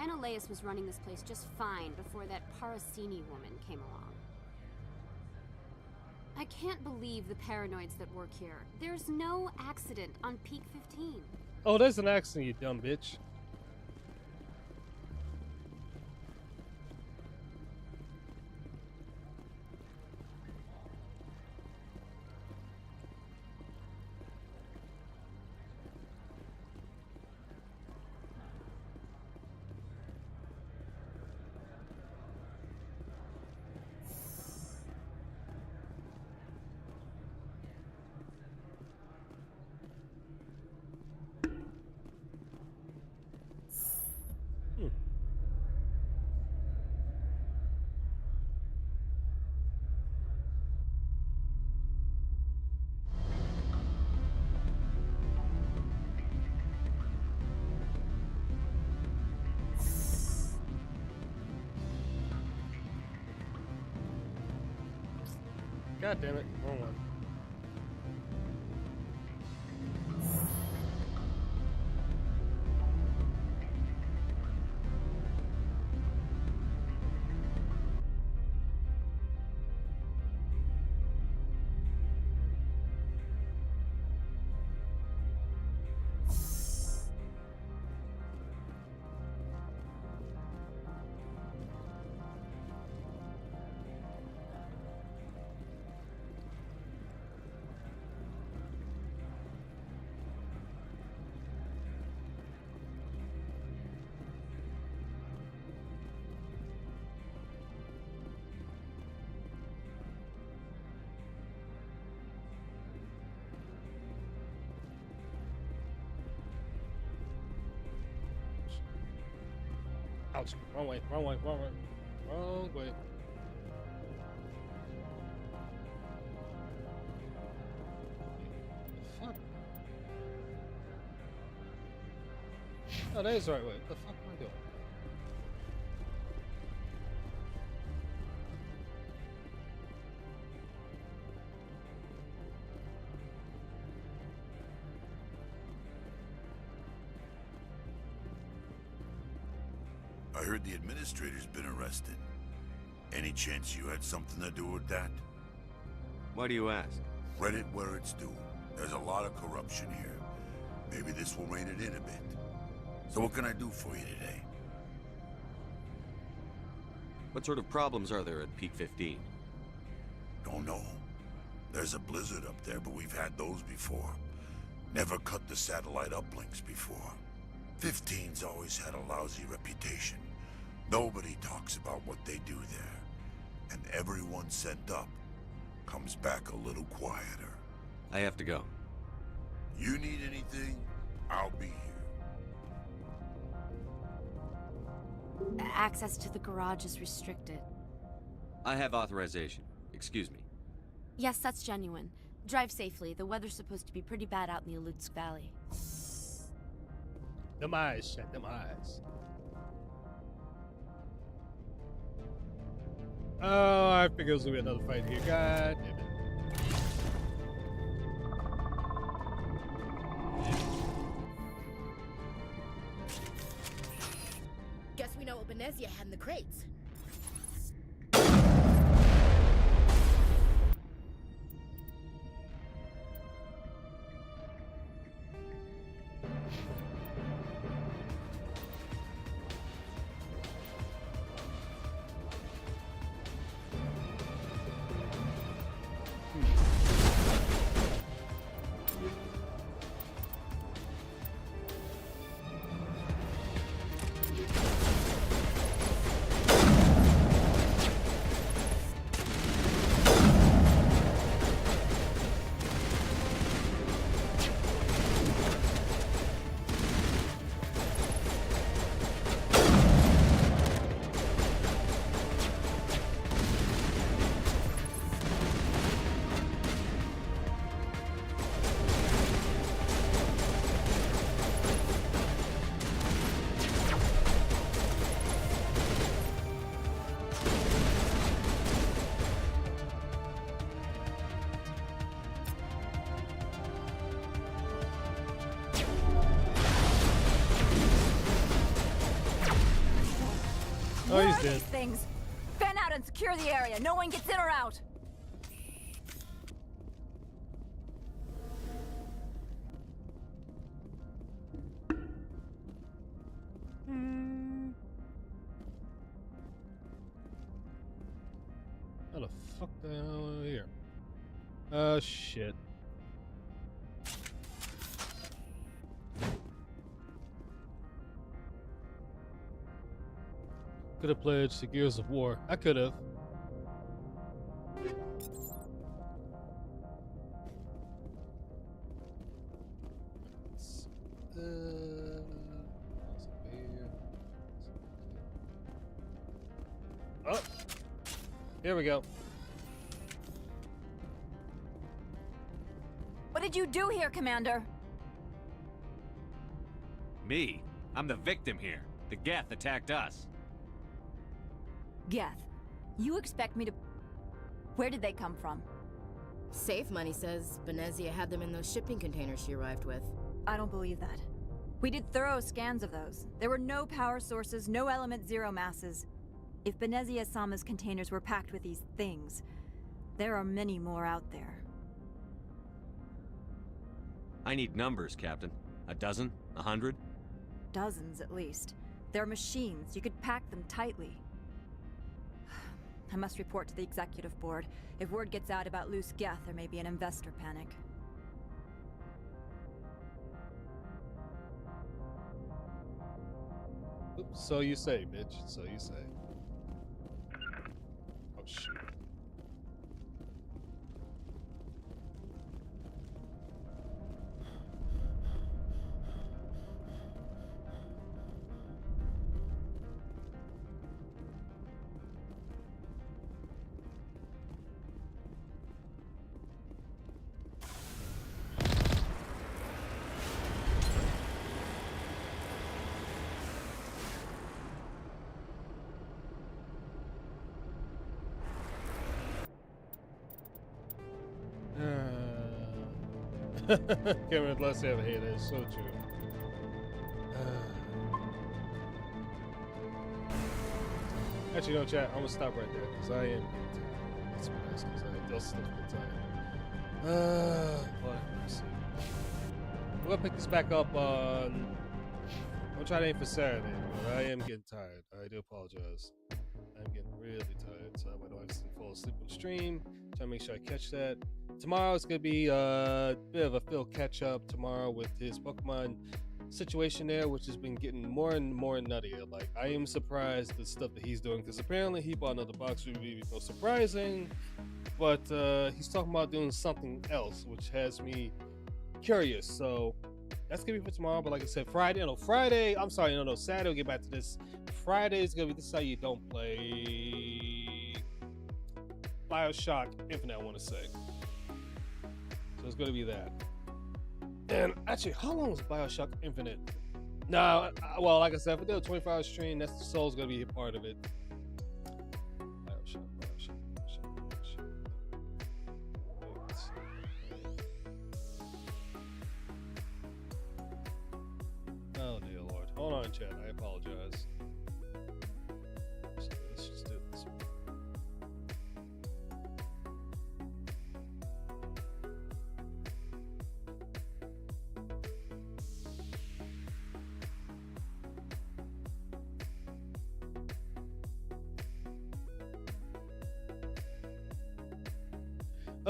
Ananias was running this place just fine before that Parasini woman came along. I can't believe the paranoids that work here. There's no accident on Peak 15. Oh, there's an accident, you dumb bitch. God damn it, wrong one. Ouch. Wrong way, wrong way, wrong way. Wrong way. Fuck. Oh, that is the right way. What the fuck am I doing? I heard the administrator's been arrested. Any chance you had something to do with that? Why do you ask? Credit where it's due. There's a lot of corruption here. Maybe this will rein it in a bit. So what can I do for you today? What sort of problems are there at Peak 15? Don't know. There's a blizzard up there, but we've had those before. Never cut the satellite uplinks before. 15's always had a lousy reputation. Nobody talks about what they do there. And everyone sent up comes back a little quieter. I have to go. You need anything, I'll be here. Access to the garage is restricted. I have authorization. Excuse me. Yes, that's genuine. Drive safely. The weather's supposed to be pretty bad out in the Alutsk Valley. Them eyes, Chad, them eyes. Oh, I figured it was gonna be another fight here. God damn it. Guess we know what Benezia had in the crates. Oh, Where he's are dead. these things? Fan out and secure the area. No one gets in or out. How the fuck the hell are we here? Shit. Could have pledged to Gears of War. I could have. Oh, here we go. What did you do here, Commander? Me? I'm the victim here. The Geth attacked us. Geth, you expect me to... Where did they come from? Safe Money says Benezia had them in those shipping containers she arrived with. I don't believe that. We did thorough scans of those. There were no power sources, no element zero masses. If Benezia Sama's containers were packed with these things, there are many more out there. I need numbers, Captain. A dozen? 100? Dozens, at least. They're machines. You could pack them tightly. I must report to the executive board. If word gets out about loose Geth, there may be an investor panic. Oops, so you say, bitch. So you say. Oh, shoot. Cameron, let's have a hate. That is so true. Actually, no, chat. I'm gonna stop right there because I am. That's what I was I does stuff the time. But let's see. We're gonna pick this back up on. I'm trying to aim for Saturday, but I am getting tired. I do apologize. I'm getting really tired, so I don't accidentally fall asleep on stream. Try to make sure I catch that. Tomorrow is going to be a bit of a Phil catch-up tomorrow with his Pokemon situation there, which has been getting more and more nuttier. Like, I am surprised the stuff that he's doing, because apparently he bought another box, which would be no surprising, but he's talking about doing something else, which has me curious. So that's going to be for tomorrow, but like I said, Saturday, we'll get back to this. Friday is going to be, this is how you don't play BioShock Infinite, I want to say. So it's going to be that. And actually, how long is BioShock Infinite? No, well, like I said, if we do a 24-hour stream, that's the soul's going to be a part of it. BioShock. Oh, dear Lord. Hold on, chat. I apologize. Let's just do this.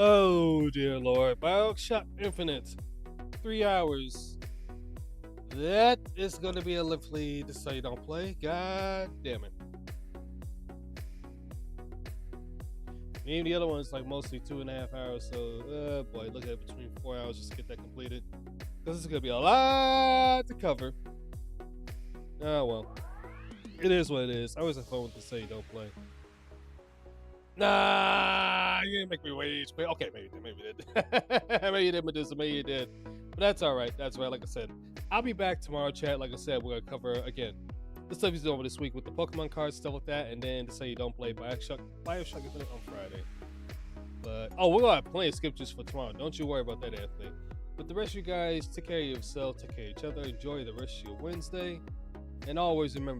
Oh, dear Lord. BioShock Infinite. 3 hours. That is going to be a lively to say you don't play. God damn it. Maybe the other one's like mostly 2.5 hours. So, boy, look at between 4 hours just to get that completed. Because it's going to be a lot to cover. Oh, well. It is what it is. I always have fun with the say you don't play. Nah, you didn't make me wait. Okay, maybe you did. Maybe you did. Maybe you did, Medusa. Maybe you did. But that's all right. That's right. Like I said, I'll be back tomorrow, chat. Like I said, we're going to cover, again, the stuff he's doing over this week with the Pokemon cards, stuff like that. And then to say you don't play BioShock Infinite on Friday. But, oh, we're going to have plenty of scriptures for tomorrow. Don't you worry about that, Anthony. But the rest of you guys, take care of yourself, take care of each other. Enjoy the rest of your Wednesday. And always remember,